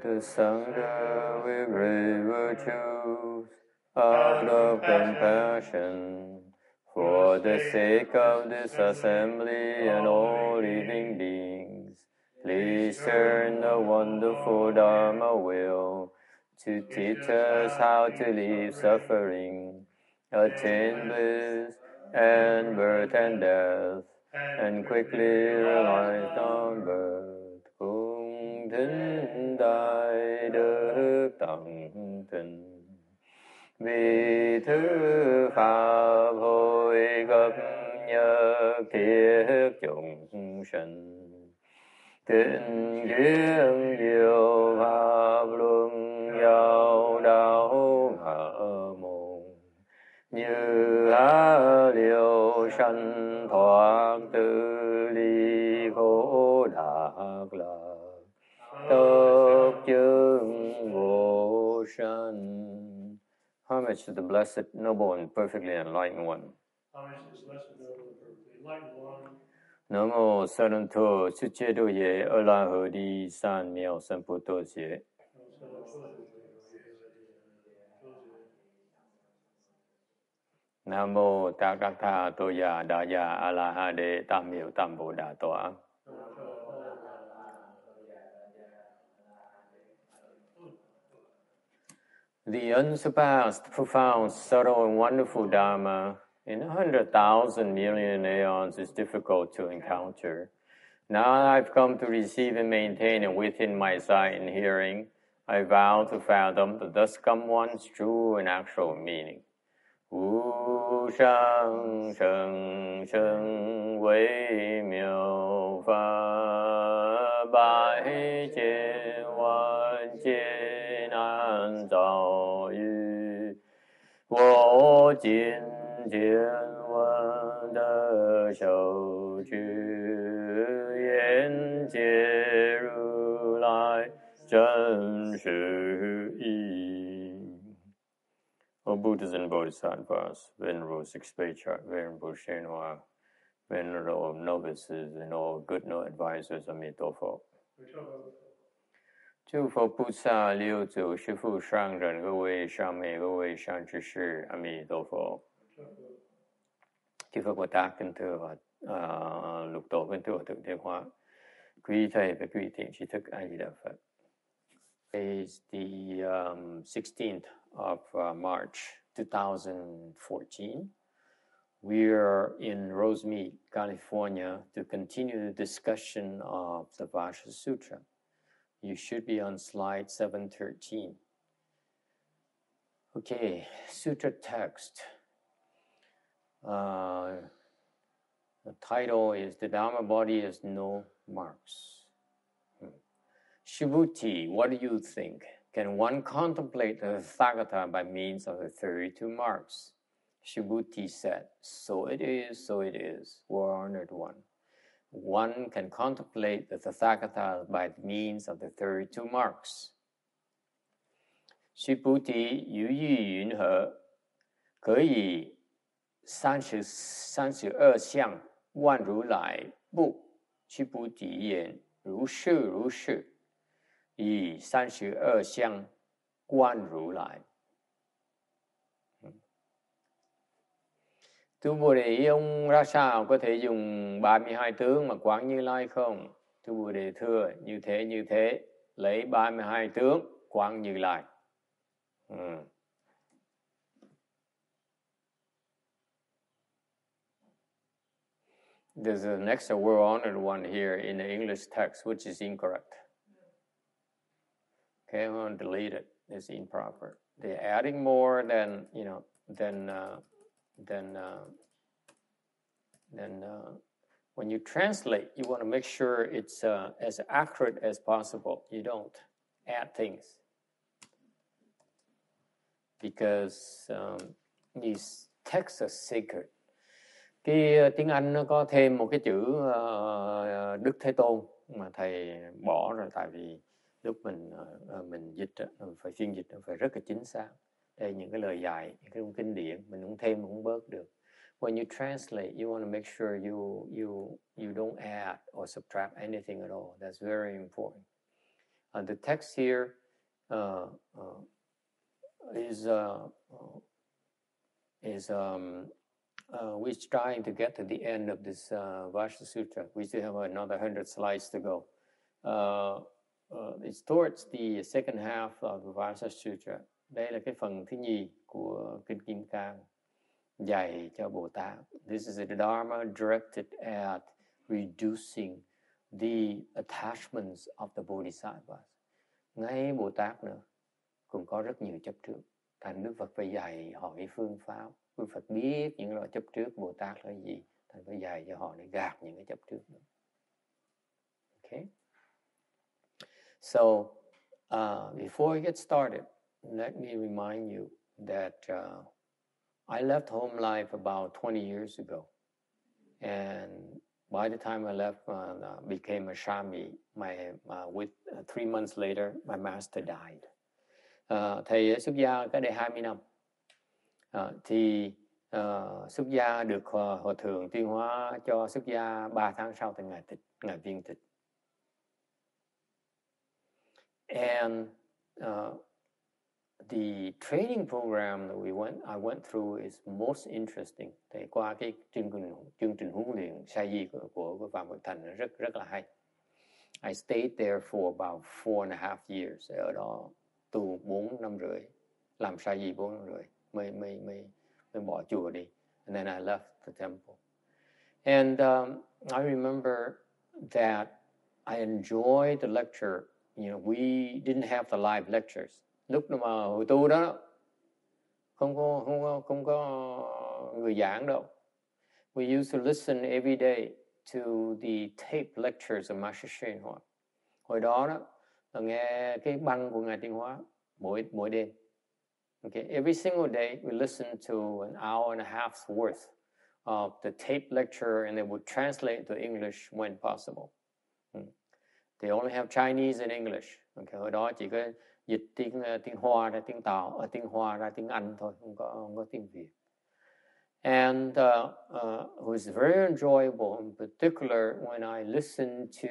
the Sangha with great virtues, out of compassion, for the sake of this assembly and all living beings, please turn the wonderful Dharma wheel to teach us how to leave suffering, attain bliss and birth and death, and quickly realize non-birth. Cung thính đại đức tận tình, vì thứ pháp hội gặp nhật thiết chúng sinh, tình kiến diệu pháp luân giao đạo ngã môn, như há liều sanh thoát tự ly khổ đạt lạc, tốc chứng vô sanh. Homage to the blessed, noble, and perfectly enlightened one. Homage to the blessed, noble, and perfectly enlightened one. Nam mô Sa Nan Tho Sư Chế Đô Ye A La Hờ Đi San Miao San Pu Tô Xie. Nam mô Ta Các Tha Tô Ya Đa Ya A La Ha Đề Tam Miệu Tam Bồ Đà Tọa. The unsurpassed, profound, subtle, and wonderful Dharma in 100,000 million aeons is difficult to encounter. Now I've come to receive and maintain it within my sight and hearing. I vow to fathom the thus come one's true and actual meaning. Wu shang sheng sheng wei miao fa bai jie wan jie nan zao yu wo jin jian wan de xiao ju yan jie ru lai zhen shi yi. O Buddhas and Bodhisattvas, Venerable Sixth Patriarch, Venerable Shenhua, Venerable Novices, and all good no advisors, Amitabha. 诸佛菩萨六祖师父上人各位上美各位上居士阿弥陀佛. Chư Phật Bồ Tát kính thưa và lục tổ kính thưa thượng thiên hóa, quý thầy và quý thiện tri thức A Di Đà Phật. Is the 16th of March 2014. We're in Rosemead, California, to continue the discussion of the Vajra Sutra. You should be on slide 713. Okay, Sutra text. The title is The Dharma Body Has No Marks. Shibhuti, what do you think? Can one contemplate the Tathagata by means of the 32 marks? Shibhuti said, so it is, honored one. One can contemplate the Tathagata by means of the 32 marks. Shibhuti yu yi yun he, 可以32相万如来不Shibhuti言如是如是 以32相观如来. Thưa Bồ Đề, ông ra sao có thể dùng 32 tướng mà quán Như Lai không? Thưa Bồ Đề thưa, như thế, lấy 32 tướng quán Như Lai. There's an extra word honored one here in the English text, which is incorrect. Okay, I'm going to delete it. It's improper. They're adding more than when you translate, you want to make sure it's as accurate as possible. You don't add things because these texts are sacred. Cái tiếng Anh nó có thêm một cái chữ Đức Thế Tôn mà thầy bỏ rồi, tại vì lúc mình dịch phải phiên dịch phải rất là chính xác. Đây những cái lời dài, những cái kinh điển mình không thêm không bớt được. When you translate, you want to make sure you don't add or subtract anything at all. That's very important. The text here is we're trying to get to the end of this Vajra Sutra. We still have another 100 slides to go. It's towards the second half of the Vajra Sutra. Đây là cái phần thứ nhì của Kinh Kim Cang dạy cho Bồ Tát. This is a Dharma directed at reducing the attachments of the Bodhisattvas. Ngay Bồ Tát nữa cũng có rất nhiều chấp trước. Thành Đức Phật phải dạy họ cái phương pháp. Đức Phật biết những loại chấp trước Bồ Tát là gì. Thành phải dạy cho họ để gạt những cái chấp trước nữa. Okay? So, before we get started, let me remind you that I left home life about 20 years ago. And by the time I left, became a Shami, with 3 months later, my master died. Thầy xuất gia cách đây 20 năm. Xuất gia được Hòa Thượng tuyên hóa cho xuất gia 3 tháng sau thì Ngài viên tịch. And the training program that I went through is most interesting. Thì qua cái chương trình huấn luyện sa di của Phạm Bạch Thành rất là hay. I stayed there for about 4.5 years. Ở đó tu 4 năm rưỡi, làm sa di 4 năm rưỡi, mới bỏ chùa đi. And then I left the temple. And I remember that I enjoyed the lecture. You know, we didn't have the live lectures. Lúc mà hồi tu đó không có người giảng đâu. We used to listen every day to the tape lectures of Master Shen Hoa. Hồi đó là nghe cái băng của Ngài Tiên Hóa mỗi đêm. Okay, every single day we listened to an hour and a half's worth of the tape lecture, and they would translate to English when possible. They only have Chinese and English. Okay, hồi đó chỉ có dịch tiếng Hoa ra tiếng Tàu, tiếng Hoa ra tiếng Anh thôi, không có tiếng Việt. And it was very enjoyable, in particular when I listened to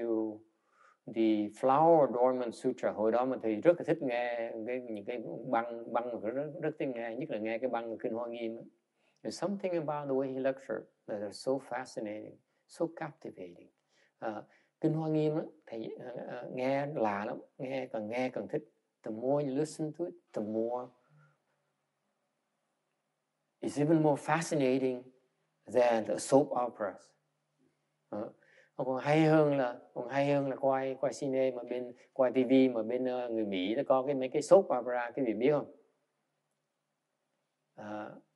the Flower Adornment Sutra. Hồi đó mình thì rất là thích nghe những cái băng rất thích nghe, nhất là nghe cái băng của Kinh Hoa Nghiêm. There's something about the way he lectured that is so fascinating, so captivating. Kinh Hoa Nghiêm thì nghe lạ lắm, nghe càng thích. The more you listen to it, the more it's even more fascinating than the soap operas. Còn hay hơn là quay cine mà quay TV mà bên người Mỹ nó có mấy cái soap opera, cái gì biết không?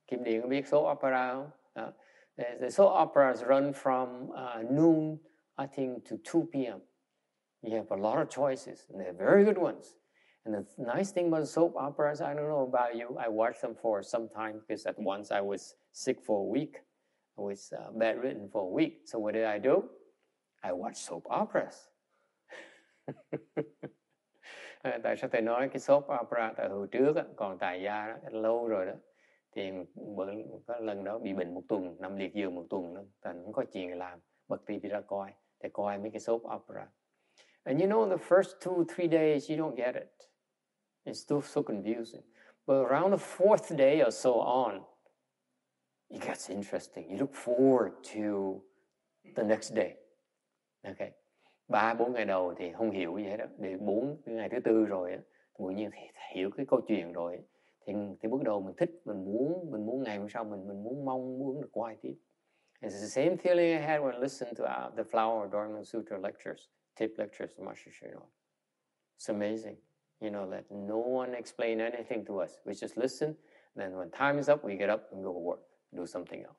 Kim Điền có biết soap opera không? The soap operas run from noon, I think, to 2 p.m. You have a lot of choices, and they're very good ones. And the nice thing about soap operas, I don't know about you, I watched them for some time because at once I was sick for a week. I was bedridden for a week. So what did I do? I watched soap operas. Tại sao thầy nói cái soap opera? Tại hồi trước còn tài gia đó, lâu rồi đó. Thì có lần đó bị bệnh 1 tuần, nằm liệt giường 1 tuần đó. Thành không có chuyện làm, bật TV ra coi. Thì coi mấy cái soap opera. And you know, the first 2-3 days, you don't get it. It's still so confusing. But around the 4th day or so on, it gets interesting. You look forward to the next day. Okay. 3-4 ngày đầu thì không hiểu gì hết đó. Để 4 ngày thứ 4 rồi á, tự nhiên thì hiểu cái câu chuyện rồi. Thì bước đầu mình thích, mình muốn ngày hôm sau mình mong muốn được quay tiếp. It's the same feeling I had when I listened to the Flower Adornment Sutra lectures, tape lectures of Master Shen Hoa. It's amazing. You know, that no one explained anything to us. We just listen. Then when time is up, we get up and go to work, do something else.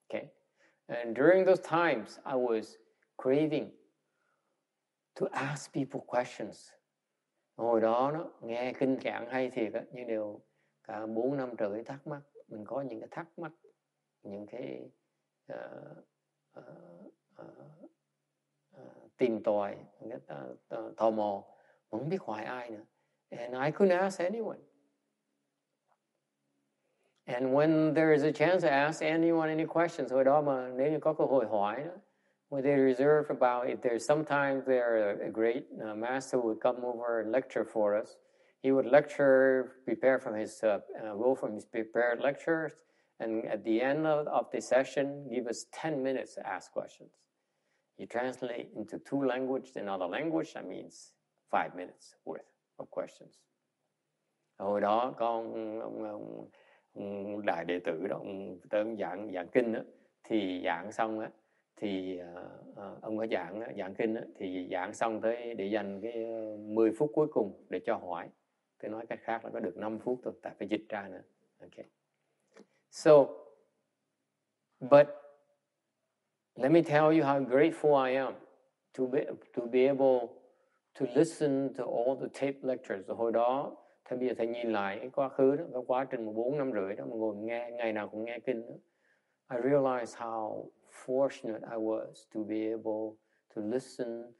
Okay? And during those times, I was craving to ask people questions. Hồi đó nghe kinh cạn hay thiệt á, nhưng đều cả 4 năm trời thắc mắc. Mình có những cái thắc mắc, những cái tìm tòi, tò mò, mà không biết hỏi ai nữa. And I couldn't ask anyone. And when there is a chance to ask anyone any questions, hồi đó mà nếu như có cơ hội hỏi đó, Well, they reserve about, if there's sometimes there a great master would come over and lecture for us. He would lecture, prepare from his, go from his prepared lectures, and at the end of the session, give us 10 minutes to ask questions. You translate into two languages, another language, that means 5 minutes worth of questions. Hồi đó có ông đại đệ tử đó, ông tới giảng kinh đó, thì giảng xong á, thì ông có giảng kinh á, thì giảng xong tới để dành cái 10 phút cuối cùng để cho hỏi. Tôi nói cách khác là có được 5 phút thôi, tại phải dịch ra nữa. Okay. So, but let me tell you how grateful I am to be able to listen to all the tape lectures. Hồi đó, bây giờ thầy nhìn lại cái quá khứ đó, cái quá trình 4 năm rưỡi đó, mà ngồi nghe, ngày nào cũng nghe kinh đó. I realized how fortunate I was to be able to listen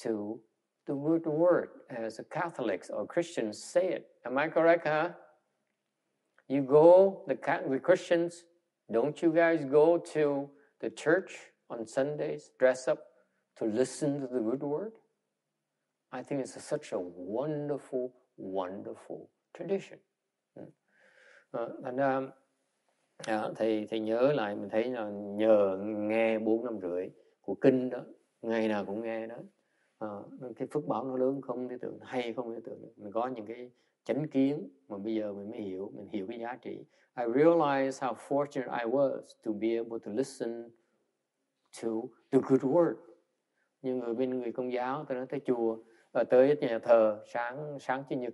to the good word as the Catholics or Christians say it. Am I correct, huh? You go, the Christians, don't you guys go to the church on Sundays, dress up to listen to the good word? I think it's such a wonderful, wonderful tradition. Thầy nhớ lại, mình thấy là nhờ nghe 4 năm rưỡi của kinh đó, ngày nào cũng nghe đó, cái phước báo nó lớn không thể tưởng, hay không thể tưởng được. Mình có những cái chánh kiến mà bây giờ mình mới hiểu, mình hiểu cái giá trị. I realized how fortunate I was to be able to listen to the good word. Như người Công giáo, tôi nói tới chùa, tới nhà thờ sáng Chủ nhật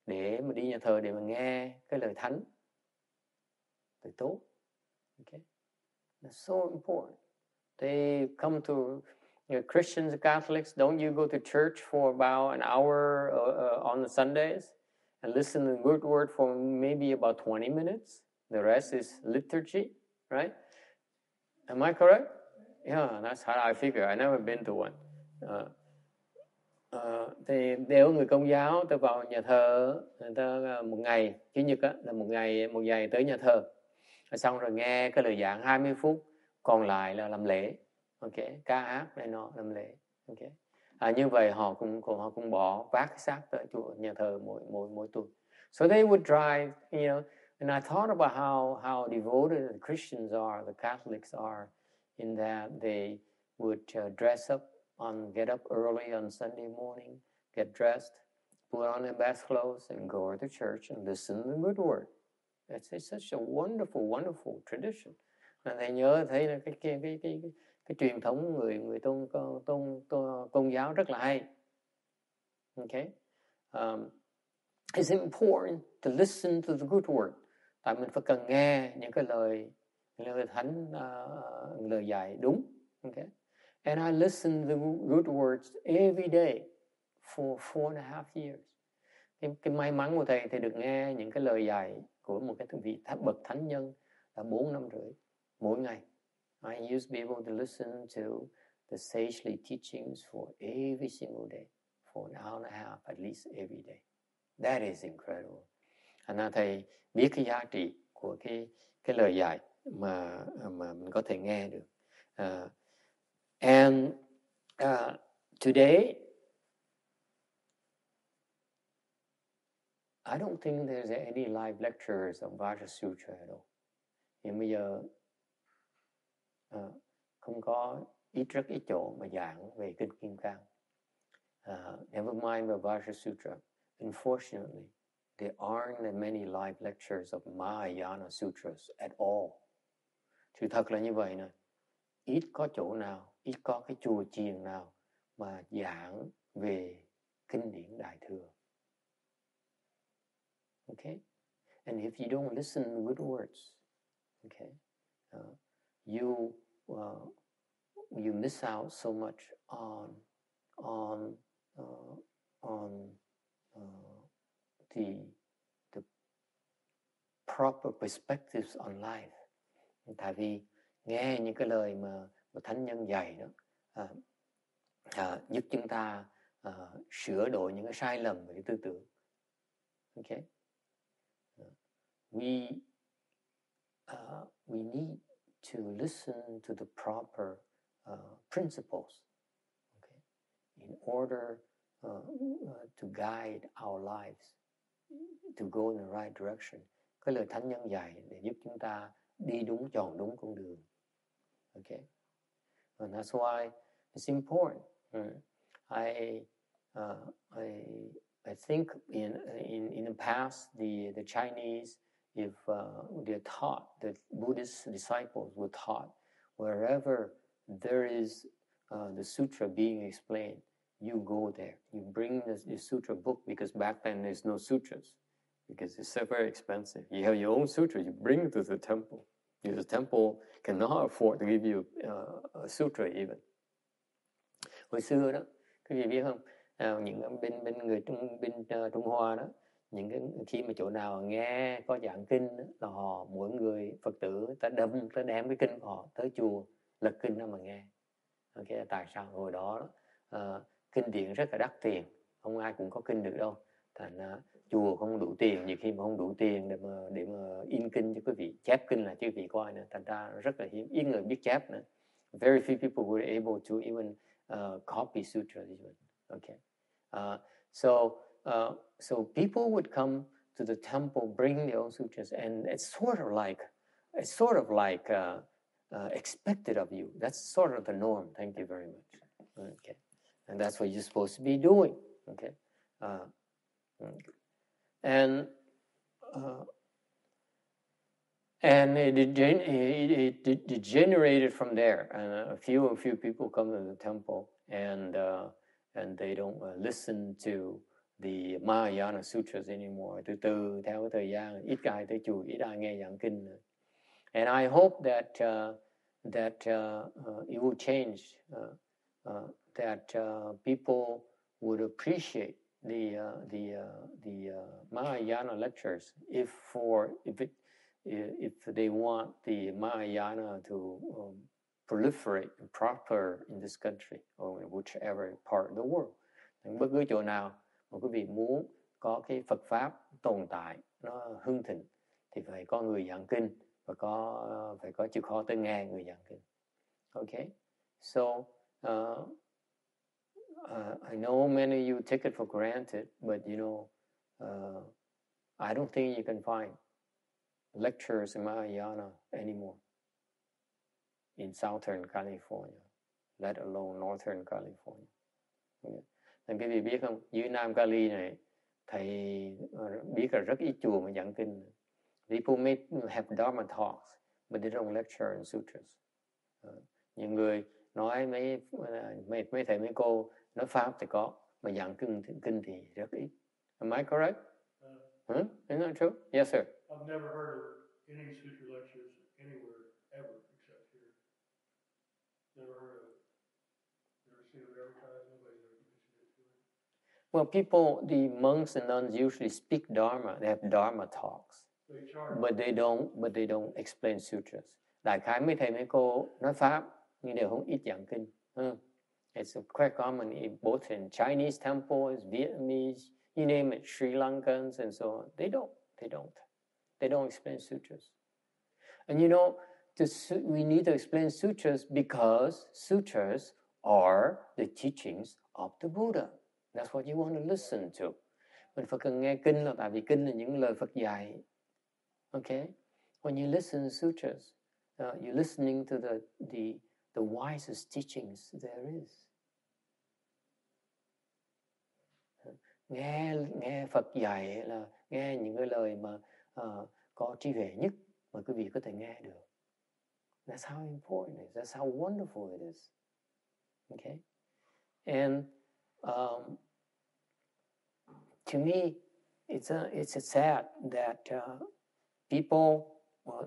để mà đi nhà thờ để mà nghe cái lời thánh, lời tốt. Okay, that's so important. They come to Christians, Catholics. Don't you go to church for about an hour on the Sundays and listen to the good word for maybe about 20 minutes? The rest is liturgy, right? Am I correct? Yeah, that's how I figure. I never been to one. Thì nếu người Công giáo tôi vào nhà thờ, người ta một ngày Chủ nhật á, là một ngày tới nhà thờ, xong rồi nghe cái lời giảng 20 phút, còn lại là làm lễ, okay, ca hát này nọ, làm lễ, okay. Như vậy họ cũng bỏ vác cái xác tới chùa nhà thờ mỗi tuần. So they would drive, you know, and I thought about how devoted the Christians are, the Catholics are, in that they would dress up, get up early on Sunday morning, get dressed, put on their best clothes, and go to church and listen to the good word. It's such a wonderful, wonderful tradition. Thầy nhớ thấy là cái truyền thống người tôn giáo rất là hay. Okay, it's important to listen to the good word. Tại mình phải cần nghe những cái lời thánh, lời dạy đúng. Okay, and I listen to the good words every day for 4.5 years. Cái may mắn của thầy được nghe những cái lời dạy của một cái vị bậc thánh nhân là 4 năm rưỡi mỗi ngày. I used to be able to listen to the sagely teachings for every single day, for an hour and a half at least every day. That is incredible. Thành thầy biết cái giá trị của cái lời dạy mà mình có thể nghe được. And today, I don't think there's any live lectures of Vajra Sutra at all. Hiện bây giờ không có rất ít chỗ mà giảng về Kinh Kim Cang. Never mind the Vajra Sutra. Unfortunately, there aren't that many live lectures of Mahayana Sutras at all. Sự thật là như vậy nè. Ít có chỗ nào, ít có cái chùa chiền nào mà giảng về kinh điển Đại Thừa. Okay? And if you don't listen to good words, okay, you miss out so much on the proper perspectives on life. Tại vì nghe những cái lời mà thánh nhân dạy đó giúp chúng ta sửa đổi những cái sai lầm về cái tư tưởng. Okay? We need to listen to the proper principles, okay, in order to guide our lives to go in the right direction. Cái lời thánh nhân dạy để giúp chúng ta đi đúng, chọn đúng con đường. Okay, and that's why it's important. I think in the past the Chinese, if they're taught, the Buddhist disciples were taught, wherever there is the sutra being explained, you go there. You bring the sutra book, because back then there's no sutras, because it's so very expensive. You have your own sutra, you bring it to the temple. Because the temple cannot afford to give you a sutra even. Hồi xưa đó, quý vị biết không? Những bên người Trung Hoa đó, những cái khi mà chỗ nào nghe có giảng kinh đó, là họ mỗi người Phật tử ta đem cái kinh của họ tới chùa lật kinh đó mà nghe. Okay, tại sao hồi đó kinh điển rất là đắt tiền, không ai cũng có kinh được đâu. Thành chùa không đủ tiền, nhiều khi mà không đủ tiền để mà in kinh cho quý vị, chép kinh là quý vị coi nữa, thành ra rất là hiếm, ít người biết chép nữa. Very few people were able to even copy sutras even. Okay, so people would come to the temple, bring their own sutras, and it's sort of like expected of you. That's sort of the norm. Thank you very much. Okay, and that's what you're supposed to be doing. Okay. And it degenerated from there. And a few people come to the temple, and they don't listen to the Mahayana sutras anymore. Từ từ theo cái thời gian, ít ai tới chùa, ít ai nghe giảng kinh nữa. And I hope that it will change. That people would appreciate the Mahayana lectures if they want the Mahayana to proliferate and prosper in this country or in whichever part of the world. Bất cứ chỗ nào mà quý vị muốn có cái Phật pháp tồn tại, nó hưng thịnh, thì phải có người giảng kinh và phải có chịu khó tới nghe người giảng kinh. Okay, so I know many of you take it for granted, but you know, I don't think you can find lectures in Mahayana anymore in Southern California, let alone Northern California. Nên quý vị biết không, dưới Nam Cali này, thầy biết là rất ít chùa mà giảng kinh. People may have Dharma talks, but they don't lecture in sutras. Những người nói mấy thầy mấy cô nói pháp thì có, mà giảng kinh thì rất ít. Am I correct? Isn't that true? Yes, sir. I've never heard of any sutra lectures anywhere ever except here. Never heard of it. Never seen it advertised. Nobody's ever mentioned it to me. Well, people, the monks and nuns usually speak Dharma. They have Dharma talks, but they don't explain sutras. Đại khái mấy thầy mấy cô nói pháp nhưng đều không ít giảng kinh. It's quite common both in Chinese temples, Vietnamese, you name it, Sri Lankans and so on. They don't explain sutras. And you know, we need to explain sutras because sutras are the teachings of the Buddha. That's what you want to listen to. Mình phải cần nghe kinh là tại vì kinh là những lời Phật dạy. Okay? When you listen to sutras, you're listening to the wisest teachings there is. Nghe Phật dạy là nghe những cái lời mà có trí huệ nhất mà quý vị có thể nghe được. That's how important it is. That's how wonderful it is. Okay? And to me, it's sad that people,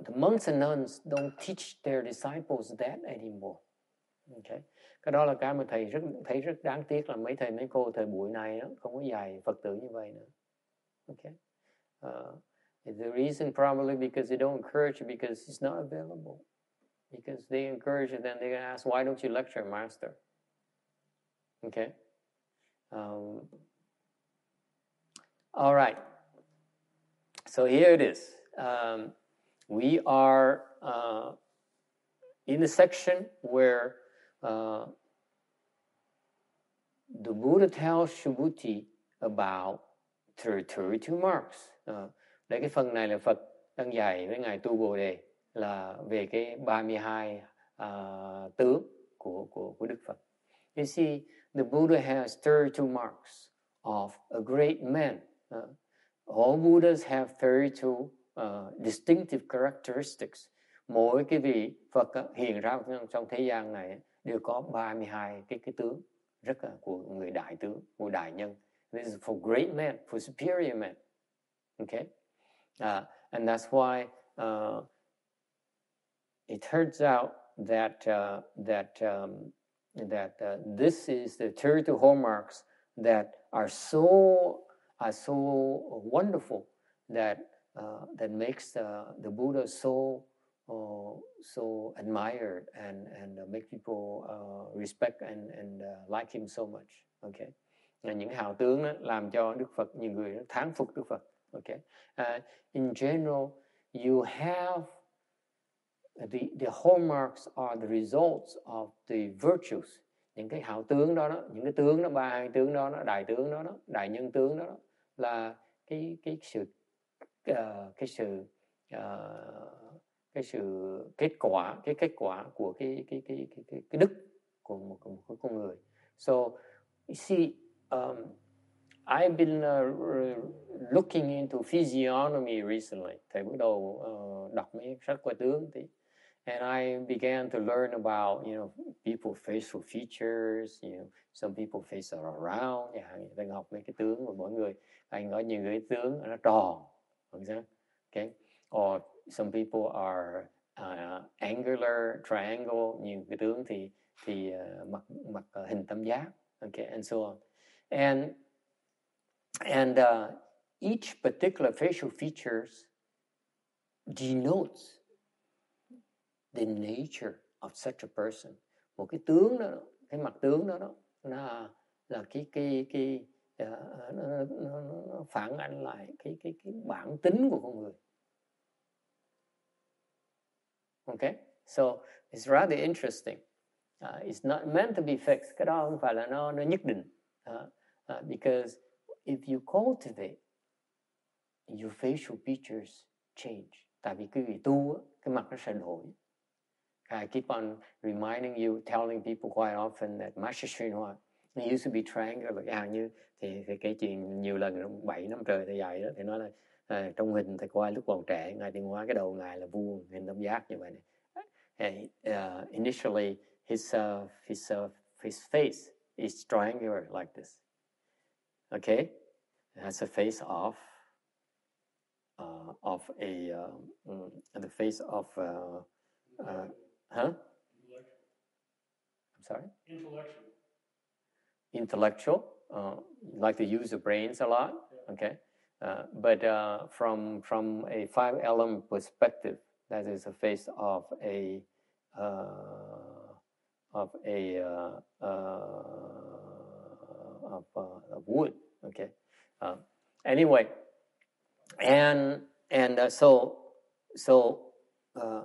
the monks and nuns don't teach their disciples that anymore. Okay. Cái đó là cái mà thầy thấy rất đáng tiếc là mấy thầy mấy cô thời buổi này đó, không có dạy Phật tử như vậy nữa. Okay. The reason probably because they don't encourage it because it's not available. Because they encourage it, then they're going to ask, why don't you lecture, Master? Okay. All right. So here it is. We are in a section where the Buddha tells Subhuti about 32 marks. Đấy, cái phần này là Phật đang dạy với ngài Tu Bồ Đề là về cái 32 tướng của Đức Phật. You see, the Buddha has 32 marks of a great man. All Buddhas have 32 distinctive characteristics. Mỗi cái vị Phật hiện ra trong thế gian này đều có 32 cái tướng rất là của người đại tướng, của đại nhân. This is for great men, for superior men. Okay, and that's why it turns out that this is the 32 hallmarks that are so wonderful that makes the Buddha so admired and make people respect and like him so much. Okay, những hào tướng đó làm cho Đức Phật, nhiều người thán phục Đức Phật. Okay, in general, you have the hallmarks are the results of the virtues. Những cái hào tướng đó, những cái tướng đó, 32 tướng đó, đại tướng đó, đại nhân tướng đó là cái sự kết quả của cái đức của một con người. So you see, I've been looking into physiognomy recently. Thầy bắt đầu đọc mấy sách qua tướng tí. And I began to learn about, people's facial features. Some people face are round. Thầy học mấy cái tướng của mỗi người. Anh có nhiều cái tướng nó tròn, okay? Or some people are angular, triangle. Nhiều cái tướng thì mặt hình tam giác. Okay, and so on. And each particular facial features denotes the nature of such a person. Một cái tướng đó, cái mặt tướng đó là cái nó phản ánh lại cái bản tính của con người. Okay, so it's rather interesting. It's not meant to be fixed. Cái đó không phải là nó nhất định. Because if you cultivate, your facial features change. Tại vì cái vị tu, cái mặt nó sẽ đổi. I keep on reminding you, telling people quite often that Master Sri Hoa, it used to be triangular. Như thì cái chuyện nhiều lần 7 năm trời thầy dạy đó, thì nói là trong hình thầy coi lúc còn trẻ, ngài Tiên Hóa cái đầu ngài là vuông, hình tam giác như vậy này. Initially, his face is triangular like this. Okay, it has a face of the face of I'm sorry? Intellectual. Like to use the brains a lot. Okay, but from a 5-element perspective, that is a face of a wood. Okay. Anyway, and so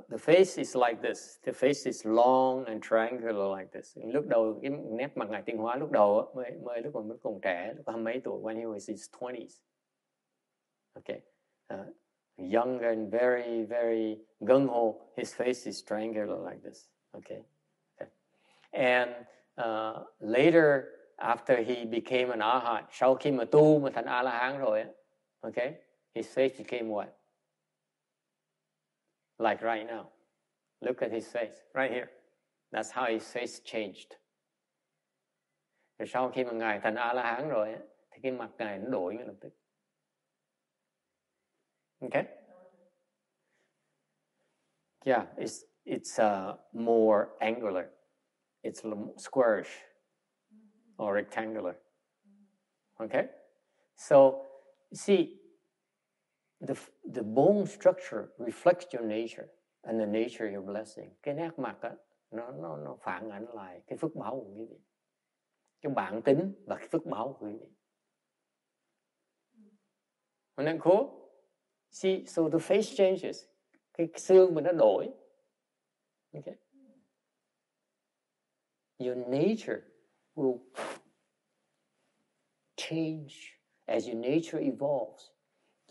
the face is like this. The face is long and triangular like this. Lúc đầu cái nét mặt ngài Tiên Hóa lúc đầu mới lúc còn trẻ, lúc 20 mấy tuổi, when he was in his 20s. Okay, young and very very gung ho. His face is triangular like this. Okay, and later after he became an arhat, sau khi mà tu mà thành a la hán rồi, okay, his face became what? Like right now. Look at his face, right here. That's how his face changed. Rồi sau khi mà ngài thành a la hán rồi, thì cái mặt ngài nó đổi ngay lập tức. Okay? Yeah, it's more angular. It's squarish or rectangular. Okay? So, see, the bone structure reflects your nature and the nature of your blessing. Cái nét mặt á, nó phản ánh lại cái phước báo của quý vị. Cái bản tính và cái phước báo của quý vị. Isn't that cool? See, so the face changes. Cái xương mình nó đổi. Okay. your nature will change. As your nature evolves,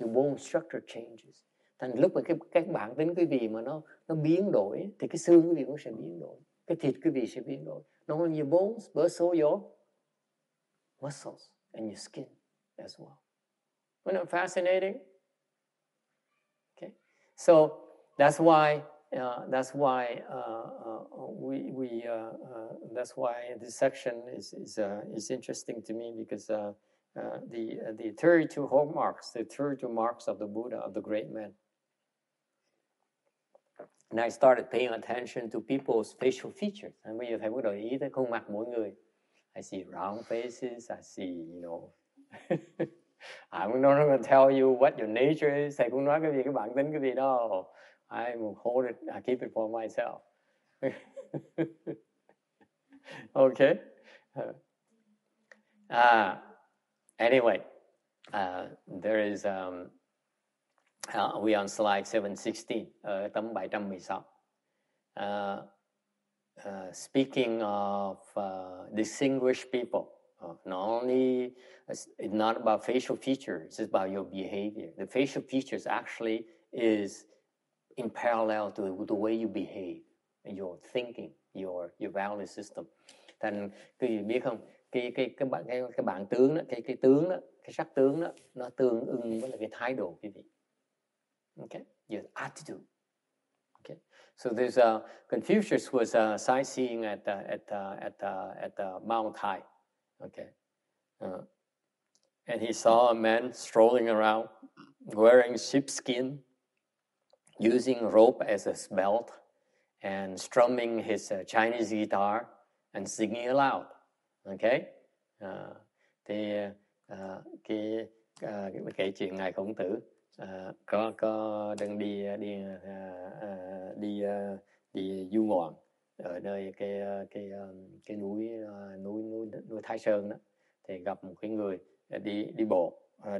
your bone structure changes. Thành lúc mà cái bản tính quý vị mà nó biến đổi thì cái xương quý vị cũng sẽ biến đổi, cái thịt quý vị sẽ biến đổi. Not only your bones, but also your muscles and your skin as well. Isn't that fascinating? Okay, so that's why that's why this section is interesting to me, because the 32 hallmarks, the 32 marks of the Buddha, of the great man. And I started paying attention to people's facial features. And bây giờ thầy bắt đầu ý tới khuôn mặt mỗi người. I see round faces. I see, I'm not going to tell you what your nature is. Thầy cũng nói cái gì cái bản tính cái gì đâu. I will hold it. I keep it for myself. Okay. Anyway, there is we on slide 716, tấm 716. Speaking of distinguished people, not only it's not about facial features, it's about your behavior. The facial features actually is in parallel to the way you behave, your thinking, your value system. Thành quý vị biết không, cái bản tướng đó, cái tướng đó, cái sắc tướng đó, nó tương ưng với cái thái độ quý vị. Okay, your attitude. Okay, so there's Confucius was sightseeing at Mount Hai. Okay, and he saw a man strolling around wearing sheepskin, using rope as a belt, and strumming his Chinese guitar and singing aloud. Okay, thì kể chuyện ngài Khổng Tử có đang đi du ngoạn ở nơi cái núi Thái Sơn đó, thì gặp một cái người đi bộ, người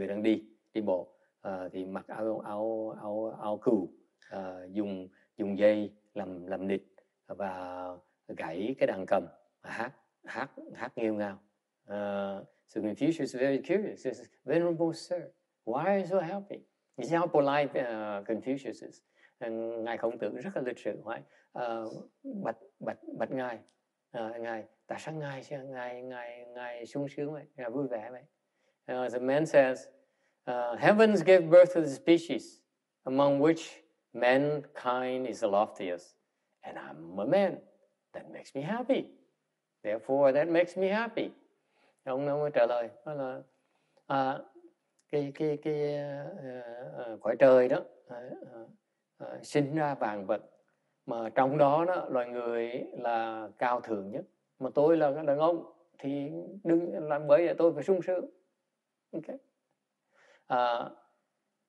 đang đi bộ, thì mặc áo cừu, dùng dây làm nịt và gảy cái đàn cầm, hát nghêu ngao. So Confucius is very curious. He says, "Venerable sir, why are you so happy?" You see how polite Confucius is. And ngài Khổng Tử rất là lịch sự hỏi, bạch ngài, tại sao ngài sung sướng vậy, ngài vui vẻ vậy? The man says, "Heavens gave birth to the species among which mankind is the loftiest, and I'm a man. That makes me happy. Therefore, that makes me happy." Ông mới trả lời đó là cõi trời đó sinh ra vạn vật, mà trong đó loài người là cao thượng nhất, mà tôi là đàn ông thì đừng làm, bởi vậy tôi phải sung sướng. Okay.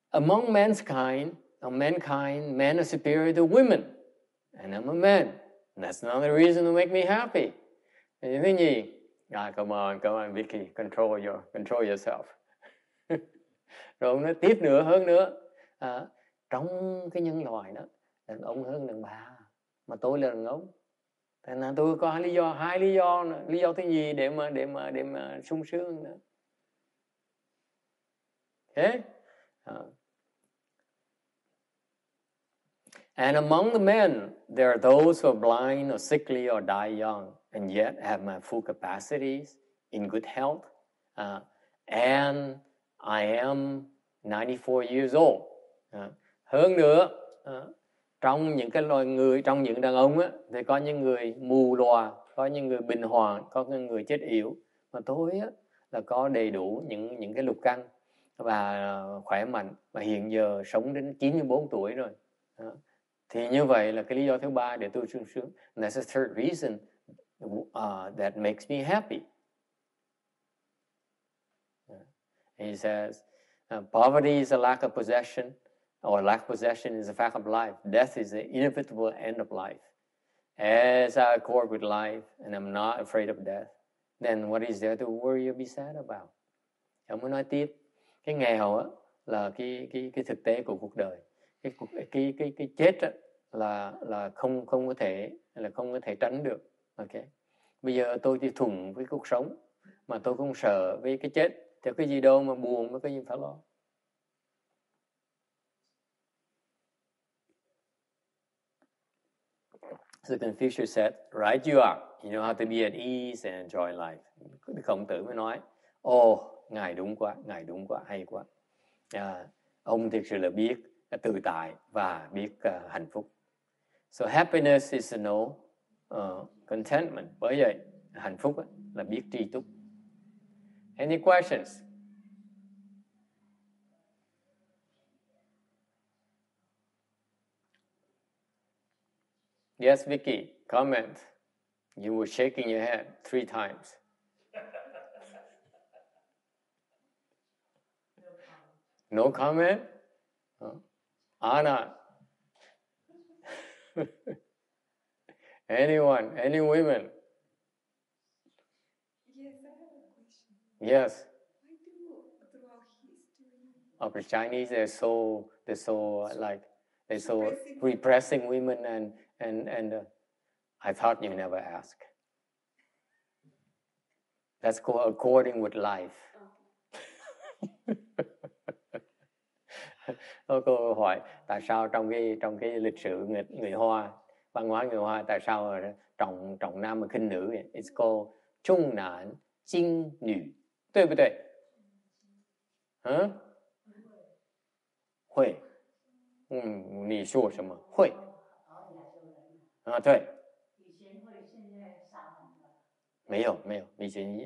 Among mankind, men are superior to women, and I'm a man. And that's not the reason to make me happy. Thứ nhì, come on, Vicky, control yourself. Rồi ông nói tiếp nữa, hơn nữa, trong cái nhân loại đó, đàn ông hơn đàn bà, mà tôi là đàn ông, thành ra tôi có hai lý do nữa. Lý do thứ nhì để mà sung sướng nữa. Okay? And among the men, there are those who are blind or sickly or die young, and yet have my full capacities, in good health, and I am 94 years old. Hơn nữa, trong những cái loài người, trong những đàn ông á, thì có những người mù lòa, có những người bình hoàng, có những người chết yểu, mà tôi á là có đầy đủ những cái lục căn và khỏe mạnh, và hiện giờ sống đến 94 tuổi rồi. Thì như vậy là cái lý do thứ ba để tôi sung sướng. And that's the third reason that makes me happy. He says, poverty is a lack of possession, or lack of possession is a fact of life. Death is the inevitable end of life. As I accord with life, and I'm not afraid of death, then what is there to worry or be sad about? Ông mới nói tiếp, cái nghèo á là cái thực tế của cuộc đời. Cái chết á là không có thể là không có thể tránh được. Ok, bây giờ tôi thì thuận với cuộc sống mà tôi không sợ với cái chết, thì cái gì đâu mà buồn, với cái gì phải lo. So Confucius said, right you are. You know how to be at ease and enjoy life. Khổng Tử mới nói, Ngài đúng quá, hay quá. Ông thực sự là biết tự tại và biết hạnh phúc. So happiness is to know contentment. Bởi vậy, hạnh phúc là biết tri túc. Any questions? Yes, Vicky, comment. You were shaking your head 3 times. No comment? Anna? Anyone? Any women? Yes, I have a question. Yes. Why do throughout history Of the Chinese, they're so repressing women and I thought you never ask. That's called according with life. Cô hỏi tại sao trong cái lịch sử người Hoa, văn hóa người Hoa, tại sao trọng nam mà khinh nữ? It's called 重男轻女，对不对？会。你说什么？会。对。以前会，现在少很多。没有，以前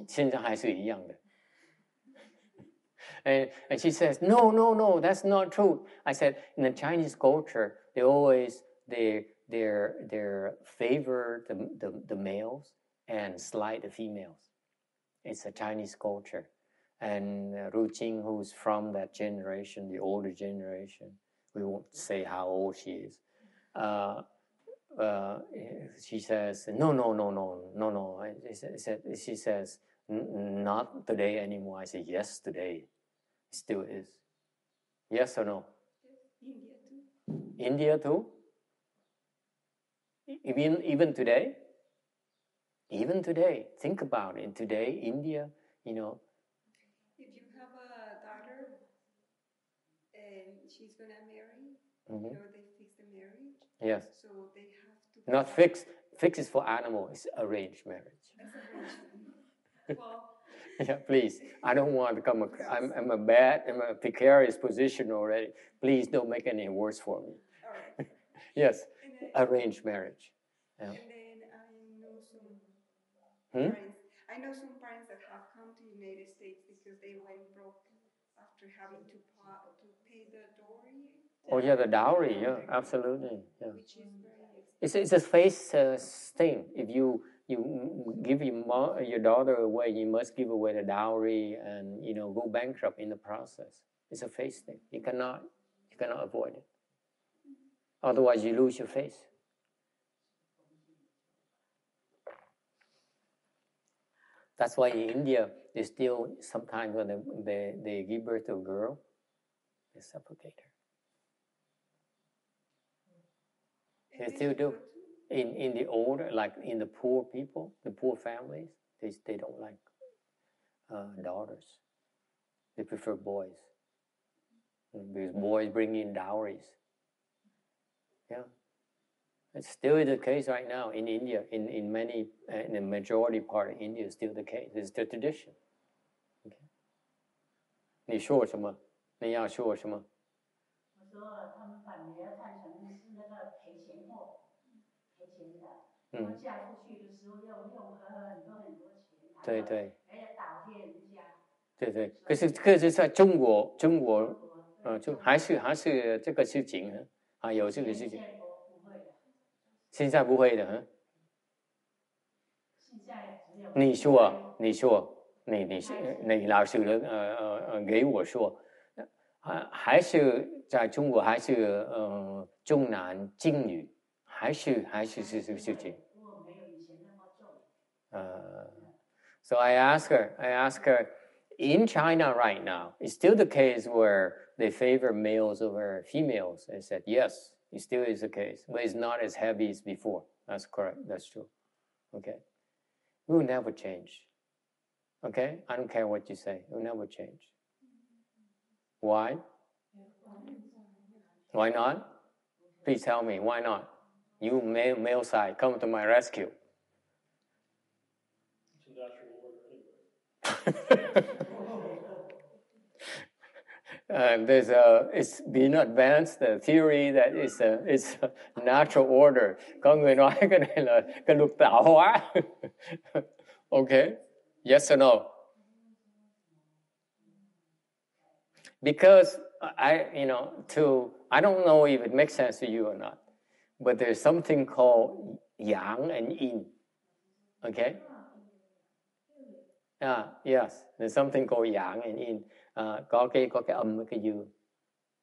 现在还是一样的。And she says, no, that's not true. I said, in the Chinese culture, they always favor the males and slight the females. It's a Chinese culture. And Ru Qing, who's from that generation, the older generation, we won't say how old she is. She says, no. She says, not today anymore. I say, yes, today. It still is. Yes or no? India too. India too? Even today? Even today. Think about it. Today, India, If you have a daughter and she's going to marry, they fix the marriage. Yes. So they have to... Not fixed. Fixed is for animal. It's arranged marriage. That's arranged. Well... Yeah, please. I don't want to come. I'm a precarious position already. Please don't make any worse for me. All right. Yes, then, arranged marriage. Yeah. And then I know some parents that have come to the United States because they went broke after having to pay the dowry. Oh yeah, the dowry. Yeah, absolutely. Yeah. Which is very expensive. It's a face thing. If you give your daughter away, you must give away the dowry and go bankrupt in the process. It's a face thing. You cannot avoid it. Otherwise, you lose your face. That's why in India, they still sometimes when they give birth to a girl, they suffocate her. They still do. In the older, like in the poor people, the poor families, they don't like daughters. They prefer boys. Because boys bring in dowries. Yeah. It's still the case right now in India. In the majority part of India, it's still the case. It's the tradition. Okay. 你说什么？你要说什么？我说他们把女儿看成是那个赔钱货。嫁出去的时候要用很多钱，对，还要倒贴人家。对，可是在中国就还是这个事情有这个事情。现在不会的，现在只有你说，你老师给我说，还是在中国还是重男轻女。还是是这个事情。So I ask her, in China right now, it's still the case where they favor males over females. I said, yes, it still is the case, but it's not as heavy as before. That's correct. That's true. Okay. We will never change. Okay? I don't care what you say. We'll never change. Why? Why not? Please tell me, why not? You male side, come to my rescue. It's a natural order anyway. It's been advanced the theory that it's a natural order. Có người nói cái này là cái luật tạo hóa. Okay? Yes or no? Because I don't know if it makes sense to you or not, but there's something called yang and yin. Okay? Yes, there's something called yang and yin. Có cái âm với cái dương.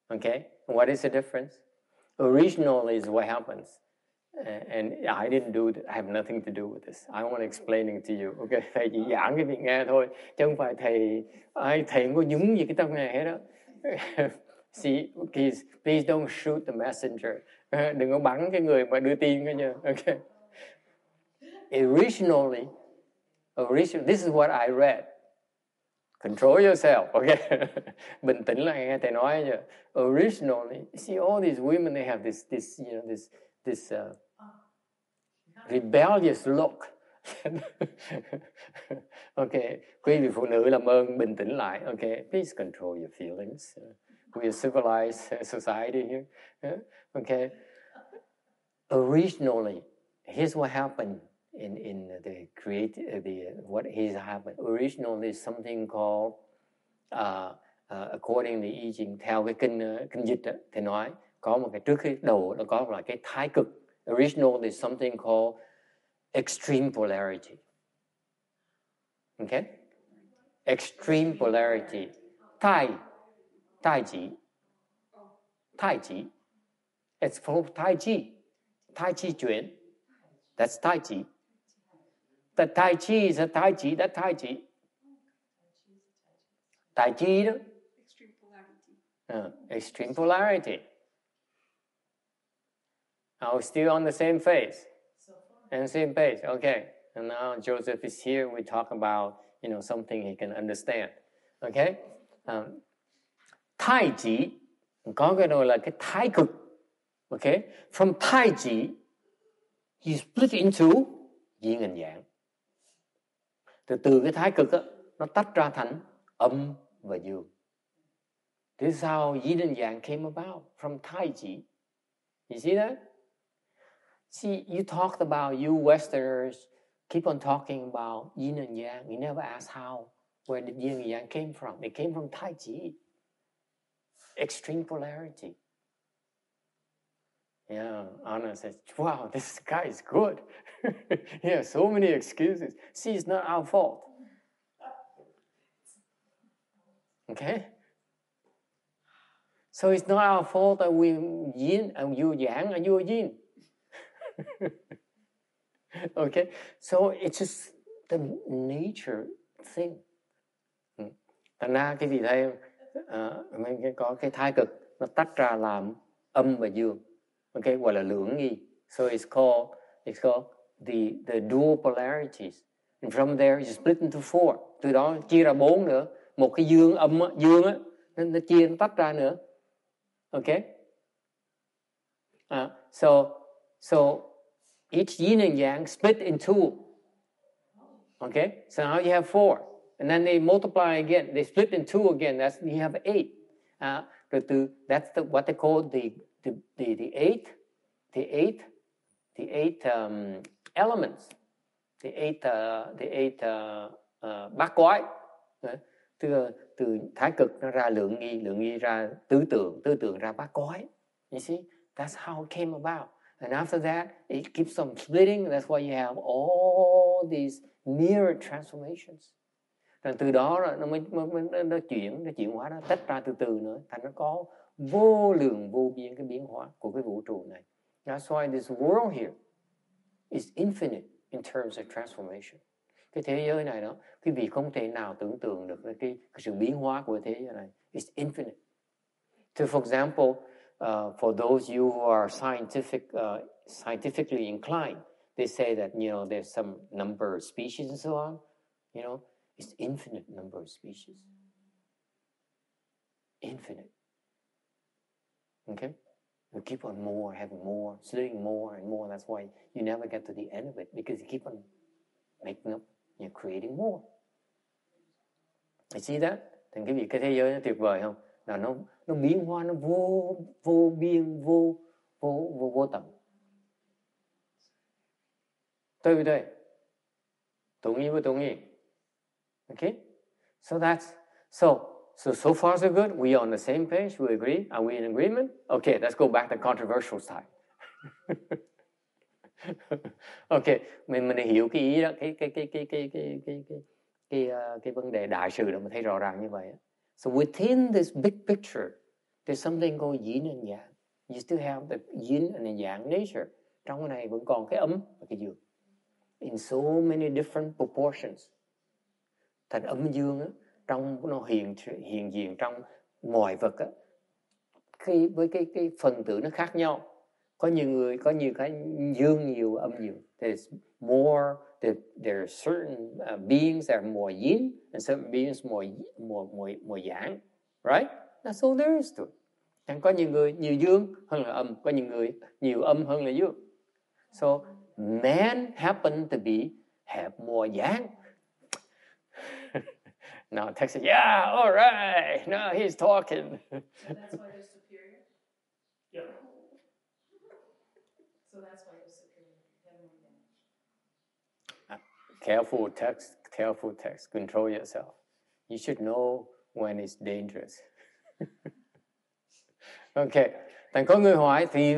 Okay? What is the difference? Originally is what happens. And I didn't do it. I have nothing to do with this. I want to explain it to you. Okay? Thầy chỉ giảng cái việc nghe thôi, chứ không phải thầy không có nhúng gì cái trong này hết đó. See, please don't shoot the messenger. Đừng có bắn cái người mà đưa tin cái nha. Okay? Originally, this is what I read. Control yourself, okay? Bình tĩnh lại nghe thầy nói nha. Originally, see all these women, they have this rebellious look. Okay, quý vị phụ nữ làm ơn bình tĩnh lại. Okay, please control your feelings. We are civilized society here. Okay. Originally, here's what happened in the what has happened. Originally, something called according to I Ching, theo cái kinh dịch đó, thì nói có một cái trước cái đầu nó có là cái thái cực. Original is something called extreme polarity. Okay? Extreme polarity. Tai Chi. It's called Tai Chi. Tai Chi chuyển. That's Tai Chi. The Tai Chi is a Tai Chi. That's Tai Chi. Tai Chi đó. Extreme polarity. Extreme polarity. Are we still on the same phase? And same page. Okay. And now Joseph is here. We talk about, something he can understand. Okay? Tai Chi, có cái đó là cái thái cực. Okay? From Tai Chi, you split into yin and yang. Từ cái thái cực đó, nó tách ra thành âm và dương. This is how yin and yang came about, from Tai Chi. You see that? See, you talked about, you Westerners keep on talking about yin and yang. You never ask where did yin and yang came from? It came from Tai Chi. Extreme polarity. Yeah, Anna says, wow, this guy is good. He has so many excuses. See, it's not our fault. Okay? So it's not our fault that we yin and you yang and you yin. Okay? So it's just the nature thing. Thành ra cái gì thấy mình có cái thái cực nó tách ra làm âm và dương. Okay, gọi là lưỡng nghi. So it's called the dual polarities. And from there you split into four. Từ đó chia ra 4 nữa. Một cái dương âm dương á, nó chia nó tách ra nữa. Okay? So each yin and yang split in 2. Okay? So now you have 4. And then they multiply again. They split in 2 again. You have 8. That's what they call the eight elements. The eight bát quái. Từ thái cực nó ra lượng nghi ra tứ tượng ra bát quái. You see? That's how it came about. And after that, it keeps on splitting. That's why you have all these mirror transformations. Rồi từ đó nó chuyển hóa, nó tách ra từ nữa, thành nó có vô lượng vô biên cái biến hóa của cái vũ trụ này. That's why this world here is infinite in terms of transformation. Cái thế giới này đó, quý vị không thể nào tưởng tượng được cái sự biến hóa của thế giới này. It's infinite. So for example, for those of you who are scientifically inclined, they say that, there's some number of species and so on. It's infinite number of species. Infinite. Okay? You keep on having more, studying more and more. That's why you never get to the end of it, because you keep on making up, creating more. You see that? Thành cái việc cái thế giới nó tuyệt vời không? Là nó biến hóa, nó vô biên, vô tận. 对不对？同意不同意？ Okay? So far so good. We are on the same page. We agree. Are we in agreement? Okay, let's go back to the controversial side. Okay, mình hiểu cái ý đó, cái vấn đề đại sự đó, mình thấy rõ ràng như vậy. So within this big picture, there's something called yin and yang. You still have the yin and the yang nature. Trong cái này vẫn còn cái ấm và cái dương. In so many different proportions. Thành âm dương á, trong nó hiện diện trong mọi vật á, với cái phần tử nó khác nhau. Có nhiều cái dương, nhiều âm dương. There's certain beings that are more yin and certain beings more yang, right? That's all there is to it. Chẳng có nhiều người nhiều dương hơn là âm, có nhiều người nhiều âm hơn là dương. So man happen to have more yang. Now Texas, yeah, all right. Now he's talking. So that's why they're superior? Yeah. So that's why they're superior. Careful text. Control yourself. You should know when it's dangerous. Okay. Thành có người hỏi, vì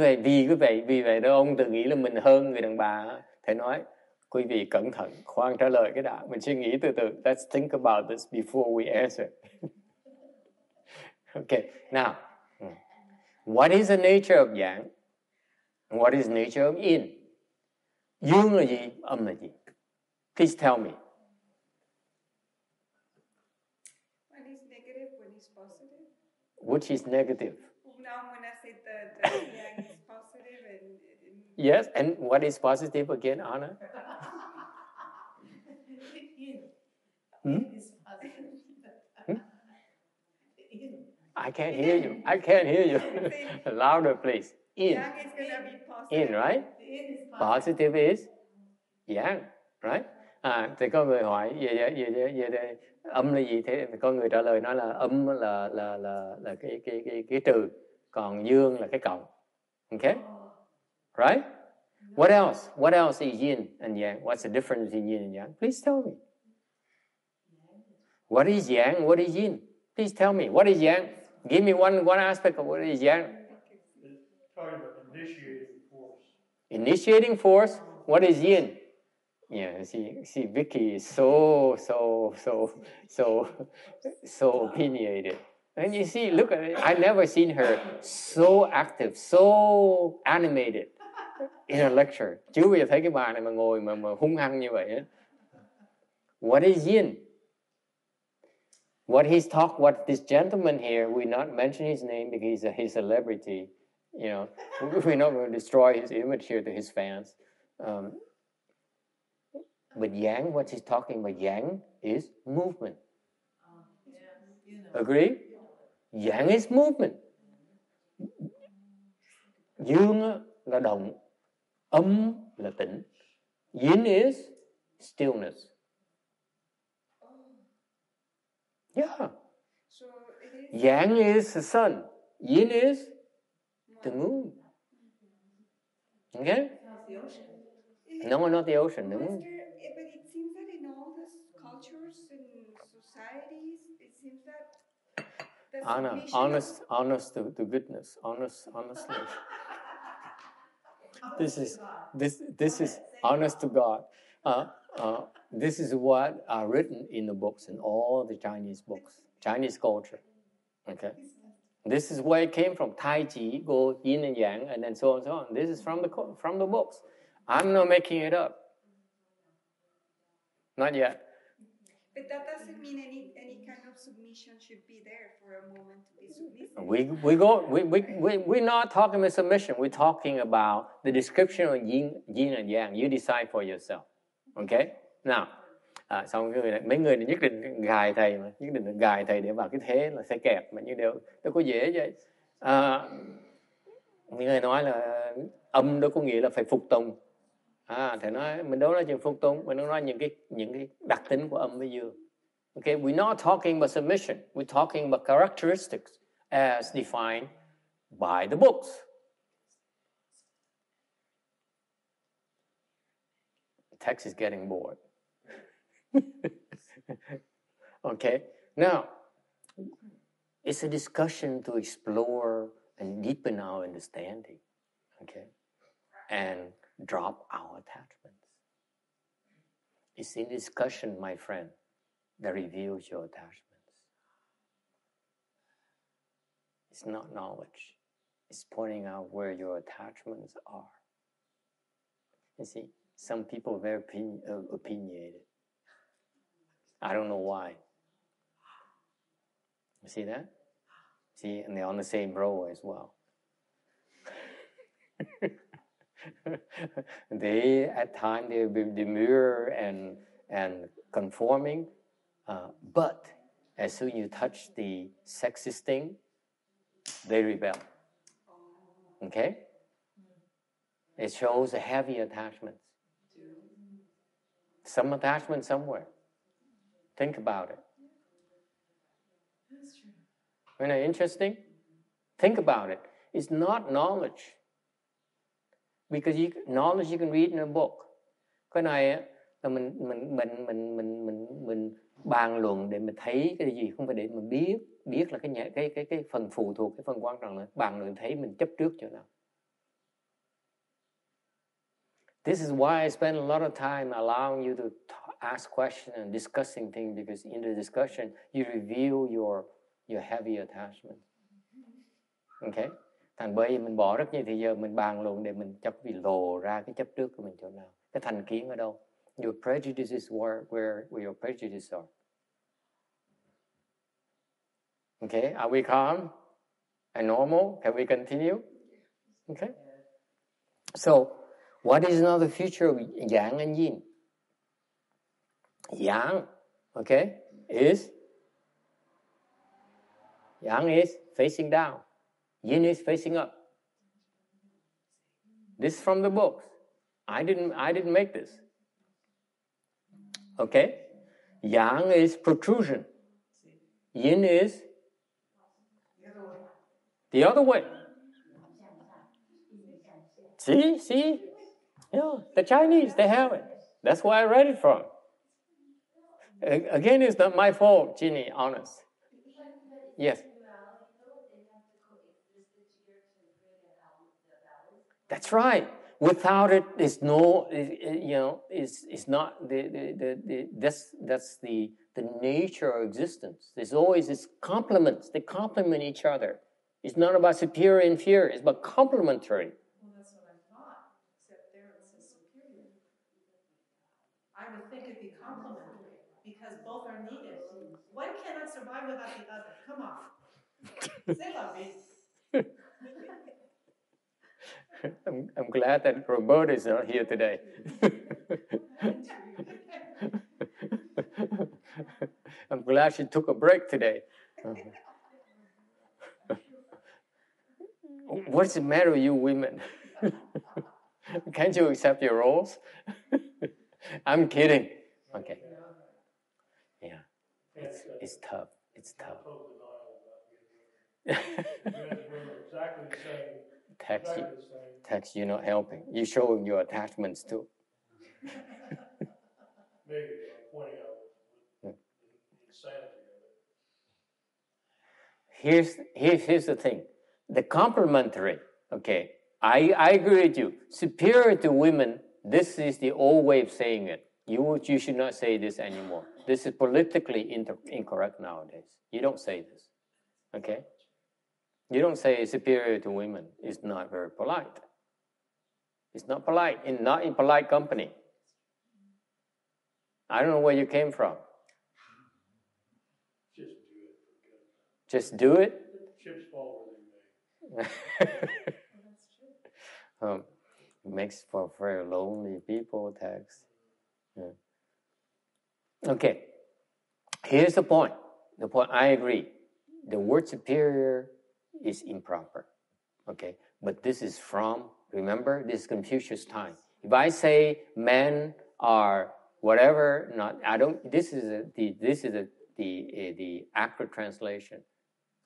vậy đó ông tự nghĩ là mình hơn người đàn bà. Thầy nói, quý vị cẩn thận, khoan trả lời cái đã. Mình suy nghĩ từ từ. Let's think about this before we answer. Okay, now, what is the nature of yang? What is the nature of yin? Dương là gì? Âm là gì? Please tell me. One is negative, one is positive. Which is negative? Now when I said the yang is positive and yes, and what is positive again, Anna? Yin is positive. I can't hear you. Louder, please. Yin. Yang is going to be positive. Yin, right? Yin is Positive is yang, right? Thì có người hỏi về âm là gì? Thế có người trả lời nói là âm là cái trừ, còn dương là cái cộng. Okay? Right? What else? What else is yin and yang? What's the difference in yin and yang? Please tell me. What is yang? What is yin? Please tell me. What is yang? Give me one aspect of what is yang. It's talking about initiating force. Initiating force. What is yin? Yeah, see, Vicky is so opinionated. And you see, look at it. I've never seen her so active, so animated in a lecture. Chưa bao giờ thấy cái bà này mà ngồi mà hung hăng như vậy. What is yin? What this gentleman here, we not mention his name because he's a celebrity. We're not going to destroy his image here to his fans. But yang, what he's talking about, yang is movement. Agree? Yang is movement. Dương là động, âm là tĩnh. Yin is stillness. Yeah. So it is Yang is the sun. Yin is the moon. Okay? How's the ocean? No, not the ocean. The moon. But it seems that in all these cultures and societies, it seems that the Anna, submission honest to goodness. Honestly. This is honest to God. This is what are written in the books, in all the Chinese books, Chinese culture. Okay, this is where it came from. Tai Chi, go yin and yang, and then so on and so on. This is from the books. I'm not making it up. Not yet. But that doesn't mean any kind of submission should be there for a moment to be submissive. We're not talking about submission. We're talking about the description of yin and yang. You decide for yourself. Okay? Nào, xong mấy người này nhất định gài thầy mà, nhất định gài thầy để vào cái thế là sẽ kẹp mà, như đâu có dễ vậy. Những người nói là âm đó có nghĩa là phải phục tùng. Thầy nói mình đâu nói chuyện phục tùng, mình đâu nói những cái đặc tính của âm với dương. Okay, we're not talking about submission. We're talking about characteristics as defined by the books. The text is getting bored. Okay, now it's a discussion to explore and deepen our understanding, okay, and drop our attachments. It's in discussion, my friend, that reveals your attachments. It's not knowledge. It's pointing out where your attachments are. You see, some people are very opinionated. I don't know why. You see that? See, and they're on the same row as well. They, at times, they'll be demure and conforming, but as soon as you touch the sexist thing, they rebel. Okay? It shows a heavy attachment. Some attachment somewhere. Think about it. That's true. Isn't it interesting? Think about it. It's not knowledge. Because knowledge you can read in a book. Cái này là mình bàn luận để mình thấy cái gì, không phải để mình biết là cái phần phụ thuộc, cái phần quan trọng là bàn luận thấy mình chấp trước chỗ nào. This is why I spend a lot of time allowing you to ask questions and discussing things, because in the discussion you reveal your heavy attachment. Okay? Thành bởi vì mình bỏ rất nhiều thời giờ mình bàn luận để mình cho quý vị lộ ra cái chấp trước của mình chỗ nào, cái thành kiến ở đâu. Your prejudices where your prejudices are. Okay, are we calm and normal? Can we continue? Okay. So, what is another feature of yang and yin? Yang, okay, is facing down. Yin is facing up. This is from the books. I didn't make this. Okay? Yang is protrusion. Yin is the other way. See? Yeah, the Chinese, they have it. That's where I read it from. Again, it's not my fault, Ginny, honest. Yes. That's right. Without it, it's no. It's not that's the nature of existence. There's always this complements. They complement each other. It's not about superior and inferior. It's about complementary. Well, that's what I thought, except there it says superior. I would think it'd be complementary because both are needed. One cannot survive without the other. Come on. Say la vie. I'm glad that Roberta is not here today. I'm glad she took a break today. What's the matter with you women? Can't you accept your roles? I'm kidding. Okay. Yeah. It's tough. It's tough. Exactly the same. Text, you're not helping. You're showing your attachments too. Maybe pointing out the insanity of it. Here's the thing. The complementary, okay, I agree with you. Superior to women, this is the old way of saying it. You should not say this anymore. This is politically incorrect nowadays. You don't say this, okay? You don't say superior to women. It's not very polite. It's not polite, not in polite company. I don't know where you came from. Just Jewish. Just do it. Chips fall where they may. Well, that's true. It makes for very lonely people text. Yeah. Okay. Here's the point. The point, I agree. The word superior is improper. Okay. But this is from, remember, this is Confucius time. If I say men are whatever, this is the accurate translation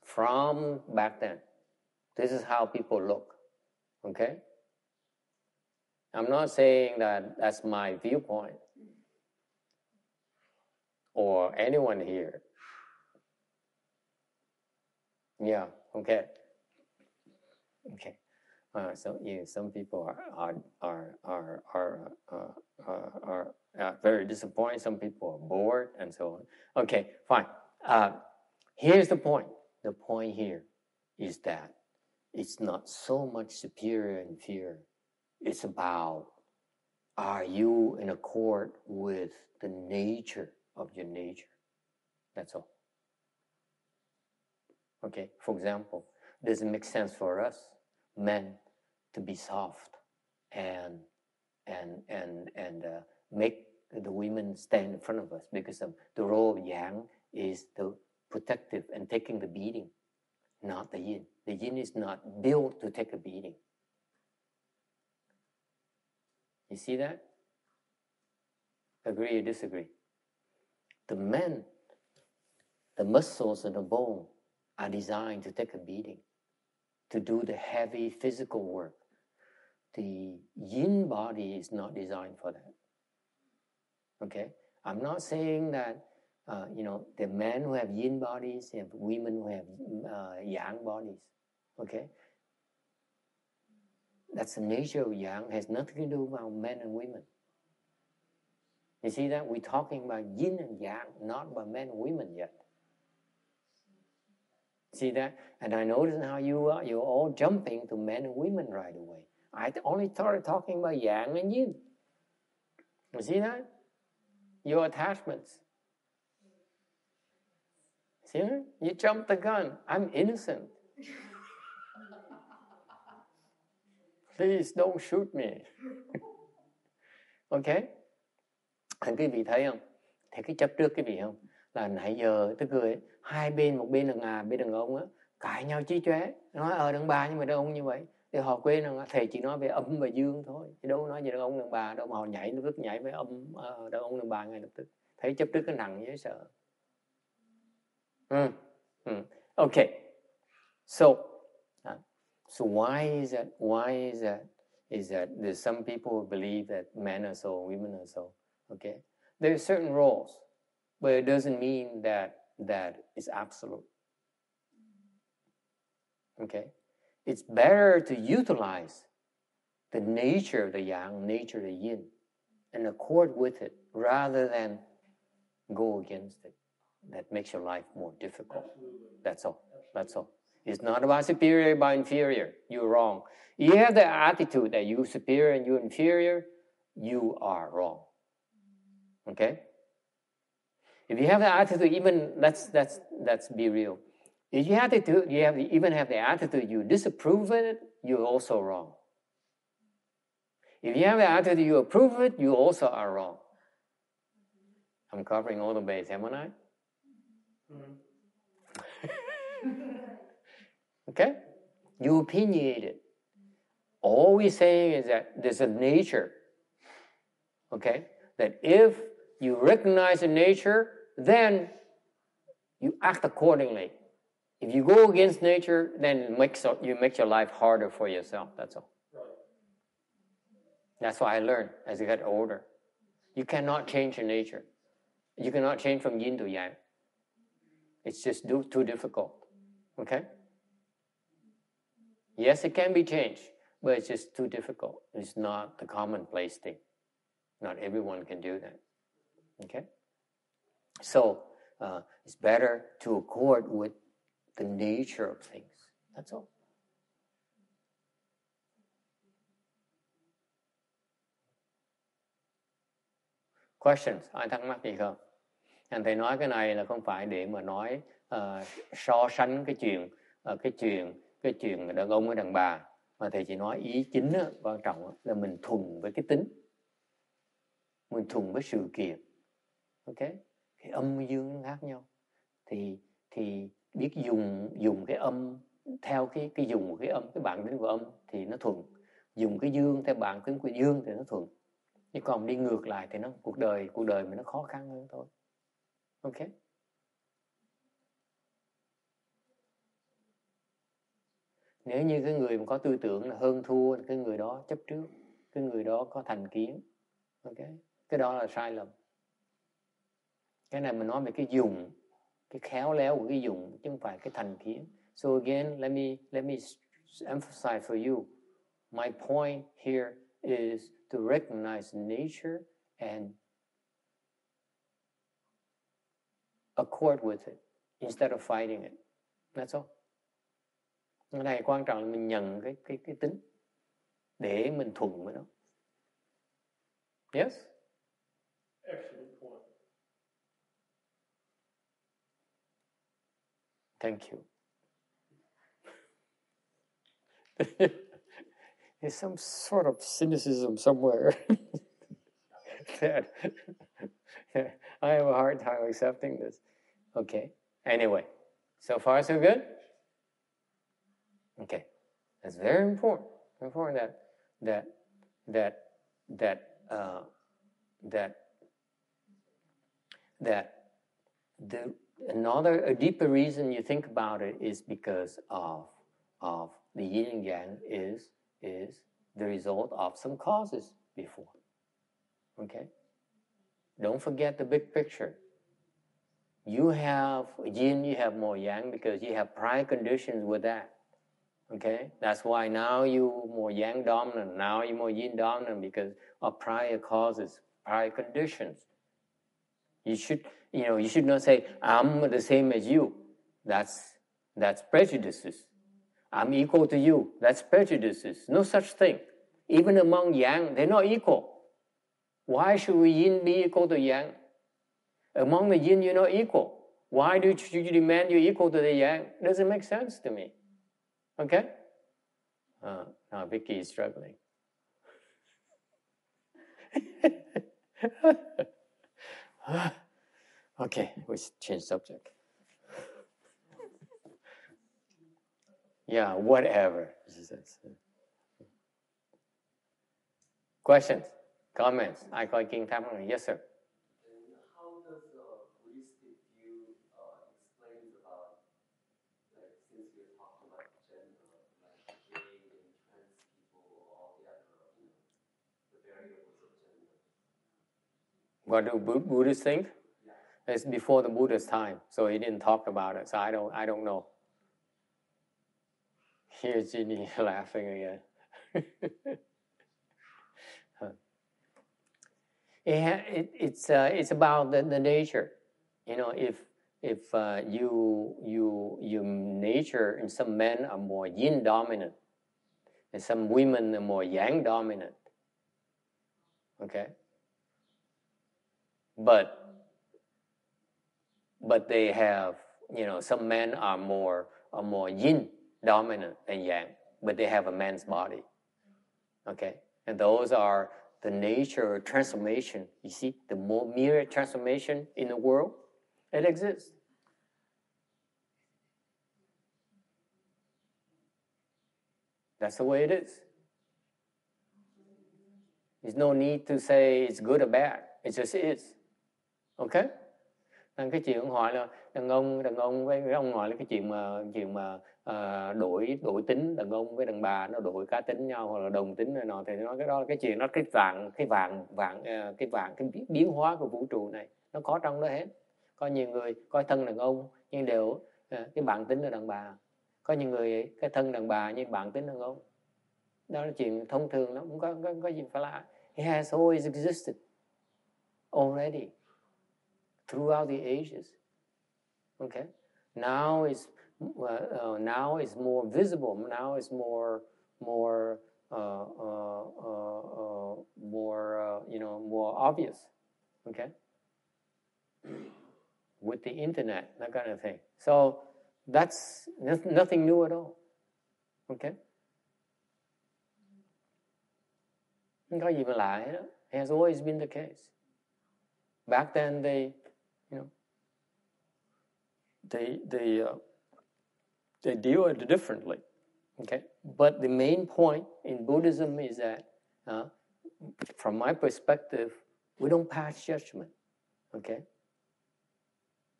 from back then. This is how people look. Okay? I'm not saying that that's my viewpoint or anyone here. Yeah, okay. Okay. Some people are very disappointed. Some people are bored, and so on. Okay, fine. Here's the point. The point here is that it's not so much superior and inferior. It's about, are you in accord with the nature of your nature? That's all. Okay. For example, does it make sense for us men to be soft and make the women stand in front of us, because the role of yang is the protective and taking the beating, not the yin. The yin is not built to take a beating. You see that? Agree or disagree? The men, the muscles and the bone are designed to take a beating, to do the heavy physical work. The yin body is not designed for that. Okay? I'm not saying that, the men who have yin bodies and women who have yang bodies. Okay? That's the nature of yang. It has nothing to do about men and women. You see that? We're talking about yin and yang, not about men and women yet. See that? And I notice how you're all jumping to men and women right away. I only started talking about yang and yin. You see that? Your attachments. See that? You jumped the gun. I'm innocent. Please don't shoot me. Okay? Quý vị thấy không? Thấy cái chấp trước quý vị không? Là nãy giờ tôi cười, hai bên, một bên là ngà, bên đàn ông á, cãi nhau chí chóe, nói đàn bà nhưng mà đàn ông như vậy. Thì họ quên rằng thầy chỉ nói về âm và dương thôi, chứ đâu nói về đàn ông đàn bà đâu, mà họ nhảy lập tức nhảy về âm đàn ông đàn bà ngay lập tức. Thấy chấp trước cái nặng dễ sợ. Okay. So why is that? Why is that? Is that there's some people who believe that men are so, women are so. Okay. There are certain roles, but it doesn't mean that it's absolute. Okay. It's better to utilize the nature of the yang, nature of the yin, and accord with it rather than go against it. That makes your life more difficult. That's all. That's all. It's not about superior, about inferior. You're wrong. You have the attitude that you're superior and you're inferior, you are wrong. Okay? If you have the attitude, even let's be real. If you have the attitude you disapprove of it, you're also wrong. If you have the attitude you approve of it, you also are wrong. I'm covering all the base, haven't I? Okay? You opinionate it. All we're saying is that there's a nature. Okay? That if you recognize the nature, then you act accordingly. If you go against nature, then you make your life harder for yourself. That's all. That's what I learned as I got older. You cannot change your nature. You cannot change from yin to yang. It's just too difficult. Okay? Yes, it can be changed, but it's just too difficult. It's not the commonplace thing. Not everyone can do that. Okay? So, it's better to accord with the nature of things. That's all. Questions? Ai thắc mắc gì không? And thầy nói cái này là không phải để mà nói so sánh cái chuyện đàn ông với đàn bà, mà thầy chỉ nói ý chính đó, quan trọng đó, là mình thuần với cái tính, mình thuần với sự kiện. Ok, cái âm với dương nó khác nhau, thì biết dùng cái âm theo cái dùng của cái âm, cái bản tính của âm thì nó thuần, dùng cái dương theo bản tính của dương thì nó thuần. Chứ còn đi ngược lại thì nó cuộc đời mình nó khó khăn hơn thôi. Ok. Nếu như cái người mà có tư tưởng là hơn thua, cái người đó chấp trước, cái người đó có thành kiến. Ok, cái đó là sai lầm. Cái này mình nói về cái dùng, cái khéo léo của cái dùng, chứ không phải cái thành kiến. So again, let me emphasize for you. My point here is to recognize nature and accord with it instead of fighting it. That's all. Cái này quan trọng là mình nhận cái tính để mình thuận với nó. Yes? Excellent point. Thank you. There's some sort of cynicism somewhere that I have a hard time accepting this. Okay. Anyway, so far so good? Okay. That's very important. Important that a deeper reason you think about it is because of the yin and yang is the result of some causes before. Okay? Don't forget the big picture. You have yin, you have more yang because you have prior conditions with that. Okay? That's why now you more yang dominant, now you're more yin dominant because of prior causes, prior conditions. You should not say, I'm the same as you. That's prejudices. I'm equal to you. That's prejudices. No such thing. Even among yang, they're not equal. Why should yin be equal to yang? Among the yin, you're not equal. Why do you demand you're equal to the yang? Doesn't make sense to me. Okay? Now Vicky is struggling. Okay, we change subject. Yeah, whatever. Questions, comments? I call King Tam. Yes, sir. How does Buddhistic view explains about, like, since we're talking about gender, like gay and trans people, all the other, the variables of gender? What do Buddhists think? Yeah. It's before the Buddha's time, so he didn't talk about it. So I don't know. Here's Ginny laughing again. It's about the nature. If you nature, and some men are more yin dominant, and some women are more yang dominant. Okay. But they have, some men are more yin dominant than yang, but they have a man's body. Okay, and those are the nature of transformation. You see, the more mere transformation in the world, it exists. That's the way it is. There's no need to say it's good or bad. It just is. Okay? Nên cái chuyện ông hỏi là đàn ông với ông hỏi là cái chuyện mà đổi tính đàn ông với đàn bà, nó đổi cá tính nhau hoặc là đồng tính này nọ, thì nói cái đó là cái chuyện nó cái biến hóa của vũ trụ này nó có trong đó hết. Có nhiều người coi thân đàn ông nhưng đều cái bản tính là đàn bà, có nhiều người cái thân đàn bà nhưng bản tính đàn ông. Đó là chuyện thông thường, nó không có gì phải lạ. It has always existed already throughout the ages. Okay, now it's more visible. Now it's more more obvious. Okay. with the internet, that kind of thing. So that's nothing new at all. Okay? Không có gì mà lạ hết. It has always been the case. Back then they deal it differently. Okay? But the main point in Buddhism is that, from my perspective, we don't pass judgment. Okay?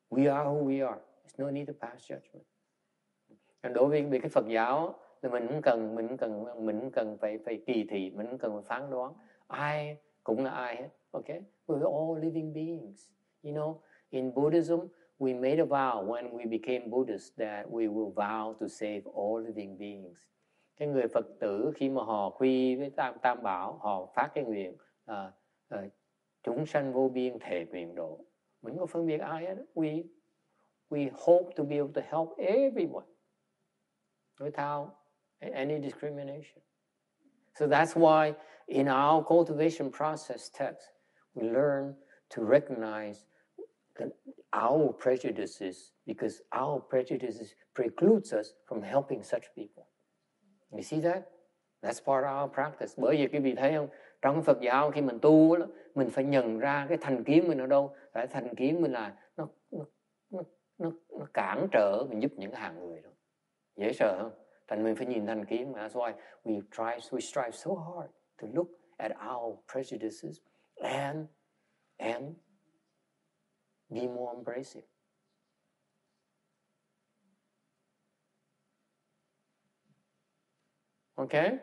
We are who we are. There's no need to pass judgment. Đối với cái Phật giáo thì mình không cần phải kỳ thị, mình không cần phải phán đoán. Ai cũng là ai hết. Okay? We're all living beings. You know, in Buddhism, we made a vow when we became Buddhists that we will vow to save all living beings. Cái người Phật tử khi mà họ quy với Tam Bảo, họ phát cái nguyện chúng sanh vô biên thệ nguyện độ. Mình không phân biệt ai hết. We hope to be able to help everyone without any discrimination. So that's why in our cultivation process text, we learn to recognize our prejudices, because our prejudices precludes us from helping such people. You see that? That's part of our practice. Bởi vì quý vị thấy không? Trong Phật giáo khi mình tu, mình phải nhận ra cái thành kiến mình ở đâu. Cái thành kiến mình là nó cản trở mình giúp những hàng người đó. Dễ sợ không? Thành mình phải nhìn thành kiến. That's why we strive so hard to look at our prejudices and be more embracing. Okay?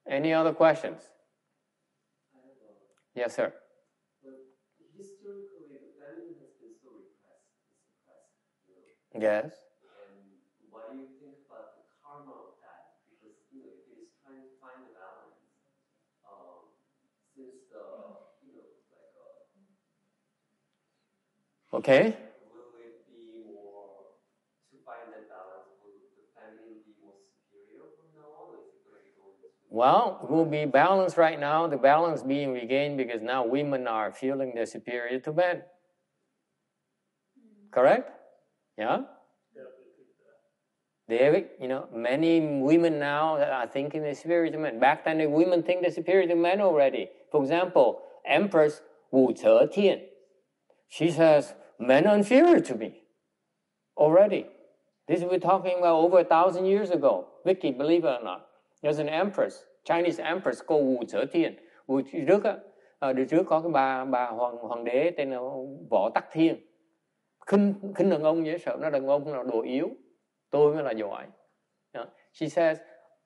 Any other questions? Yes, sir. But historically, the feminine has been so suppressed, Yes. And what do you think about the karma of that? Because, if it is trying to find the balance, since Okay. will it be more, to find that balance, will the feminine be more superior from now on, or is it going to go into... Well, it will be balanced right now. The balance being regained because now women are feeling they're superior to men. Correct? Yeah? Many women now are thinking they're superior to men. Back then, the women think they're superior to men already. For example, Empress Wu Zetian. She says, men are inferior to me already. This we're talking about over 1,000 years ago. Vicky, believe it or not. There's an empress, Chinese empress called Wu Zetian. Đời trước có cái bà hoàng đế tên là Võ Tắc Thiên. Khinh đàn ông dễ sợ, nó đàn ông là đồ yếu. Tôi mới là giỏi. She says,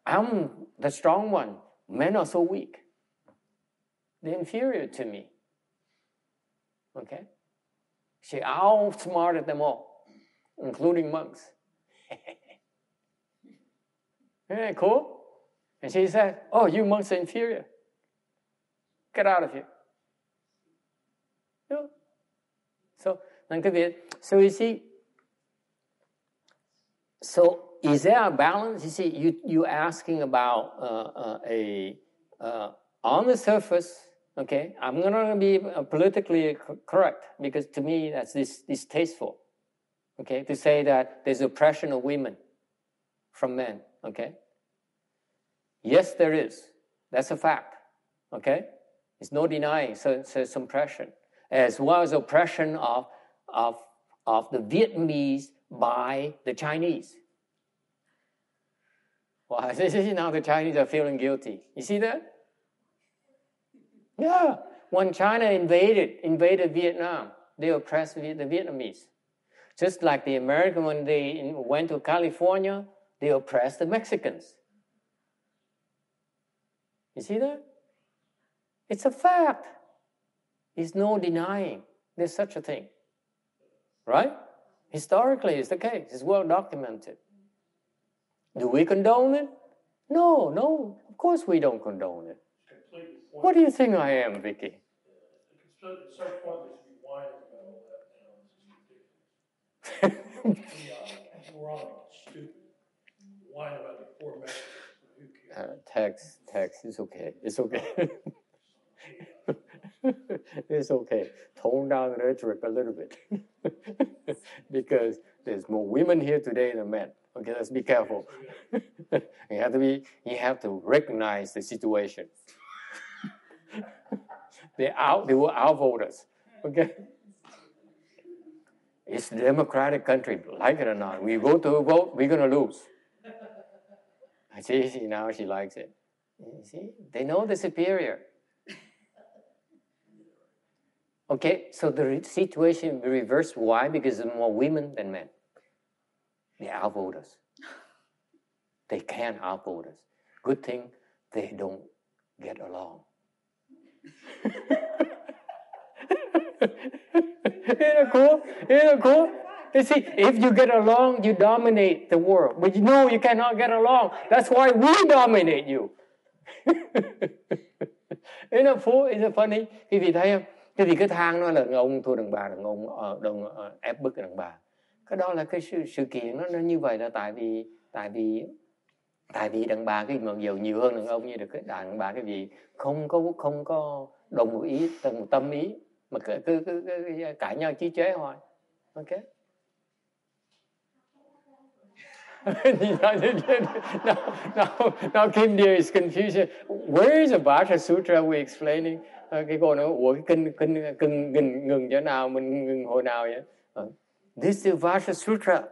I'm the strong one. Men are so weak. They're inferior to me. Okay? She outsmarted them all, including monks. Isn't that cool? And she said, oh, you monks are inferior. Get out of here. So you see, so is there a balance? You see, you're asking about on the surface, okay, I'm not going to be politically correct because to me that's distasteful, okay, to say that there's oppression of women from men, okay? Yes, there is. That's a fact, okay? There's no denying some oppression, as well as oppression of the Vietnamese by the Chinese. Well, now the Chinese are feeling guilty. You see that? Yeah. When China invaded Vietnam, they oppressed the Vietnamese. Just like the Americans, when they went to California, they oppressed the Mexicans. You see that? It's a fact. There's no denying there's such a thing. Right? Historically, it's the case. It's well documented. Do we condone it? No. Of course we don't condone it. What do you think I am, Vicky? It's so pointless to be whining about all that now. This is ridiculous. Wrong, stupid. Whine about the poor Mexicans. Text. It's okay. It's okay. Tone down the rhetoric a little bit. Because there's more women here today than men. Okay, let's be careful. You have to recognize the situation. They will outvote us. Okay? It's a democratic country, like it or not. We go to a vote, we're going to lose. See, now she likes it. See, they know the superior. Okay, so the situation reversed. Why? Because there are more women than men. They outvote us. They can outvote us. Good thing they don't get along. Isn't it cool? Isn't it cool? You see, if you get along, you dominate the world. But you know you cannot get along. That's why we dominate you. Isn't it cool? Isn't it funny? Quý vị thấy không? Cái vì cái thang nó là đàn ông thua đàn bà, đàn ông ép bức đàn bà. Cái đó là cái sự kiện nó như vậy là tại vì đàn bà cái mặc dù nhiều hơn đàn ông, như được cái đàn bà cái gì không có đồng một ý, một tâm ý, mà cứ cãi nhau chí chế thôi. Okay. Now Kim Deer is confusion. Where is the Vajra Sutra we explaining? Cái cô nói, ủa cái kinh ngừng chỗ nào, mình ngừng hồi nào vậy? This is Vajra Sutra.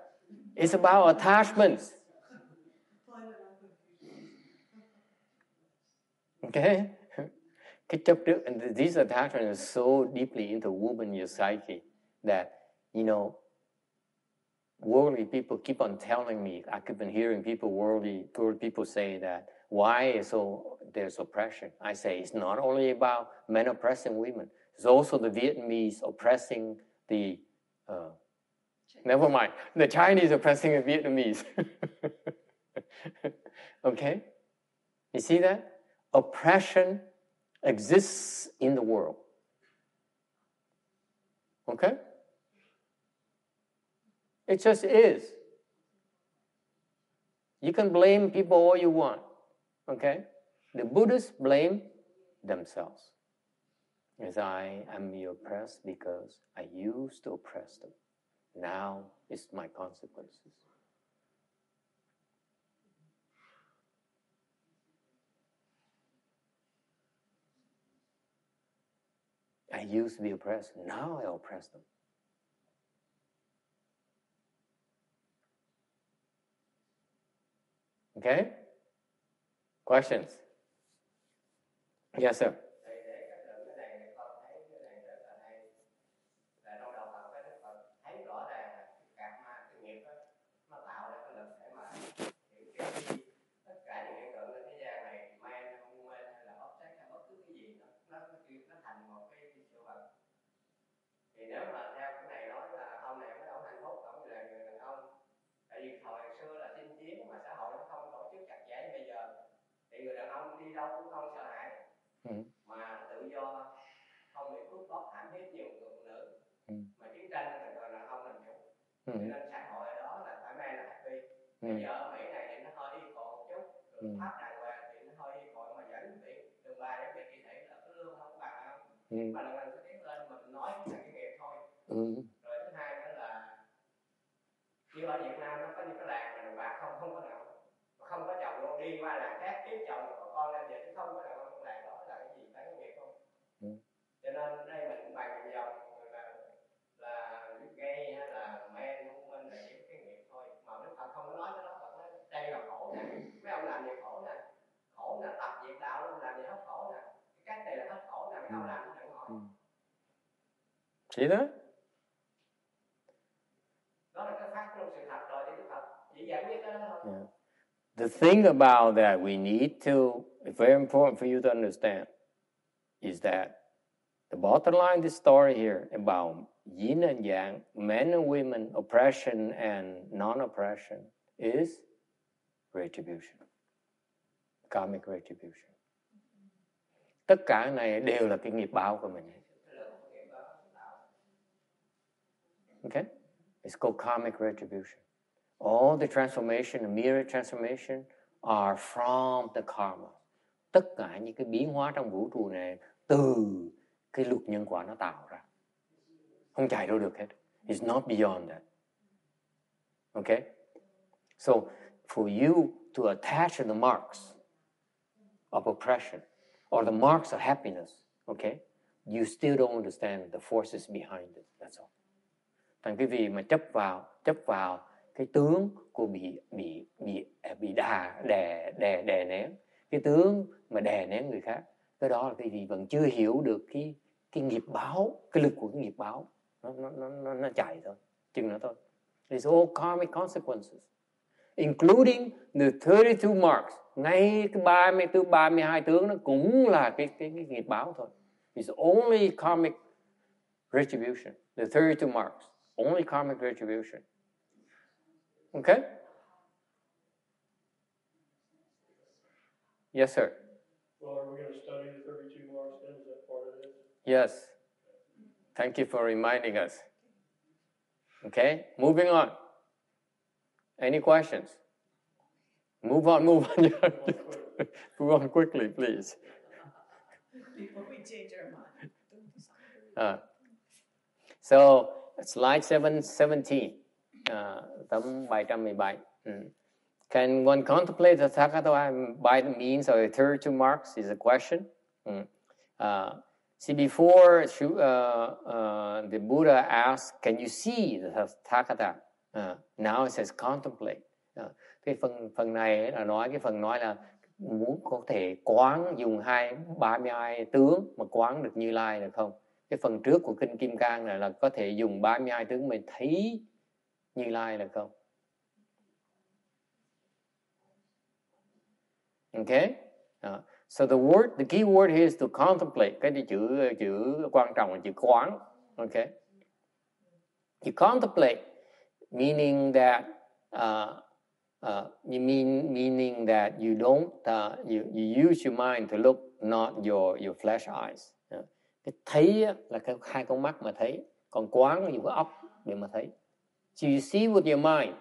It's about attachments. Okay? Cái chấp trước, and these attachments are so deeply into woven your psyche that, you know, worldly people keep on telling me, I keep on hearing people, worldly people say that, why there's oppression? I say, it's not only about men oppressing women. It's also the Vietnamese oppressing the, never mind, the Chinese oppressing the Vietnamese. Okay? You see that? Oppression exists in the world. Okay? It just is. You can blame people all you want. Okay? The Buddhists blame themselves. As I am oppressed because I used to oppress them. Now it's my consequences. I used to be oppressed. Now I oppress them. Okay? Questions? Yes, sir. Thì nếu mà theo cái này nói là ông này mới ông hạnh phúc, ông là người đàn ông. Tại vì hồi xưa là chinh chiến mà xã hội nó không tổ chức chặt chẽ bây giờ, thì người đàn ông đi đâu cũng không sợ hãi, mà tự do, không bị cướp bóc hãm hiếp nhiều người phụ nữ, mà chiến tranh là người đàn ông làm chủ. Cho nên xã hội ở đó là thoải mái, là happy. Bây giờ ở Mỹ này thì nó hơi y khổ một chút, rồi pháp đàng hoàng thì nó hơi y khổ, mà dẫn bị đường ba để bị thể là cái lương không bằng không, mà lần lần sẽ tiến lên mà mình nói là cái nghiệp thôi. Rồi thứ hai nữa là như ở Việt Nam nó có những cái làng mà đàn bà không có nào, không có chồng luôn, đi qua làng khác kiếm chồng có con lên về, chứ không có đàn ông trong làng đó là cái gì, phải cái nghiệp không. Cho nên đây mình cũng bàn dòng là gay hay là men, woman là chỉ cái nghiệp thôi, mà Đức Phật không có nói cái đó. Phật nói đây là khổ nè, mấy ông làm gì khổ nè, khổ nè, tập diệt đạo luôn, làm gì hết khổ nè, cái cách này là hết khổ nè, mấy ông làm nó đừng hỏi. Chỉ đó. Đó là cái phát trong sự thật rồi thì Đức Phật chỉ dẫn biết cái đó thôi. The thing about that we need to, it's very important for you to understand, is that the bottom line of this story here about yin and yang, men and women, oppression and non-oppression is retribution, karmic retribution. Tất cả này đều là cái nghiệp báo của mình. Okay? It's called karmic retribution. All the transformation, the mirror transformation are from the karma. Tất cả những cái biến hóa trong vũ trụ này từ cái luật nhân quả nó tạo ra. Không chạy đâu được hết. It's not beyond that. Okay? So, for you to attach to the marks of oppression or the marks of happiness, okay, you still don't understand the forces behind it. That's all. Thành cái vị mà chấp vào cái tướng của bị đè nén, cái tướng mà đè nén người khác, cái đó là cái vị vẫn chưa hiểu được cái nghiệp báo, cái lực của cái nghiệp báo, nó chạy thôi, chừng đó thôi. It's all karmic consequences, including the 32 marks. Ngay cái 32 tướng nó cũng là cái nghiệp báo thôi. It's only karmic retribution. The 32 marks, only karmic retribution. Okay? Yes, sir. Well, are we going to study the 32 marks then? Is that part of this? Yes. Thank you for reminding us. Okay, moving on. Any questions? Move on. Move on quickly, please. Before we change our mind. So, slide 17, tấm 717. Can one contemplate the Tathagata by the means of the 32 marks is a question. See, before the Buddha asked, can you see the Tathagata? Now it says contemplate. Cái phần này là nói, cái phần nói là muốn có thể quán, dùng 32 tướng mà quán được Như Lai được không? Cái phần trước của Kinh Kim Cang này là có thể dùng 32 tướng mà thấy Như Lai được không? Okay? So the key word here is to contemplate. Cái chữ quan trọng là chữ quán. Okay? You contemplate, meaning that meaning that you don't you use your mind to look, not your flesh eyes. Cái thấy là cái hai con mắt mà thấy, còn quán là dùng cái óc để mà thấy. So you see with your mind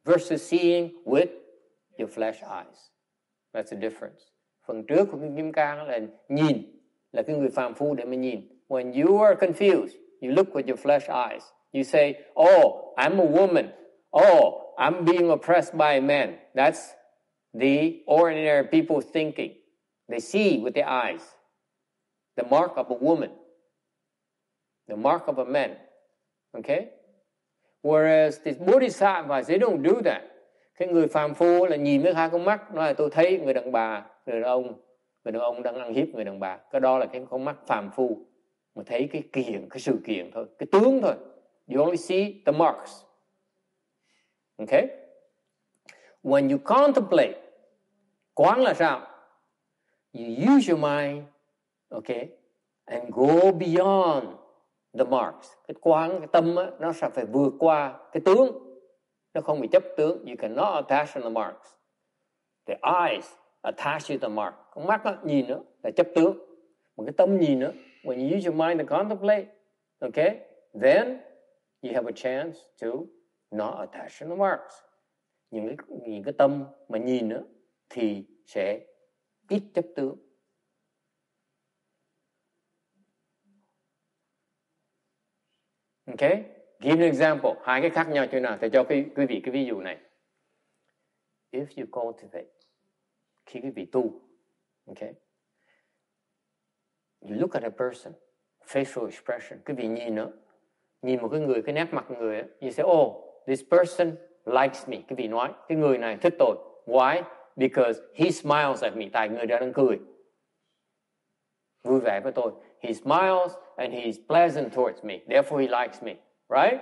versus seeing with your flesh eyes. That's the difference. Phần trước của Kinh Kim Cang là nhìn, là cái người phàm phu để mà nhìn. When you are confused, you look with your flesh eyes. You say, oh, I'm a woman. Oh, I'm being oppressed by a man. That's the ordinary people thinking. They see with their eyes the mark of a woman, the mark of a man. Okay? Whereas the Bodhisattvas, they don't do that. Cái người phàm phu là nhìn với hai con mắt, nói là tôi thấy người đàn bà, người đàn ông đang ăn hiếp người đàn bà. Cái đó là cái con mắt phàm phu, mà thấy cái sự kiện thôi, cái tướng thôi. You only see the marks. Okay? When you contemplate, quán là sao? You use your mind, okay, and go beyond the marks. Cái quán, cái tâm á, nó sẽ phải vượt qua cái tướng. Nó không bị chấp tướng. You cannot attach to the marks. The eyes attach to the mark. Con mắt đó, nhìn nữa là chấp tướng. Một cái tâm nhìn nữa. When you use your mind to contemplate, okay, then you have a chance to not attach to the marks. Những cái tâm mà nhìn nữa thì sẽ ít chấp tướng. Okay? Give an example. Hai cái khác nhau chỗ nào? Thầy cho quý vị cái ví dụ này. If you cultivate, khi quý vị tu, okay, you look at a person, facial expression, quý vị nhìn một cái người, cái nét mặt người ấy, you say, oh, this person likes me. Quý vị nói, cái người này thích tôi. Why? Because he smiles at me. Tại người đó đang cười, vui vẻ với tôi. He smiles and he is pleasant towards me. Therefore he likes me. Right?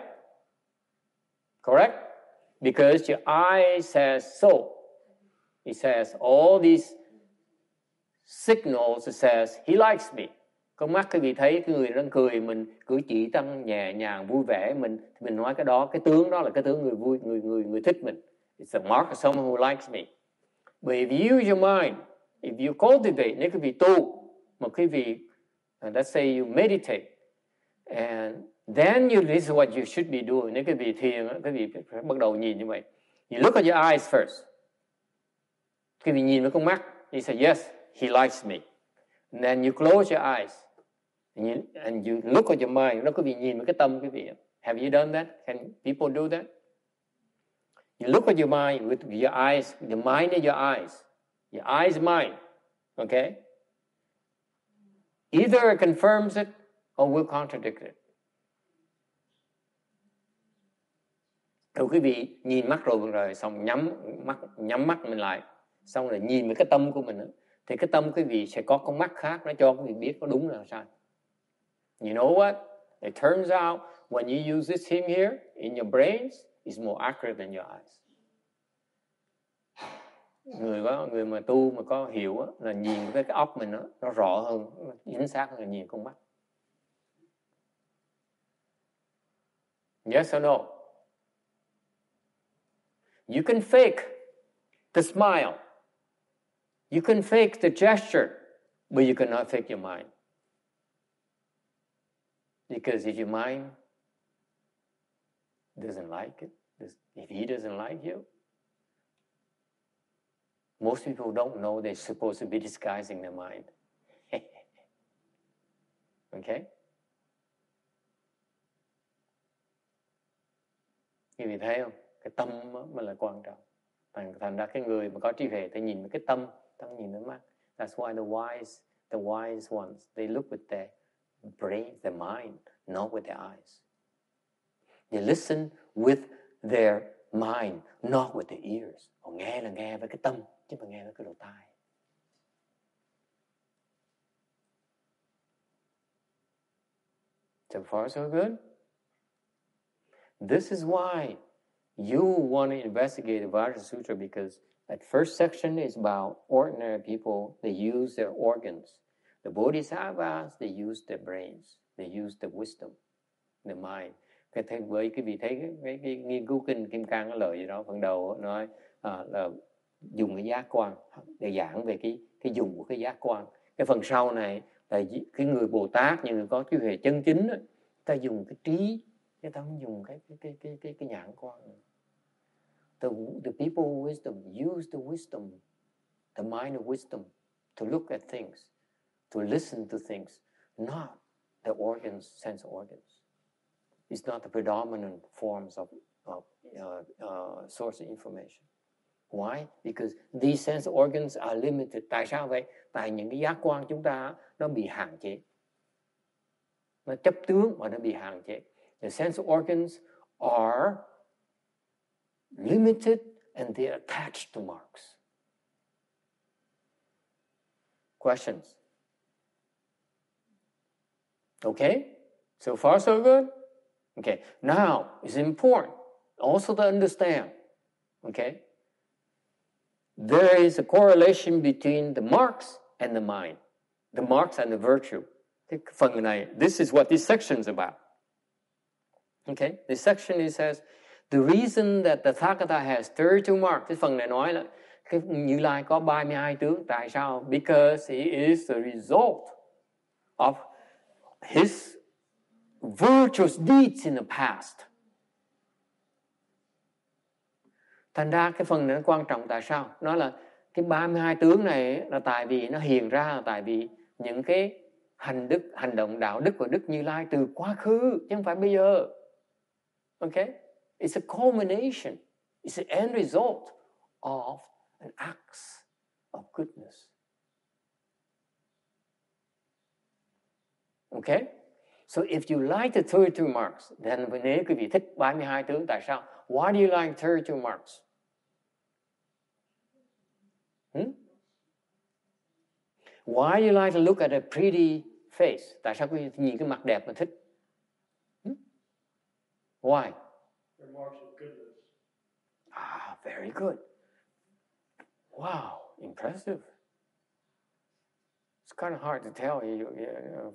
Correct? Because your eye says so. It says all these signals. It says he likes me. Con mắt quý vị thấy cái người đang cười, mình cử chỉ tăng nhẹ nhàng vui vẻ, mình nói cái đó, cái tướng đó là cái tướng người vui, người thích mình. It's a mark of someone who likes me. But if you use your mind, if you cultivate, nếu quý vị tu, mà quý vị, let's say you meditate, and then this is what you should be doing. Nếu quý vị thiền, quý vị phải bắt đầu nhìn như vậy. You look at your eyes first. Quý vị nhìn với con mắt, you say, yes, he likes me. And then you close your eyes. And you look at your mind. Nó quý vị nhìn với cái tâm quý vị. Have you done that? Can people do that? You look at your mind with your eyes, the mind in your eyes. Your eyes mind. Okay? Either it confirms it or will contradict it. Quý vị nhìn mắt rồi xong nhắm mắt mình lại, xong rồi nhìn với cái tâm của mình đó, thì cái tâm quý vị sẽ có con mắt khác nó cho quý vị biết có đúng là sai. You know what? It turns out when you use this thing here in your brains, it's more accurate than your eyes. Người mà tu mà có hiểu á, là nhìn cái óc mình đó, nó rõ hơn, chính xác hơn là nhìn con mắt. Yes or no? You can fake the smile. You can fake the gesture, but you cannot fake your mind. Because if your mind doesn't like it, if he doesn't like you, most people don't know they're supposed to be disguising their mind. Okay? Quý vị thấy không? Cái tâm mới là quan trọng. Thành ra cái người mà có trí huệ thì nhìn cái tâm nhìn với mắt. That's why the wise ones, they look with their brain, their mind, not with their eyes. They listen with their mind, not with their ears. Họ nghe là nghe với cái tâm, chứ không nghe với cái lỗ tai. So far, so good. This is why you want to investigate the Vajra Sutra, because that first section is about ordinary people. They use their organs. The Bodhisattvas, they use their brains. They use their wisdom, the mind. Với quý vị thấy cái nghiên cứu kinh Kim Cang có lời gì đó, phần đầu nói là dùng cái giác quan để giảng về cái dùng của cái giác quan. Cái phần sau này là cái người Bồ Tát, những người có trí huệ chân chính đó, ta dùng cái trí, người ta không dùng cái nhãn quan. The people of wisdom use the wisdom, the mind of wisdom, to look at things, to listen to things, not the organs, sense organs. It's not the predominant forms of source of information. Why? Because these sense organs are limited. Tại sao vậy? Tại những cái giác quan chúng ta nó bị hạn chế. Nó chấp tướng và nó bị hạn chế. The sense organs are limited and they are attached to marks. Questions? Okay? So far, so good? Okay. Now, it's important also to understand, okay, there is a correlation between the marks and the mind. The marks and the virtue. Cái phần này, this is what this section is about. Okay? This section, it says, the reason that the Tathagata has 32 marks, cái phần này nói là cái Như Lai có 32 tướng. Tại sao? Because he is the result of his virtuous deeds in the past. Thành ra cái phần này nó quan trọng. Tại sao? Nó là cái 32 tướng này là tại vì nó hiện ra là tại vì những cái hành động đạo đức của Đức Như Lai từ quá khứ, chứ không phải bây giờ. Okay? It's a culmination. It's an end result of an acts of goodness. Okay? So if you like the 32 marks, then nếu quý vị thích 32 tướng, tại sao? Why do you like 32 marks? Why do you like to look at a pretty face? Tại sao quý vị nhìn cái mặt đẹp mà thích? Why? They're marks of goodness. Ah, very good. Wow, impressive. It's kind of hard to tell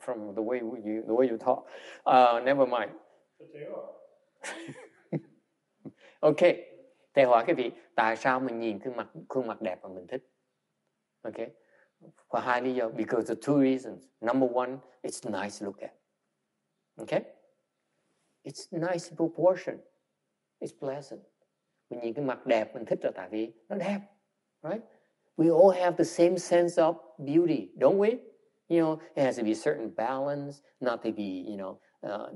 from the way you talk. Never mind. But they are. Okay. Thầy hỏi cái vị, tại sao mình nhìn khuôn mặt đẹp mà mình thích? Okay. For hai lý do. Because of two reasons. Number one, it's nice to look at. Okay. It's nice proportion. It's pleasant. Mình nhìn cái mặt đẹp mình thích là tại vì nó đẹp. Right? We all have the same sense of beauty, don't we? You know, it has to be a certain balance, not to be,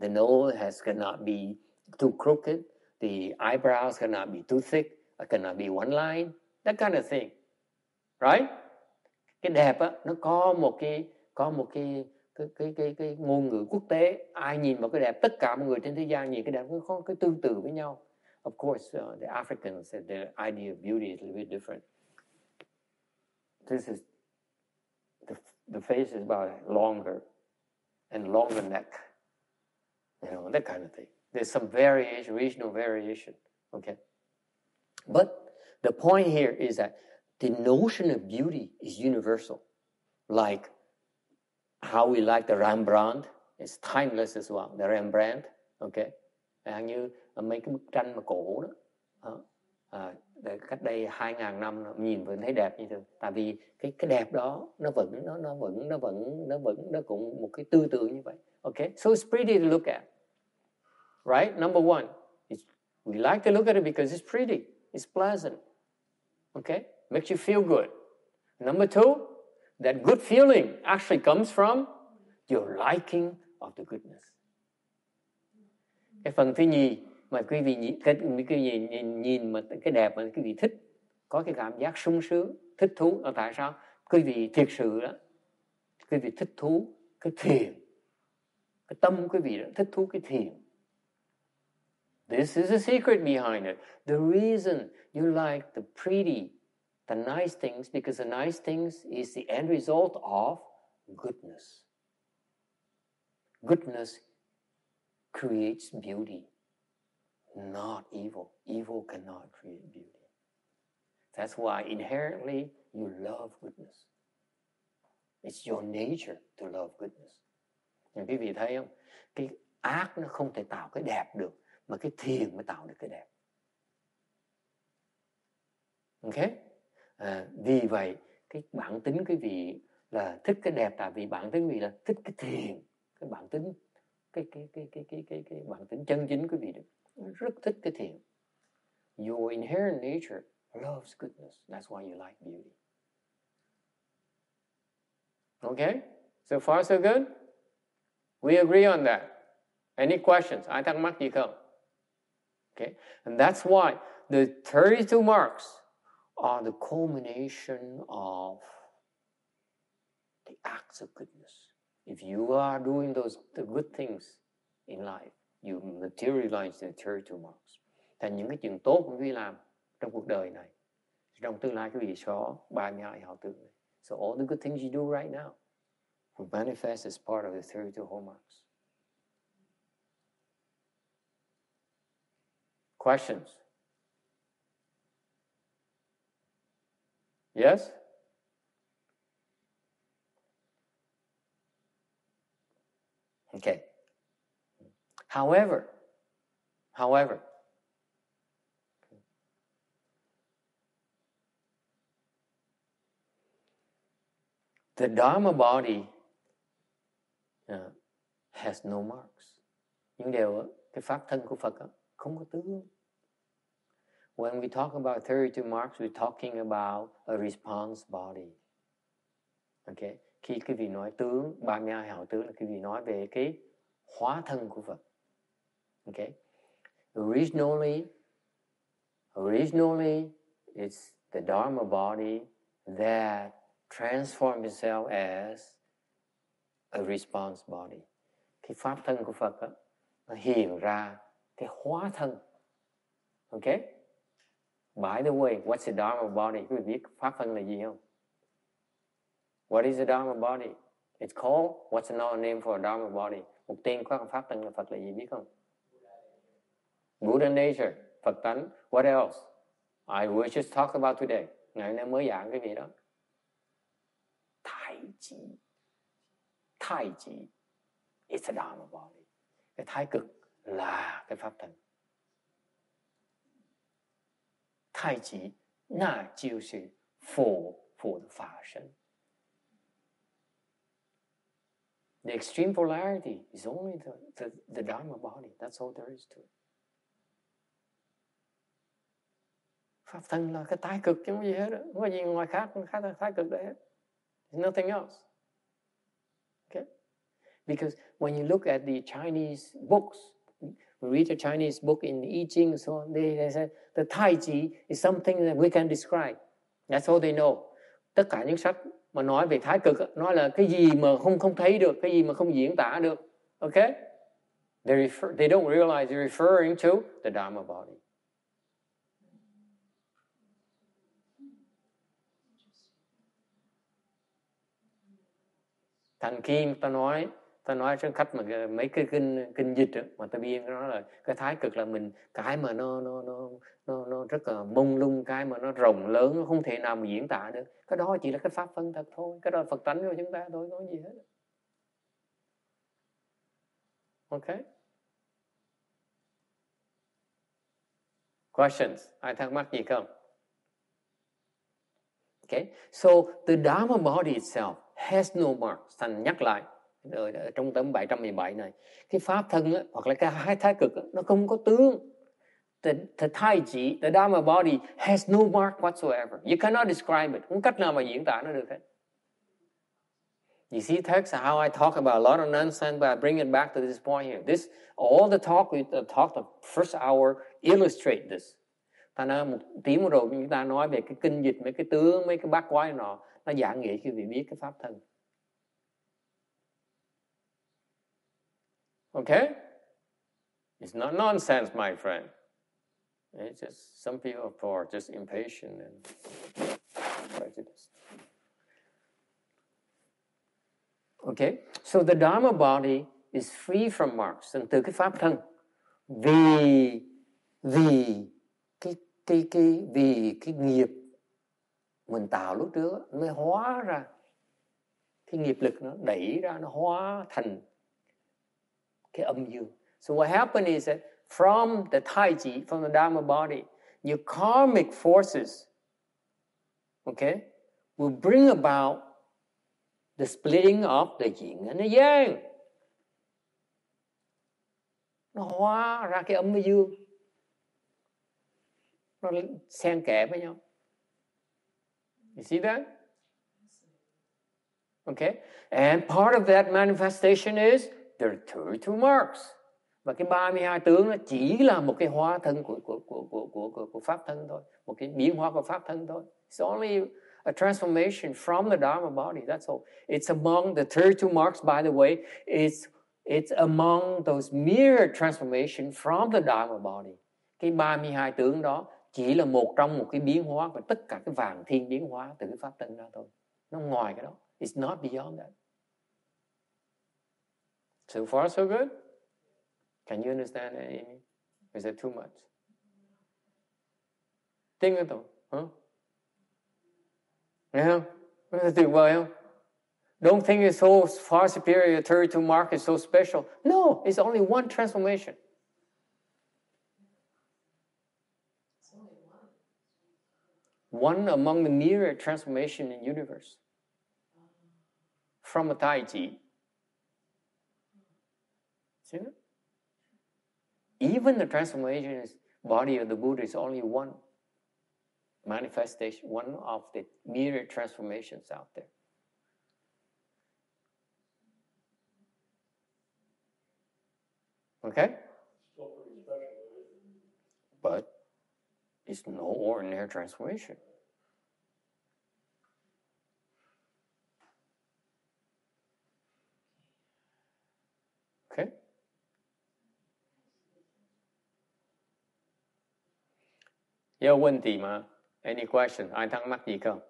The nose cannot be too crooked. The eyebrows cannot be too thick. It cannot be one line. That kind of thing. Right? Cái đẹp á, nó có một cái ngôn ngữ quốc tế. Ai nhìn vào cái đẹp, tất cả mọi người trên thế gian nhìn cái đẹp nó có cái tương tự với nhau. Of course, the Africans said their idea of beauty is a little bit different. This is the face is about longer and longer neck, that kind of thing. There's some variation, regional variation. Okay, but the point here is that the notion of beauty is universal. Like how we like the Rembrandt, it's timeless as well. The Rembrandt, okay, như mấy cái bức tranh mà cổ đó. Cách đây 2.000 năm nhìn vẫn thấy đẹp như thế. Tại vì cái đẹp đó nó cũng một cái tư tưởng như vậy. Okay, so it's pretty to look at, right? Number one, we like to look at it because it's pretty, it's pleasant. Okay, makes you feel good. Number two, that good feeling actually comes from your liking of the goodness. Cái phần thứ nhì mà quý vị nhìn mà cái đẹp mà quý vị thích, có cái cảm giác sung sướng, thích thú. Tại sao? Quý vị thiệt sự đó, quý vị thích thú cái thiền, cái tâm quý vị đó, thích thú cái thiền. This is the secret behind it. The reason you like the pretty, the nice things, because the nice things is the end result of goodness. Goodness creates beauty, not evil. Evil cannot create beauty. That's why inherently you love goodness. It's your nature to love goodness. Nhưng quý vị thấy không? Cái ác nó không thể tạo cái đẹp được, mà cái thiền mới tạo được cái đẹp. Okay? Vì vậy cái bản tính quý vị là thích cái đẹp, tại vì bản tính quý vị là thích cái thiền, cái bản tính cái bản tính chân chính quý vị rất thích cái thiền. Your inherent nature loves goodness. That's why you like beauty. Okay? So far so good? We agree on that. Any questions? Ai thắc mắc gì không? Okay? And that's why the 32 marks are the culmination of the acts of goodness. If you are doing the good things in life, you materialize the 32 marks. Thành những cái chuyện tốt quý vị làm trong cuộc đời này, trong tương lai quý vị có 32 hào tượng này. So all the good things you do right now will manifest as part of the 32 hallmarks. Questions? Yes? Okay. However, the Dharma body has no marks. Nhưng cái pháp thân của Phật không có tướng. When we talk about 32 marks, we're talking about a response body. Okay? Khi quý vị nói tướng, 32 hào tướng là quý vị nói về cái hóa thân của Phật. Okay? Originally, it's the Dharma body that transforms itself as a response body. Cái pháp thân của Phật nó hiện ra cái hóa thân. Okay? By the way, what's the Dharma body? Quý vị biết pháp thân là gì không? What is the Dharma body? It's called, what's another name for a Dharma body? Một tên của pháp thân là Phật là gì biết không? Buddha nature, Phật tánh. What else? I will just talk about today. Ngày hôm nay mới giảng cái gì đó. Thái极. It's a Dharma body. Cái thái cực là cái pháp thân. Thái极, 那就是佛的法身。The extreme polarity is only the Dharma body. That's all there is to it. Pháp thân là cái thái cực chứ không có gì hết đó. Không có gì ngoài khác thái cực đấy hết. There's nothing else. Okay? Because when you look at the Chinese books, we read a Chinese book in the I Ching, so they say the Tai Chi is something that we can describe. That's all they know. Tất cả những sách mà nói về thái cực, nói là cái gì mà không thấy được, cái gì mà không diễn tả được. Okay? They don't realize they're referring to the Dharma body. Thành Kim ta nói cho khách mà mấy cái kinh dịch đó, mà ta biên nó là cái thái cực là mình cái mà nó rất là mông lung, cái mà nó rộng lớn, nó không thể nào mà diễn tả được. Cái đó chỉ là cái pháp phân thật thôi, cái đó là Phật tánh của chúng ta thôi, có gì hết. Okay? Questions? Ai thắc mắc gì không? Okay? So the Dharma body itself has no marks. Thành nhắc lại ở trong tấm 717 này, cái pháp thân á, hoặc là cái hai thái cực á, nó không có tướng. The Tai Chi, the Dharma body has no mark whatsoever. You cannot describe it. Không cách nào mà diễn tả nó được hết. You see text how I talk about a lot of nonsense, but I bring it back to this point here. All the talk we talked the first hour illustrate this. Thành ra một tiếng một rồi chúng ta nói về cái kinh dịch, mấy cái tướng, mấy cái bát quái nó giảng nghĩa khi vị biết cái pháp thân. Okay? It's not nonsense, my friend. It's just some people are just impatient and prejudiced. Okay? So the Dharma body is free from marks. Từ cái pháp thân. Vì cái nghiệp mình tạo lúc trước nó mới hóa ra, cái nghiệp lực nó đẩy ra, nó hóa thành cái âm dương. So what happened is that from the Tai Chi, from the Dharma body, your karmic forces, okay, will bring about the splitting of the yin and the yang. Nó hóa ra cái âm với dương, nó xen kẽ với nhau. You see that? Okay? And part of that manifestation is there are 32 marks. Và cái 32 tướng nó chỉ là một cái hóa thân của pháp thân thôi, một cái biến hóa của pháp thân thôi. It's only a transformation from the Dharma body, that's all. It's among the 32 marks, by the way, it's among those mirror transformation from the Dharma body. Cái 32 tướng đó chỉ là một trong một cái biến hóa của tất cả cái vạn thiên biến hóa từ cái pháp thân ra thôi. Nó ngoài cái đó. It's not beyond that. So far, so good? Can you understand that, Amy? Is that too much? Tin cái tổ, hả? Nghe không? Nó là tuyệt vời không? Don't think it's so far superior, 32 mark is so special. No, it's only one transformation. One among the myriad transformation in the universe. From a Tai Chi. See that? Even the transformation body of the Buddha is only one manifestation, one of the myriad transformations out there. Okay? Still pretty special. But it's no ordinary transformation. Okay? Có vấn đề mà? Any question? Ai thắc mắc gì không?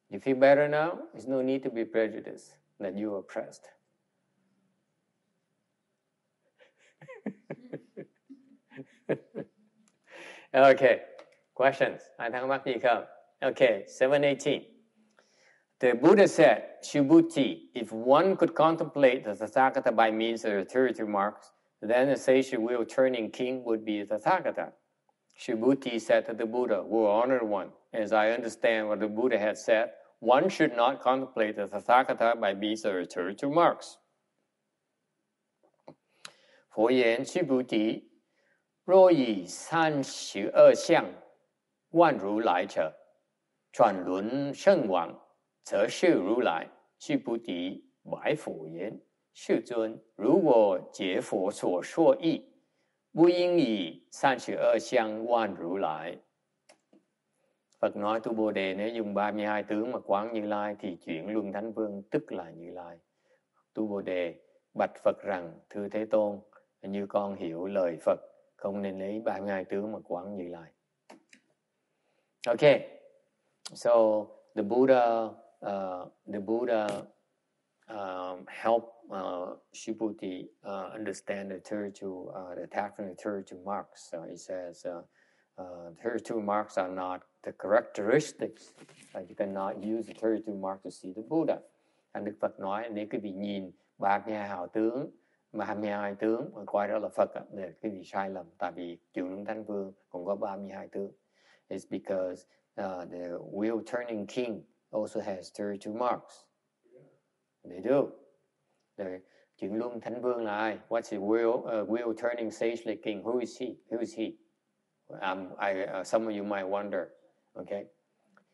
You feel better now? There's no need to be prejudiced that you are oppressed. Okay. Questions? Ai thắc mắc gì không? Okay, 718. The Buddha said, Shubhuti, if one could contemplate the Tathagata by means of the 32 marks, then the sage will turning king would be the Tathagata. Shubhuti said to the Buddha, "O honored one, as I understand what the Buddha had said, one should not contemplate the Tathagata by means of the 32 marks." 佛言须菩提，若以32相万如来者，转轮圣王，则是如来须菩提白佛言：世尊，如我解佛所说义，不应以32 相quan如Lại. Phật nói tu Bồ Đề nếu dùng 32 tướng mà quán Như Lai thì chuyển luân thánh vương tức là Như Lai. Tu Bồ Đề bạch Phật rằng: thưa Thế Tôn, như con hiểu lời Phật, không nên lấy 32 tướng mà quán Như Lai. Okay, so the Buddha help Shubhuti understand the 32, the attack from the 32 marks. So he says, 32 marks are not the characteristics. You cannot use the 32 marks to see the Buddha. Anh Đức Phật nói nếu quý vị nhìn 32 hào tướng, 32 tướng mà coi đó là Phật, thì quý vị sai lầm. Tại vì Chuyển Luân Thánh Vương cũng có 32 tướng. It's because the wheel turning king also has 32 marks. They do. The Chuyển Luân Thánh Vương là ai? What's the wheel turning sagely king? Who is he? Who is he? Some of you might wonder. Okay,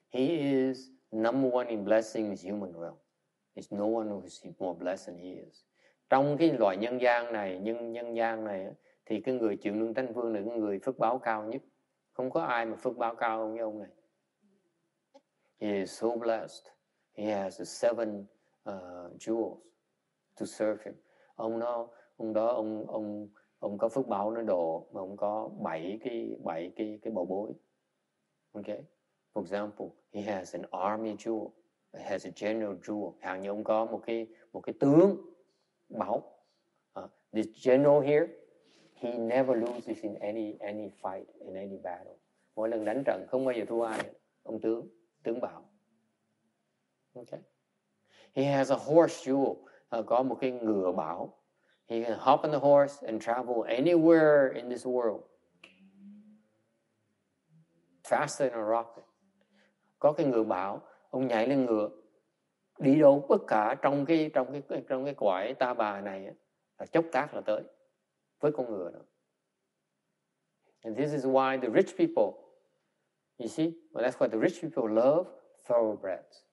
he is number one in blessings human realm. There's no one who is more blessed than he is. Trong cái loài nhân gian này thì cái người Chuyển Luân Thánh Vương là cái người phước báo cao nhất. Không có ai mà phước báo cao hơn như ông này. He is so blessed. He has the 7 jewels to serve him. Ông có phước báo nó độ mà ông có 7 cái bảo bối. Okay. For example, he has an army jewel. He has a general jewel. Hàng như ông có một cái tướng bảo. This general here, he never loses in any fight, in any battle. Mỗi lần đánh trận không bao giờ thua ai. Ông tướng bảo. Okay. He has a horse jewel. Có một cái ngựa bảo. He can hop on the horse and travel anywhere in this world. Faster than a rocket. Có cái ngựa bảo, ông nhảy lên ngựa, đi đâu bất cả trong cái quải ta bà này là chốc tác là tới với con ngựa đó. And this is why the rich people, you see, well, that's why the rich people love thoroughbreds.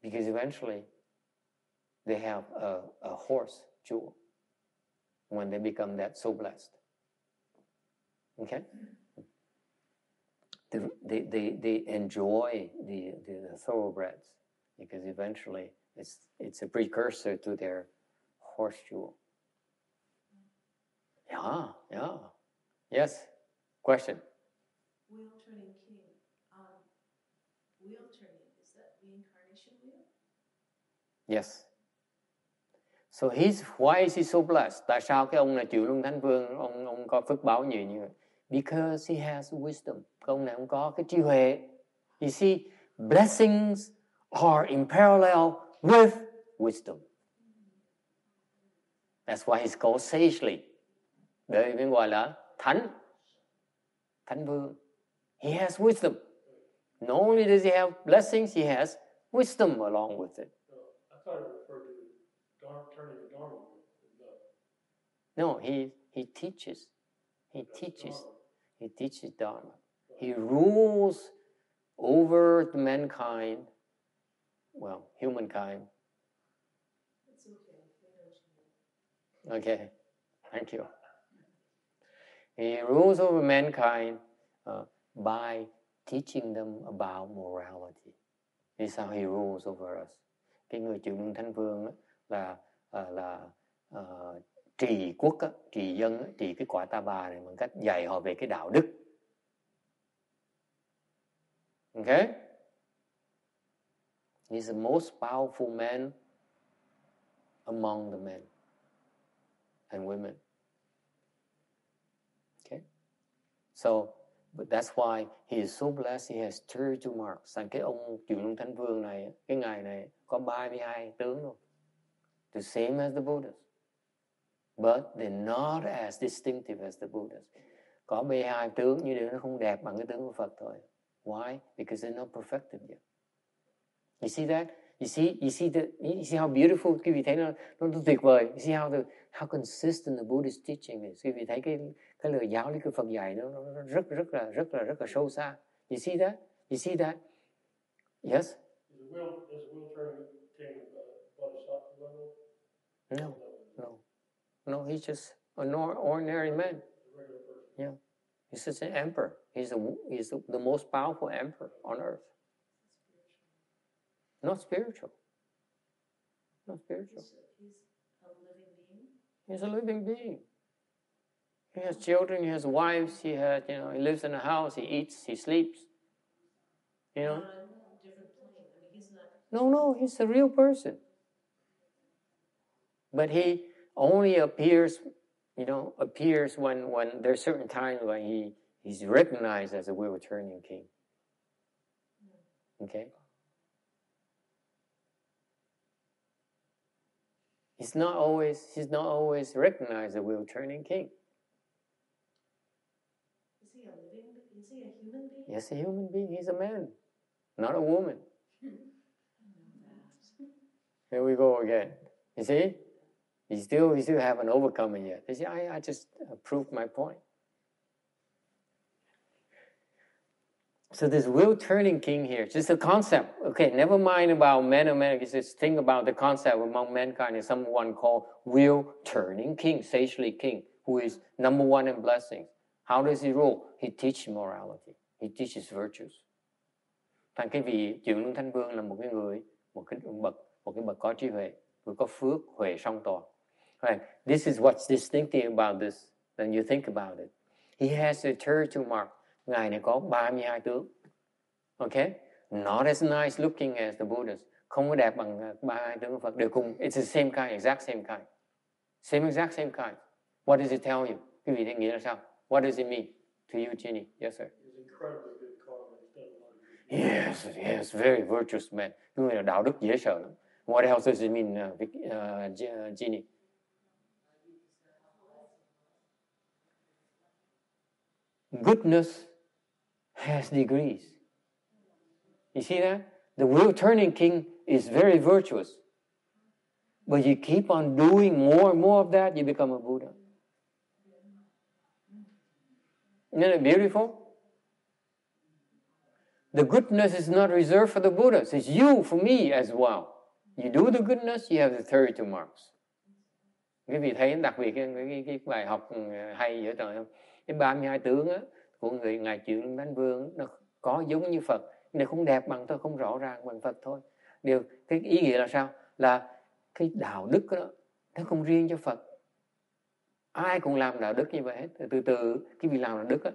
Because eventually they have a horse jewel when they become that so blessed. Okay? They enjoy the thoroughbreds because eventually it's a precursor to their horse jewel. Yeah. Yes? Question? Wheel turning king. Wheel turning, is that reincarnation wheel? Yes. So why is he so blessed? Tại sao cái ông là Chuyển Luân Thánh Vương, ông có phước báo nhiều như vậy? Because he has wisdom. Ông này ông có cái trí huệ. You see, blessings are in parallel with wisdom. That's why he's called sagely. Đây mới gọi là Thánh Vương. He has wisdom. Not only does he have blessings, he has wisdom along with it. I thought it referred to turning the Dharma. No, he teaches. He teaches Dharma. He rules over the mankind, well, humankind. It's okay. Okay, thank you. He rules over mankind by teaching them about morality. This is how he rules over us. Cái người Chuyển Luân Thánh Vương là trì quốc, trì dân, trì cái quả ta bà này bằng cách dạy họ về cái đạo đức. Okay? He's the most powerful man among the men and women. Okay? So, but that's why he is so blessed. He has 32 marks. Cái ông Chuyển Luân Thánh Vương này, cái ngài này có 32 tướng luôn. The same as the Buddhas. But they're not as distinctive as the Buddhas. Có 32 tướng nhưng điều nó không đẹp bằng cái tướng của Phật thôi. Why? Because they're not perfected yet. You see that? You see how beautiful, quý vị thấy nó tuyệt vời. You see how consistent the Buddhist teaching is. Quý vị thấy cái lời giáo lý của Phật dạy nó rất là sâu xa. You see that? You see that? Yes? Is the wheel turning king bodhisattva level? No, he's just an ordinary man. A regular person. Yeah. He's just an emperor. He's the most powerful emperor on earth. Not spiritual. Not spiritual. He's a living being. He's a living being. He has children, he has wives, he lives in a house, he eats, he sleeps. You know? On a different plane. I mean, he's not. No, he's a real person. But he only appears when there's certain times when he's recognized as a wheel-turning king. Okay? He's not always recognized as a wheel-turning king. Is he a human being? Yes, a human being. He's a man, not a woman. Here we go again. You see? You still haven't overcome it yet. You see, I just proved my point. So this wheel-turning king here, just a concept. Okay, never mind about men and men. Just think about the concept among mankind is someone called wheel-turning king, sagely king, who is number one in blessings. How does he rule? He teaches morality. He teaches virtues. Thành cái vị Chuyển Luân Thanh Vương là một cái bậc có trí huệ, người có phước huệ song toàn. Right. This is what's distinctive about this. When you think about it, he has a territory mark. Ngài này có 32 tướng. Okay? Not as nice looking as the Buddhas. Không có đẹp bằng 32 tướng của Phật. Đều cùng. It's the same kind, exact same kind. Exact same kind. What does it tell you? Quý vị thấy nghĩa là sao? What does it mean to you, Ginny? Yes, sir. He's incredibly good karma. He's done a lot of good. Yes, very virtuous man. Người là đạo đức dễ sợ lắm. What else does it mean, Ginny? Goodness has degrees. You see that? The wheel-turning king is very virtuous. But you keep on doing more and more of that, you become a Buddha. Isn't it beautiful? The goodness is not reserved for the Buddhas. It's you, for me as well. You do the goodness, you have the 32 marks. Quý vị thấy đặc biệt cái bài học hay dễ trời không? Cái 32 tướng á, của Ngài Chuyển Luân Thánh Vương nó có giống như Phật, nhưng không đẹp bằng thôi, không rõ ràng bằng Phật thôi. Cái ý nghĩa là sao? Là cái đạo đức đó, nó không riêng cho Phật. Ai cũng làm đạo đức như vậy hết. Từ từ cái việc làm đạo đức á,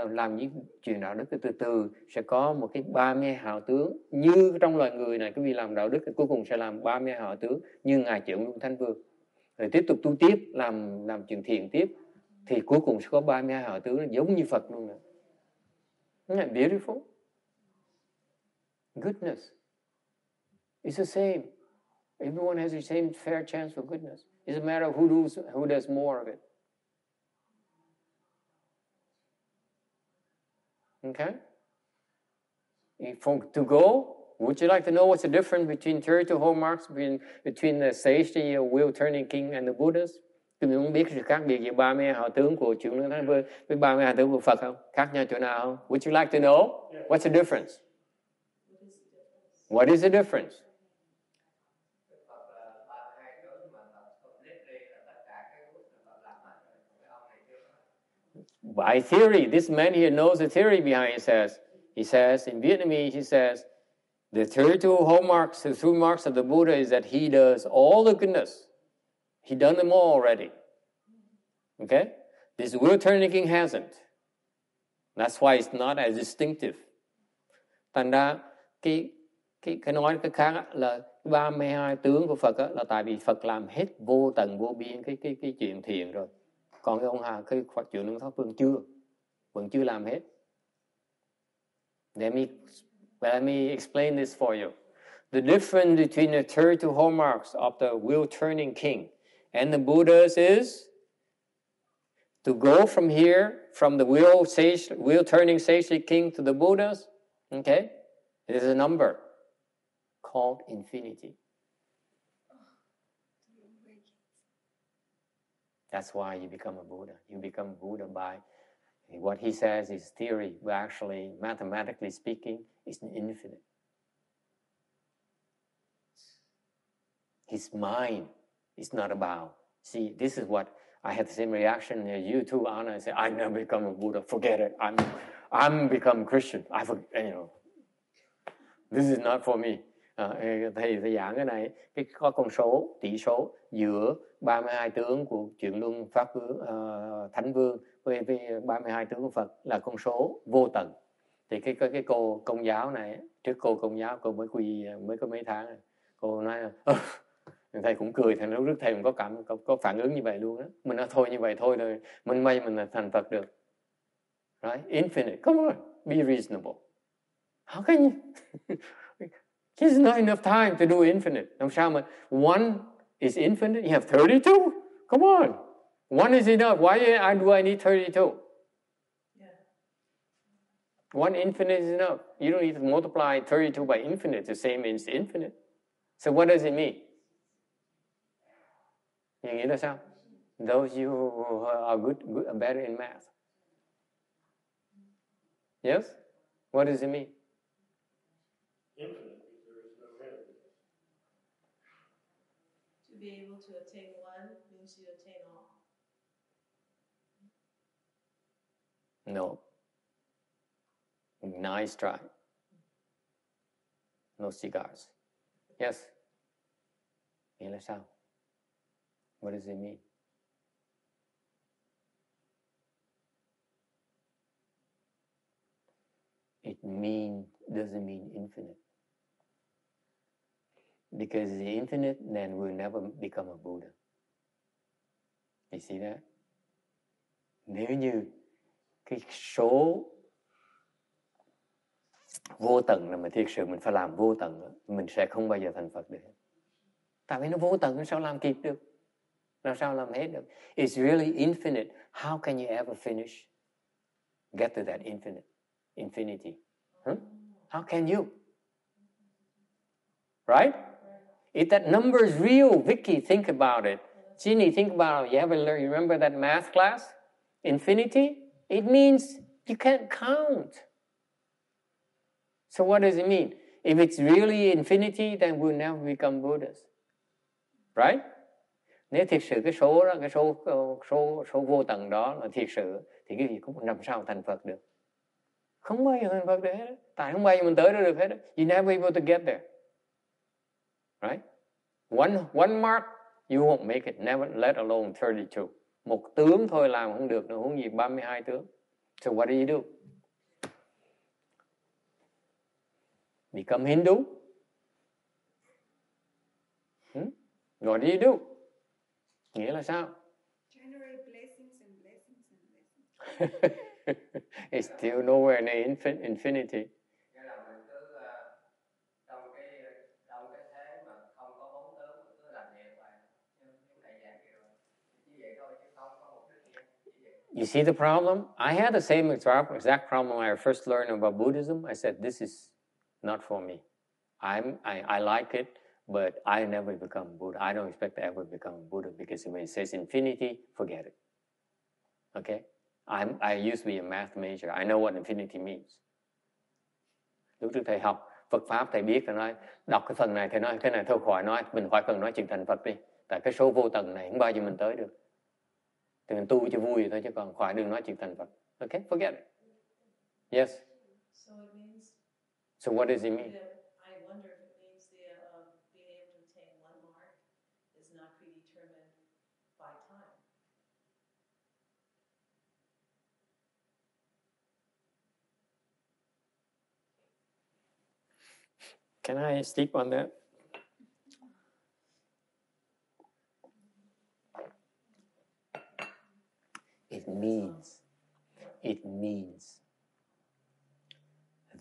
làm những chuyện đạo đức từ từ sẽ có một cái 30 hào tướng như trong loài người này. Cái việc làm đạo đức cuối cùng sẽ làm 30 hào tướng như Ngài Chuyển Luân Thánh Vương. Rồi tiếp tục tu tiếp, làm chuyện thiện tiếp, thì cuối cùng sẽ có 32 hào tướng giống như Phật luôn. Isn't that beautiful? Goodness is the same. Everyone has the same fair chance for goodness. It's a matter of who does more of it. Okay? To go, would you like to know what's the difference between 32 hallmarks between the sage, the wheel-turning king, and the Buddhas? Tôi muốn biết sự khác biệt giữa 30 hào tướng của Chuyển Luân Thánh Vương với 30 hào tướng của Phật không? Khác nhau chỗ nào không? Would you like to know? What's the difference? What is the difference? By theory, this man here knows the theory behind it. He says in Vietnamese, he says, the 32 hallmarks, the 3 marks of the Buddha is that he does all the goodness. He done them all already. Okay? This wheel-turning king hasn't. That's why it's not as distinctive. Thành ra, cái nói cái khác á, là 32 tướng của Phật á, là tại vì Phật làm hết vô tận vô biên cái chuyện thiện rồi. Còn cái ông Hà, cái Phật Chuyển Luân Thánh Vương vẫn chưa làm hết. Let me explain this for you. The difference between the 32 hallmarks of the wheel-turning king and the Buddhas is to go from here, from the wheel-turning sagely king to the Buddhas, okay? There's a number called infinity. That's why you become a Buddha. You become a Buddha by what he says is theory, but actually, mathematically speaking, it's infinite. His mind is not about. See, this is what I had the same reaction as you too, Anna. I said, I never become a Buddha. Forget it. I'm become Christian. This is not for me. Thầy giảng cái này, có con số, tỷ số giữa 32 tướng của Chuyển Luân Pháp Vương, Thánh Vương với 32 tướng của Phật là con số vô tận. Thì cái cô Công giáo này, trước cô Công giáo cô mới có mấy tháng này. Cô nói thầy cũng cười, thầy lúc trước thầy cũng có phản ứng như vậy luôn đó. Mình nói thôi như vậy thôi rồi, mình may mình là thành Phật được. Right? Infinite. Come on, be reasonable. How can you? There's not enough time to do infinite. Làm sao mà one is infinite? You have 32? Come on. One is enough. Why do I need 32? Yeah. One infinite is enough. You don't need to multiply 32 by infinite. The same is infinite. So what does it mean? You nghĩ là sao? Those you who are good, better in math. Yes? What does it mean? Infinite, because there is no end. To be able to attain one means you attain all. No. Nice try. No cigars. Yes? Nghĩa là sao? What does it mean? It doesn't mean infinite. Because the infinite, then we'll never become a Buddha. You see that? Nếu như cái số vô tận là mà thiệt sự mình phải làm vô tận, mình sẽ không bao giờ thành Phật được. Tại vì nó vô tận, sao làm kịp được? Làm sao làm hết được? It's really infinite. How can you ever finish? Get to that infinity. Huh? How can you? Right? If that number is real, Vicky, think about it. Ginny, think about it. You ever learn? You remember that math class? Infinity? It means you can't count. So what does it mean? If it's really infinity, then we'll never become Buddhas. Right? Nếu thiệt sự cái số đó, cái số vô tận đó là thiệt sự, thì cái gì cũng làm sao thành Phật được? Không bao giờ thành Phật được hết. Tại không bao giờ mình tới đó được hết. You never able to get there. Right? One mark, you won't make it. Never, let alone 32. Một tướng thôi làm không được, nó huống gì 32 tướng. So what do you do? Become Hindu? What do you do? Nghĩa là sao? Generate blessings and blessings and blessings. It's still nowhere near infinity. Nghĩa là mình cứ trong cái thế mà không có bốn tướng mình cứ làm việc vậy. Nhưng thầy giảng kiểu chỉ vậy thôi chứ không có mục đích gì. You see the problem? I had the same exact problem when I first learned about Buddhism. I said, this is not for me. I like it, but I never become Buddha. I don't expect to ever become Buddha because when it says infinity, forget it. Okay? I used to be a math major. I know what infinity means. Lúc trước thầy học Phật Pháp, thầy biết, thầy nói, đọc cái phần này, thầy nói, cái này thôi khỏi nói, mình khỏi cần nói chuyện thành Phật đi. Tại cái số vô tận này không bao giờ mình tới được. Thì mình tu cho vui thôi chứ còn khỏi đừng nói chuyện thành Phật. Okay? Forget it. Yes? So it means... So what does it mean? I wonder if it means being able to attain one mark is not predetermined by time. Can I sleep on that? It means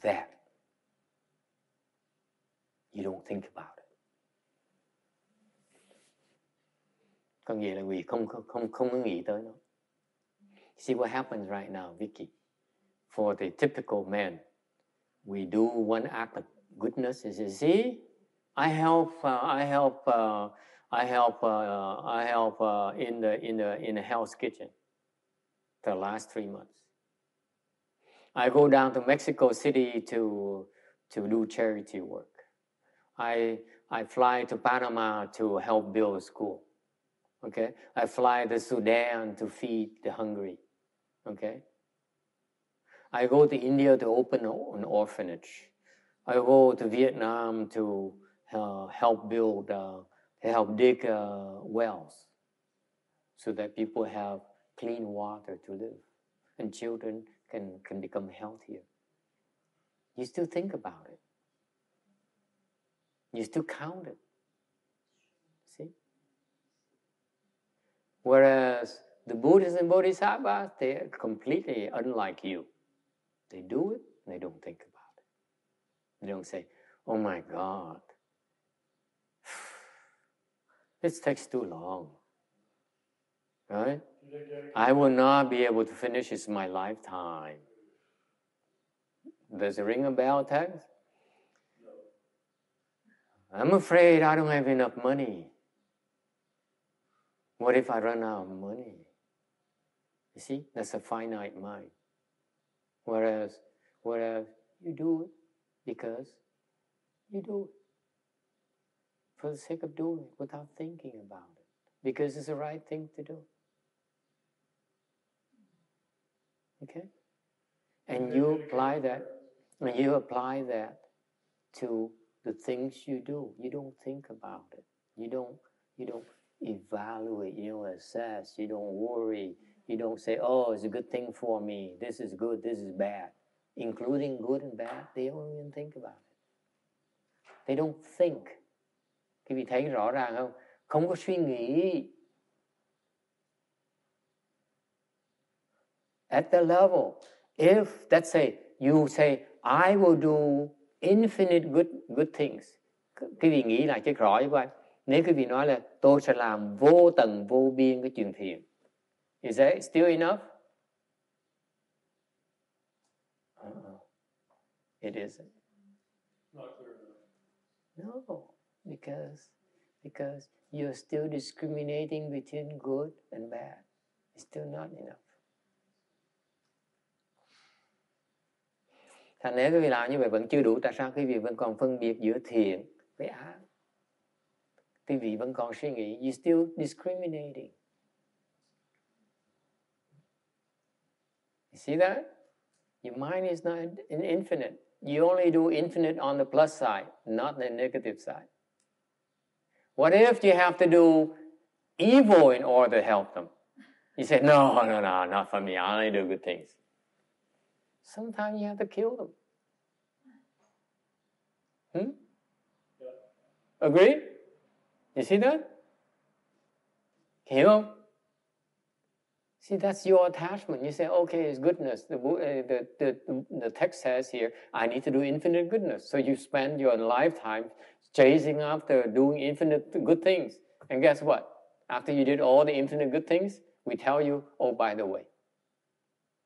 that you don't think about it. Có nghĩa là vì không có nghĩ tới nó. See what happens right now, Vicky. For the typical man, we do one act of goodness and say, see, I help in the Hell's Kitchen the last 3 months. I go down to Mexico City to do charity work. I fly to Panama to help build a school. Okay, I fly to Sudan to feed the hungry. Okay, I go to India to open an orphanage. I go to Vietnam to help dig wells so that people have clean water to live and children can become healthier. You still think about it. You still count it. See? Whereas the Buddhists and Bodhisattvas, they are completely unlike you. They do it and they don't think about it. They don't say, oh my God, this takes too long. Right? I will not be able to finish this in my lifetime. Does it ring a bell, Tex? I'm afraid I don't have enough money. What if I run out of money? You see, that's a finite mind. Whereas you do it because you do it for the sake of doing it without thinking about it, because it's the right thing to do. Okay? And you apply that to the things you do. You don't think about it. You don't evaluate, you don't assess, you don't worry, you don't say, oh, it's a good thing for me, this is good, this is bad. Including good and bad, they don't even think about it. They don't think. Quý vị thấy rõ ràng không? Không có suy nghĩ. At the level, if, let's say, you say, I will do infinite good things. Quý vị nghĩ lại cho rõ như vậy. Nếu quý vị nói là tôi sẽ làm vô tận vô biên cái chuyện thiện, is that still enough? It isn't. Not clear enough. No, because you're still discriminating between good and bad. It's still not enough. Thành nếu quý vị làm như vậy vẫn chưa đủ, tại sao quý vị vẫn còn phân biệt giữa thiện với ác? Quý vị vẫn còn suy nghĩ, you still discriminating. You see that? Your mind is not infinite. You only do infinite on the plus side, not the negative side. What if you have to do evil in order to help them? You say, no, not for me. I only do good things. Sometimes you have to kill them. Agree? You see that? Hiểu không? See, that's your attachment. You say, okay, it's goodness. The text says here, I need to do infinite goodness. So you spend your lifetime chasing after doing infinite good things. And guess what? After you did all the infinite good things, we tell you, oh, by the way,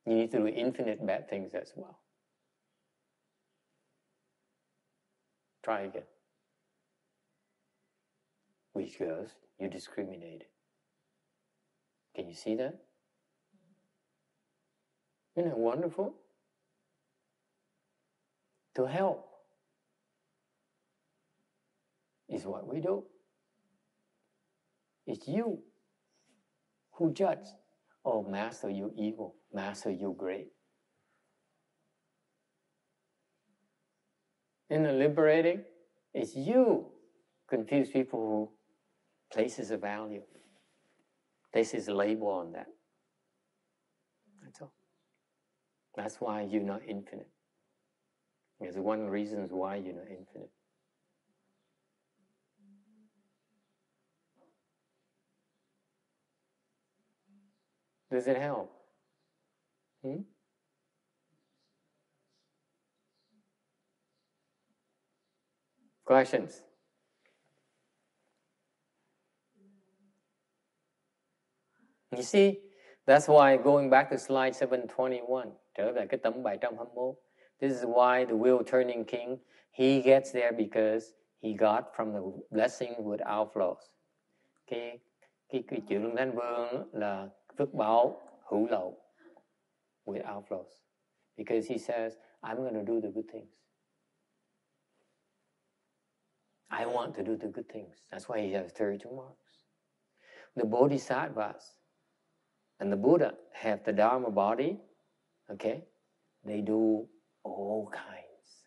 you need to do infinite bad things as well. Try again. Because you discriminated. Can you see that? Isn't it wonderful? To help is what we do. It's you who judge. Oh, Master, you evil. Master, you great. Isn't it liberating? It's you confuse people who places a value, places a label on that. That's all. That's why you're not infinite. It's one of the reasons why you're not infinite. Does it help? Questions? You see, that's why going back to slide 721, trở về cái tấm 721, this is why the wheel turning king, he gets there because he got from the blessing without flaws. Cái chữ Luân Thánh Vương là phước báo hữu lậu, without flaws. Because he says, I'm going to do the good things. I want to do the good things. That's why he has 32 marks. The Bodhisattvas and the Buddha have the Dharma body, okay? They do all kinds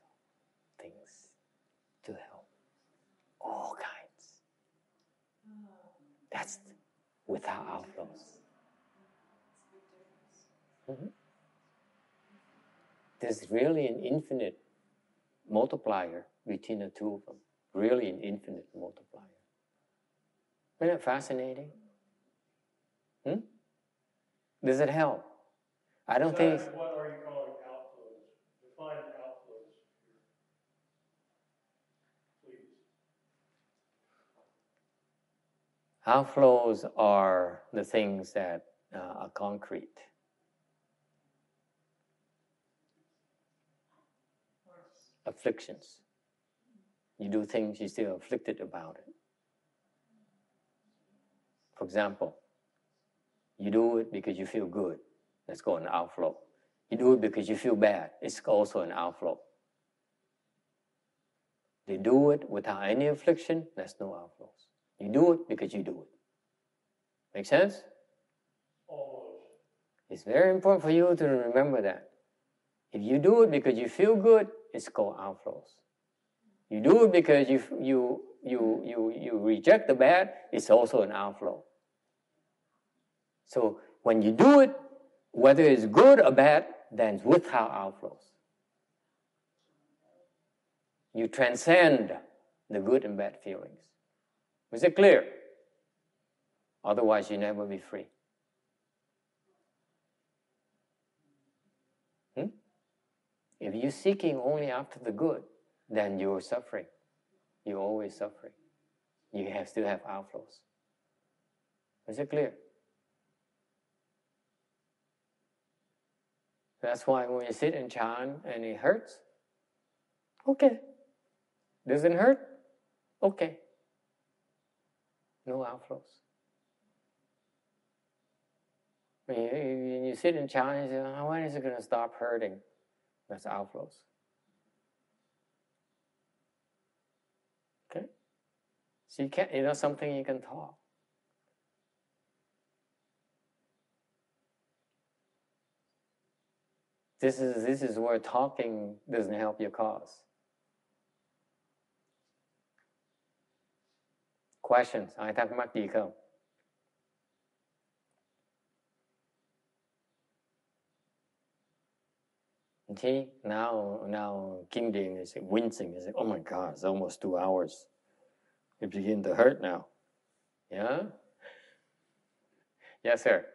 of things to help. All kinds. That's without outflows. Mm-hmm. There's really an infinite multiplier between the two of them. Really an infinite multiplier. Isn't that fascinating? Does it help? I don't think... What are you calling outflows? Define outflows here, please. Outflows are the things that are concrete. Afflictions. You do things, you're still afflicted about it. For example, you do it because you feel good. That's called an outflow. You do it because you feel bad. It's also an outflow. You do it without any affliction. That's no outflows. You do it because you do it. Make sense? Almost. It's very important for you to remember that. If you do it because you feel good, it's called outflows. You do it because you reject the bad, it's also an outflow. So when you do it, whether it's good or bad, then it's without outflows. You transcend the good and bad feelings. Was it clear? Otherwise, you never be free. If you're seeking only after the good, then you're suffering. You're always suffering. You still have outflows. Is it clear? That's why when you sit in Chan and it hurts, okay. Doesn't hurt? Okay. No outflows. When you sit in Chan and you say, when is it going to stop hurting? That's outflows. Okay? So you can't, something you can talk. This is where talking doesn't help your cause. Questions? Ai thắc mắc gì không? See, now King Ding is wincing. He's like, oh my God, it's almost 2 hours. It begins to hurt now. Yeah? Yes, sir.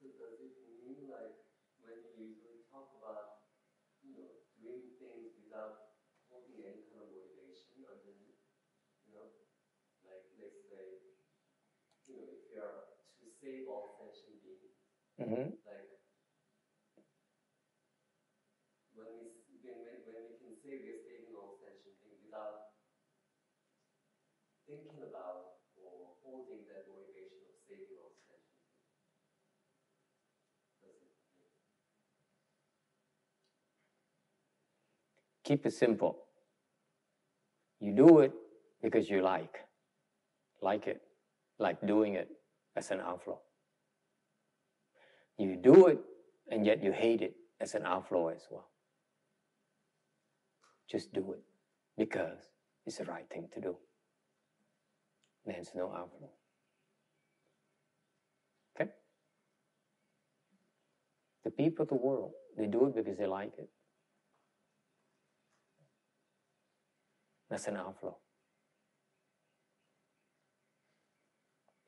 So does it mean like when you usually talk about, doing things without holding any kind of motivation underneath, like let's say, if you are to save all sentient beings, like when we can say we are saving all sentient beings without thinking about or holding that motivation of saving all sentient beings, does it mean? Keep it simple. You do it because you like it, like doing it as an outflow. You do it and yet you hate it as an outflow as well. Just do it because it's the right thing to do. There's no outflow. Okay? The people of the world, they do it because they like it. That's an outflow.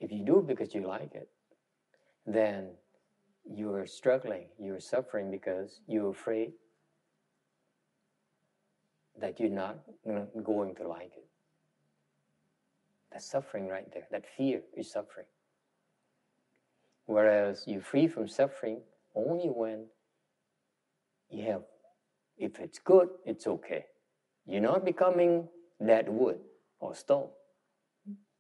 If you do it because you like it, then you're struggling, you're suffering because you're afraid that you're not going to like it. That's suffering right there. That fear is suffering. Whereas you're free from suffering only when you have, if it's good, it's okay. You're not becoming dead wood or stone.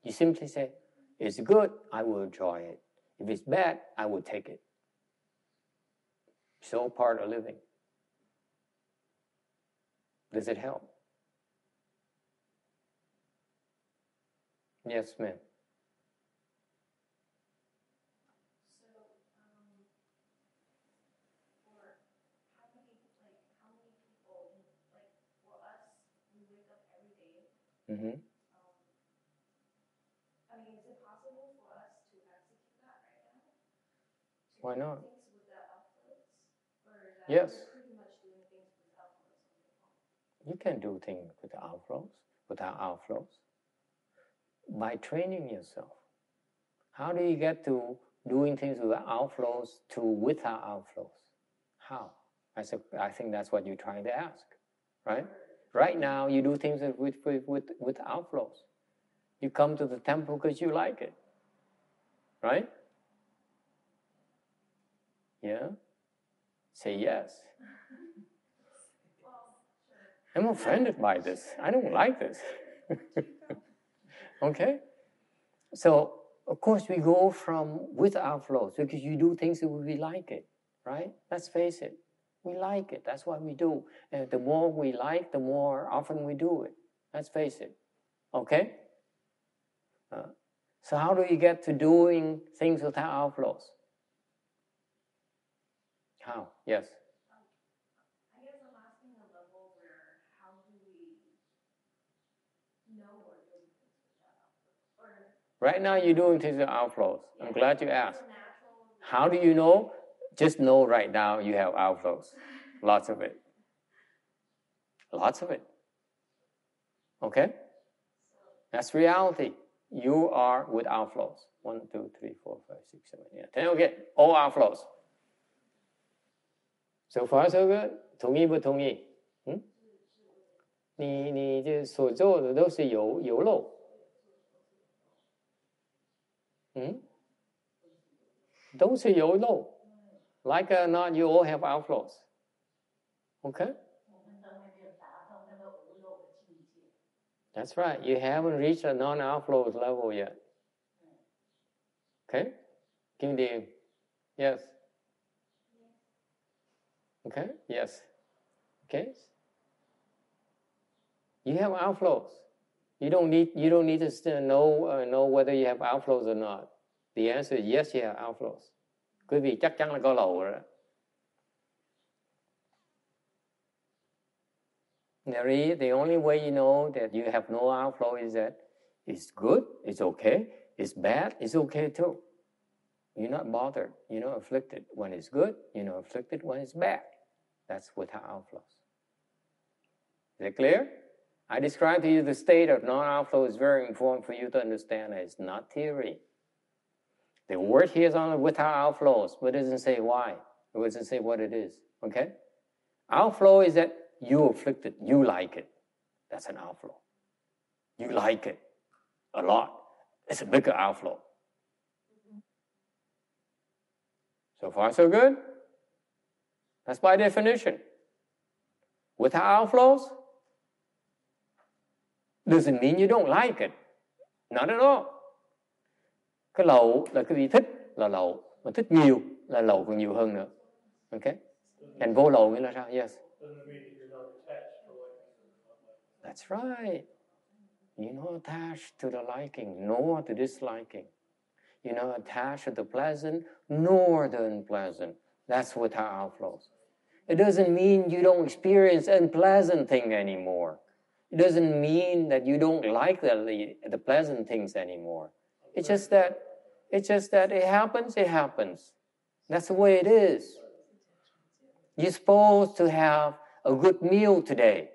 You simply say, it's good, I will enjoy it. If it's bad, I will take it. It's all part of living. Does it help? Yes, ma'am. Mm-hmm. I mean, is it possible for us to execute that right now? Why not? Things with the outflows? Or that yes. we're pretty much doing things with outflows on the phone? You can do things without outflows. By training yourself. How do you get to doing things without outflows to without outflows? How? I think that's what you're trying to ask, right? Right now, you do things with outflows. You come to the temple because you like it, right? Yeah? Say yes. I'm offended by this. I don't like this. Okay? So, of course, we go from with outflows because you do things that we like it, right? Let's face it. We like it. That's what we do. And the more we like, the more often we do it. Let's face it. Okay? So how do you get to doing things without outflows? How? Yes? I guess I'm asking a level where how do we know we're doing things without outflows? Right now you're doing things with outflows. I'm glad you asked. How do you know? Just know right now you have outflows. Lots of it. Lots of it. Okay? That's reality. You are with outflows. 1, 2, 3, 4, 5, 6, 7, 8, 10. Okay, all outflows. So far so good. 同意不同意？你这所做的都是有漏。都是有漏。Like it or not, you all have outflows. Okay? That's right. You haven't reached a non-outflows level yet. Okay? Kim Dean. Yes. Okay? Yes. Okay? You have outflows. You don't need to know whether you have outflows or not. The answer is yes, you have outflows. Quý vị chắc chắn là có lậu rồi đó. The only way you know that you have no outflow is that it's good, it's okay. It's bad, it's okay too. You're not bothered. You're not afflicted when it's good. You're not afflicted when it's bad. That's without outflows. Is it clear? I described to you the state of non-outflow is very important for you to understand that it's not theory. The word here is on without outflows, but it doesn't say why. It doesn't say what it is. Okay? Outflow is that you afflicted, you like it. That's an outflow. You like it a lot. It's a bigger outflow. So far, so good? That's by definition. Without outflows doesn't mean you don't like it. Not at all. Cái lậu là cái vị thích là lậu, mà thích nhiều là lậu còn nhiều hơn nữa. Okay? And vô lậu nghĩa là sao? Yes. That's right. You're not attached to the liking, nor to disliking. You're not attached to the pleasant, nor the unpleasant. That's without outflows. It doesn't mean you don't experience unpleasant thing anymore. It doesn't mean that you don't like the pleasant things anymore. It's just that it happens. That's the way it is. You're supposed to have a good meal today.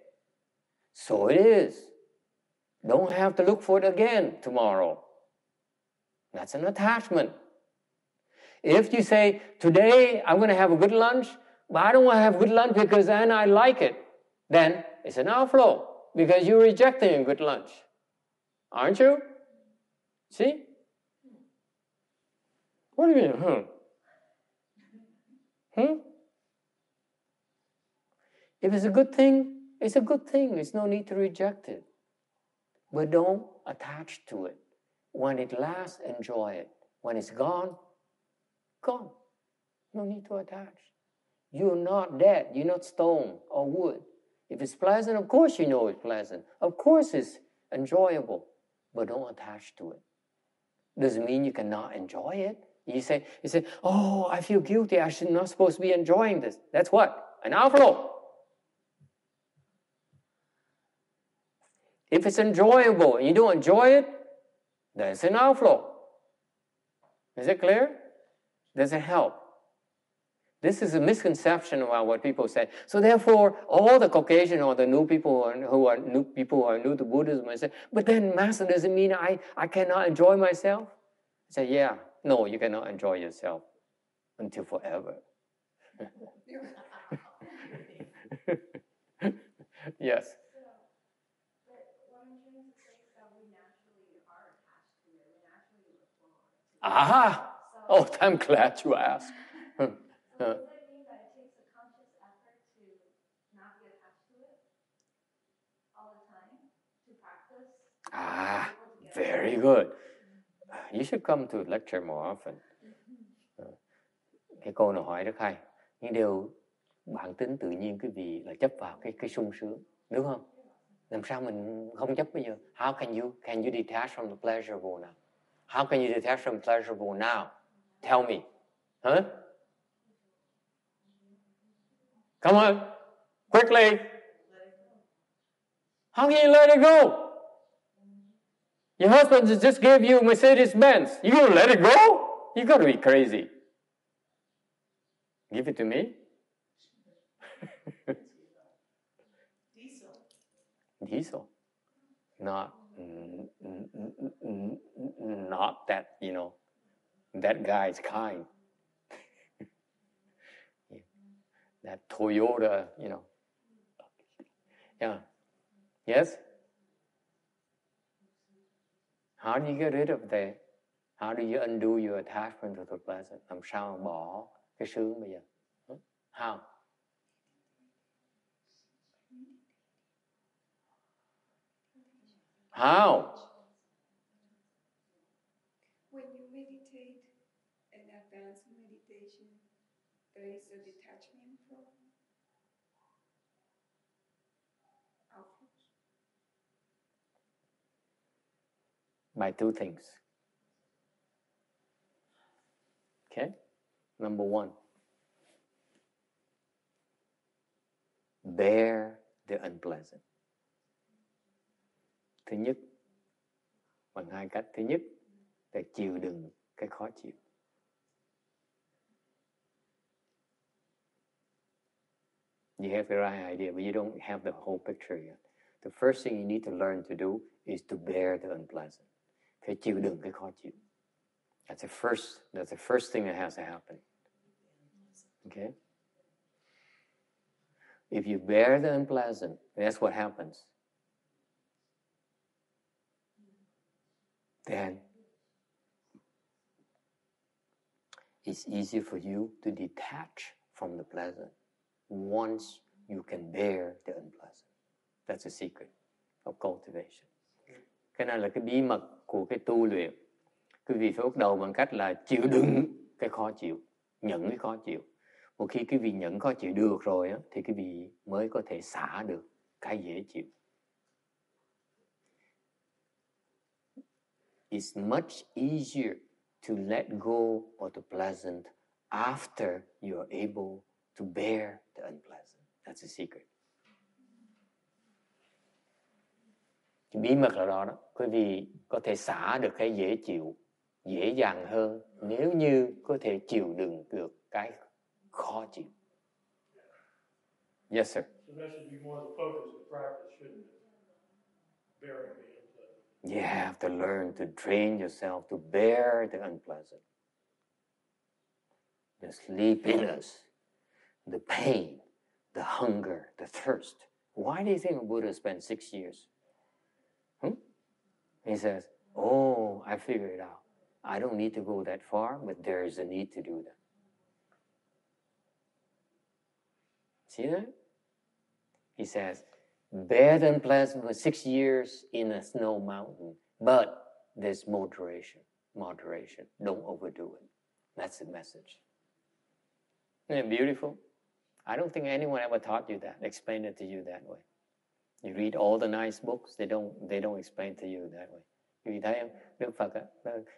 So it is. Don't have to look for it again tomorrow. That's an attachment. If you say, today I'm going to have a good lunch, but I don't want to have good lunch because then I like it, then it's an outflow because you're rejecting a good lunch. Aren't you? See? What do you mean, If it's a good thing, it's a good thing. There's no need to reject it. but don't attach to it. When it lasts, enjoy it. When it's gone, gone. No need to attach. You're not dead. You're not stone or wood. If it's pleasant, of course you know it's pleasant. Of course it's enjoyable, but don't attach to it. Doesn't mean you cannot enjoy it. You say, oh, I feel guilty. I should not supposed to be enjoying this. That's what? An outflow. If it's enjoyable and you don't enjoy it, that's an outflow. Is it clear? Does it help? This is a misconception about what people say. So therefore, all the Caucasian or the new people who are new to Buddhism, I say, but then Master, does it mean I cannot enjoy myself? I say, yeah, no, you cannot enjoy yourself until forever. Yes. What I'm trying to say is that we naturally are attached to it. We naturally respond to it. Ah! Oh, I'm glad you asked. So does that mean that it takes a conscious effort to not be attached to it all the time? To practice? Ah, very good. You should come to lecture more often. Cái câu này hỏi rất hay. Nhưng điều bản tính tự nhiên quý vị là chấp vào cái sung sướng, đúng không? Làm sao mình không chấp bây giờ? How can you detach from the pleasurable now? How can you detach from pleasurable now? Tell me. Huh? Come on. Quickly. How can you let it go? Your husband just gave you Mercedes-Benz. You gonna let it go? You gotta be crazy. Give it to me. Diesel. Not that, that guy's kind. That Toyota, Yeah. Yes? How do you get rid of that? How do you undo your attachment to the pleasant? Làm sao mà bỏ cái sướng bây giờ? How? How? When you meditate, an advanced meditation, there is a detachment from outflows. By two things. Okay? Number one, bear the unpleasant. Thứ nhất, bằng hai cách. Thứ nhất là chịu đựng cái khó chịu. You have the right idea, but you don't have the whole picture yet. The first thing you need to learn to do is to bear the unpleasant. Phải chịu đựng cái khó chịu. That's the first thing that has to happen. Okay? If you bear the unpleasant, that's what happens. Then it's easier for you to detach from the pleasant once you can bear the unpleasant. That's the secret of cultivation. Cái này là cái bí mật của cái tu luyện. Quý vị phải bắt đầu bằng cách là chịu đựng cái khó chịu, nhận cái khó chịu. Một khi quý vị nhận khó chịu được rồi á, thì quý vị mới có thể xả được cái dễ chịu. It's much easier to let go of the pleasant after you're able to bear the unpleasant. That's the secret. Cái bí mật là đó. Quý vị có thể xả được cái dễ chịu dễ dàng hơn nếu như có thể chịu đựng được cái khó chịu. Yes, sir. So that should be more the focus of practice, shouldn't it? Bearing the unpleasant. You have to learn to train yourself to bear the unpleasant. The sleepiness, the pain, the hunger, the thirst. Why do you think Buddha spent 6 years? He says, oh, I figured it out. I don't need to go that far, but there is a need to do that. See that? He says, Bear the unpleasant for 6 years in a snow mountain. But there's moderation. Don't overdo it. That's the message. Isn't it beautiful? I don't think anyone ever taught you that, explained it to you that way. You read all the nice books, they don't explain to you that way. Vì thấy không? Đức Phật á,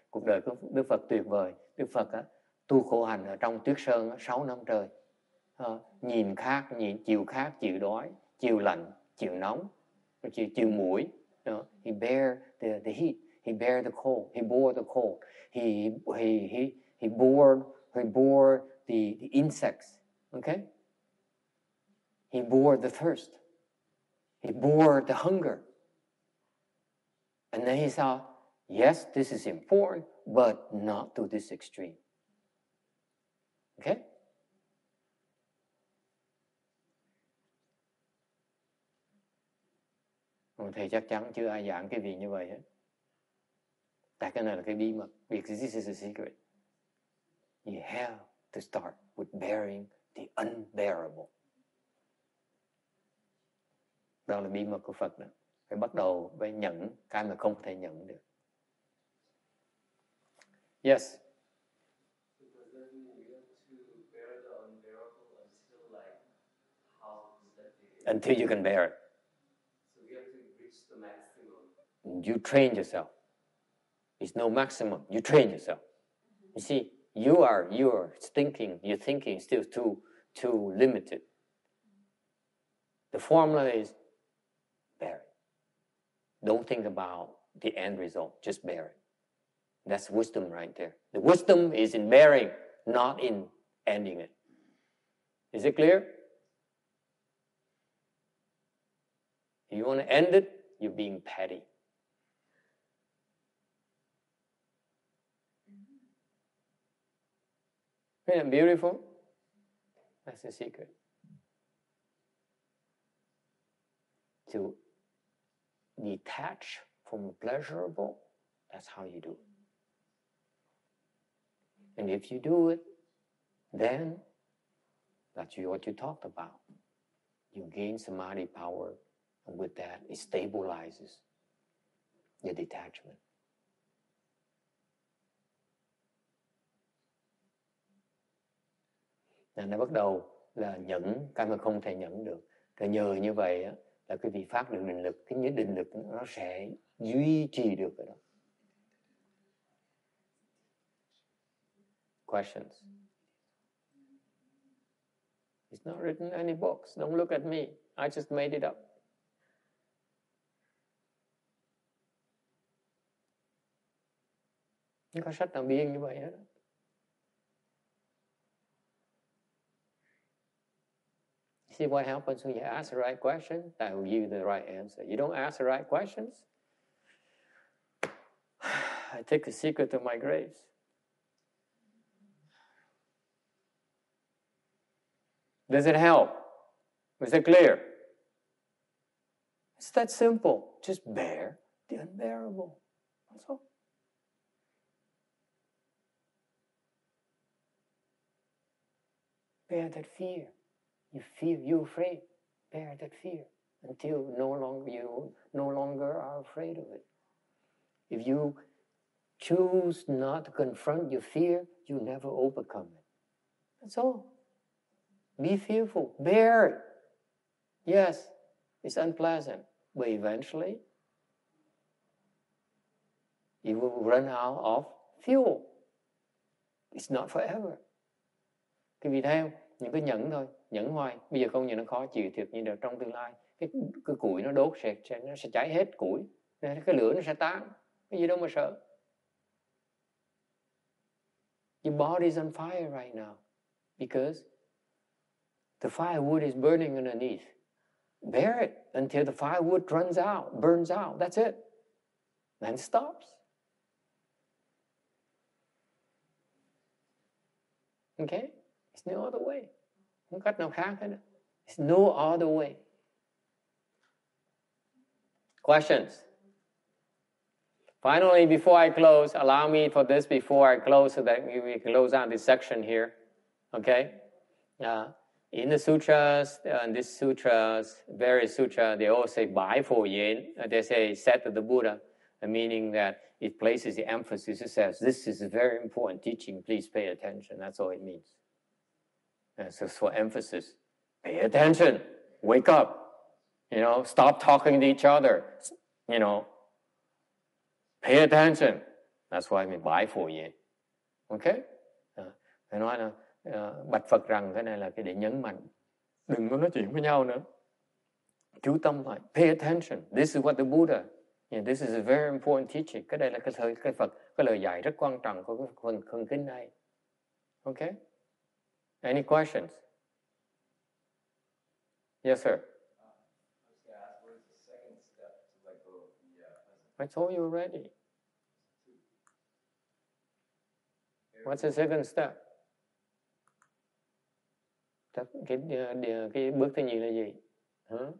cuộc đời của Đức Phật tuyệt vời. Đức Phật á, tu khổ hạnh ở trong tuyết sơn á, 6 năm trời. Nhìn khác, chiều khác, chiều đói, chiều lạnh, chiều nóng, chiều muỗi. He bear the heat, he bear the cold, he bore the cold, he bore the insects, okay? He bore the thirst. He bore the hunger. And then he saw, yes, this is important, but not to this extreme. Okay? Thầy chắc chắn chưa ai giảng cái gì như vậy hết. Tại cái này là cái bí mật. Because this is a secret. You have to start with bearing the unbearable. Đó là bí mật của Phật đó. Phải bắt đầu với nhẫn cái mà không thể nhẫn được. Yes. So does that mean you have to bear the unbearable until like how does that begin? Until you can bear it. So we have to reach the maximum. You train yourself. It's no maximum. You train yourself. You see, your thinking is still too limited. The formula is bear it. Don't think about the end result. Just bear it. That's wisdom right there. The wisdom is in bearing, not in ending it. Is it clear? If you want to end it, you're being petty. Isn't it beautiful? That's the secret. To detach from the pleasurable, that's how you do it. And if you do it, then that's what you talked about. You gain samadhi power, and with that, it stabilizes your detachment. Nên nó bắt đầu là nhẫn cái mà không thể nhẫn được. Thì nhờ như vậy á, là quý vị phát được định lực. Cái định lực nó sẽ duy trì được cái đó. Questions? It's not written in any books. Don't look at me. I just made it up. Không có sách nào biên như vậy hết. See what happens when you ask the right question? That will give you the right answer. You don't ask the right questions? I take the secret to my graves. Does it help? Is it clear? It's that simple. Just bear the unbearable. That's all. Bear that fear. You're afraid. Bear that fear until you no longer are afraid of it. If you choose not to confront your fear, you never overcome it. That's all. Be fearful. Bear it. Yes, it's unpleasant, but eventually you will run out of fuel. It's not forever. Quý vị thấy không? Những cái nhẫn thôi, nhẫn hoài. Bây giờ công nhận nó khó chịu thiệt, nhưng trong tương lai cái củi nó đốt nó sẽ cháy hết củi, cái lửa nó sẽ tán. Cái gì đâu mà sợ. Your body is on fire right now because the firewood is burning underneath. Bear it until the firewood burns out. That's it. Then it stops. Okay? There's no other way. Không cách nào khác hết. There's no other way. Questions? Finally, before I close, allow me for this before I close so that we close out this section here. Okay? In the sutras, these sutras, various sutras, they all say Bai Fo Yin. They say said to the Buddha, meaning that it places the emphasis. It says, this is a very important teaching. Please pay attention. That's all it means. So it's for emphasis. Pay attention. Wake up. Stop talking to each other. Pay attention. That's why I mean Bai Fo Yin. Okay? Phải nói là bạch Phật rằng cái này là cái để nhấn mạnh. Đừng có nói chuyện với nhau nữa. Chú tâm lại. Pay attention. This is what the Buddha. This is a very important teaching. Cái đây là cái lời dạy rất quan trọng của cái phần kinh này. Okay? Any questions? Yes, sir. I told you already. What's the second step? Cái bước thứ nhì là gì? Huh?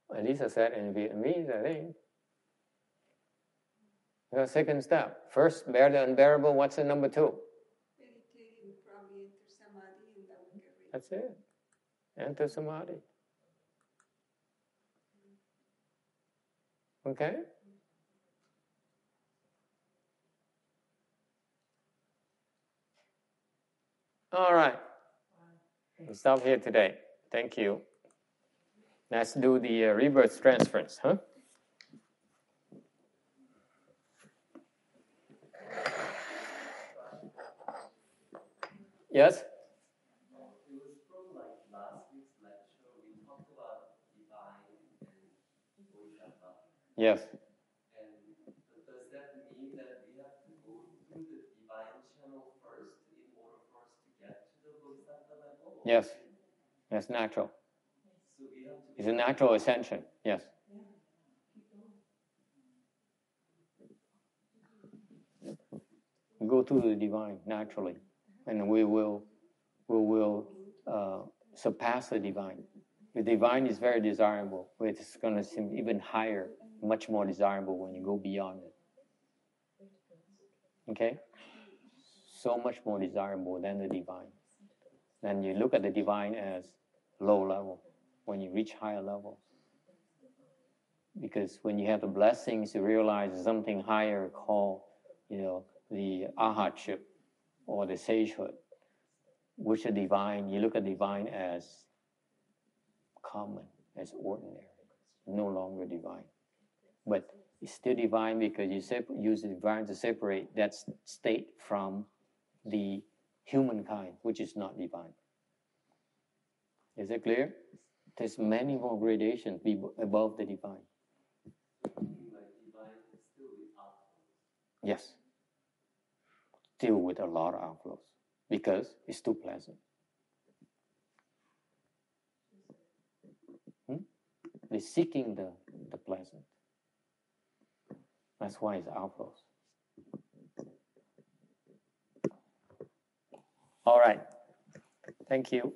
At least I said in Vietnamese, I think. The second step. First, bear the unbearable. What's the number two? Meditating, probably enter samadhi, and that will get rid. That's it. Enter samadhi. Okay? All right. We'll stop here today. Thank you. Let's do the rebirth transference, huh? Yes? It was from last week's lecture. We talked about divine and Bodhisattva. Yes. And does that mean that we have to go through the divine channel first in order for us to get to the Bodhisattva level? Yes. That's natural. So we have to. It's a natural ascension. Yes. Go to the divine naturally, and we will surpass the divine. The divine is very desirable. It's going to seem even higher, much more desirable when you go beyond it. Okay? So much more desirable than the divine. Then you look at the divine as low level when you reach higher levels. Because when you have the blessings, you realize something higher called, the arhatship or the sagehood, which is divine. You look at divine as common, as ordinary, no longer divine. But it's still divine because you use the divine to separate that state from the humankind, which is not divine. Is it clear? There's many more gradations above the divine. Divine is still with outflows. Yes. Still with a lot of outflows because it's too pleasant. They're seeking the pleasant. That's why it's outflows. All right. Thank you.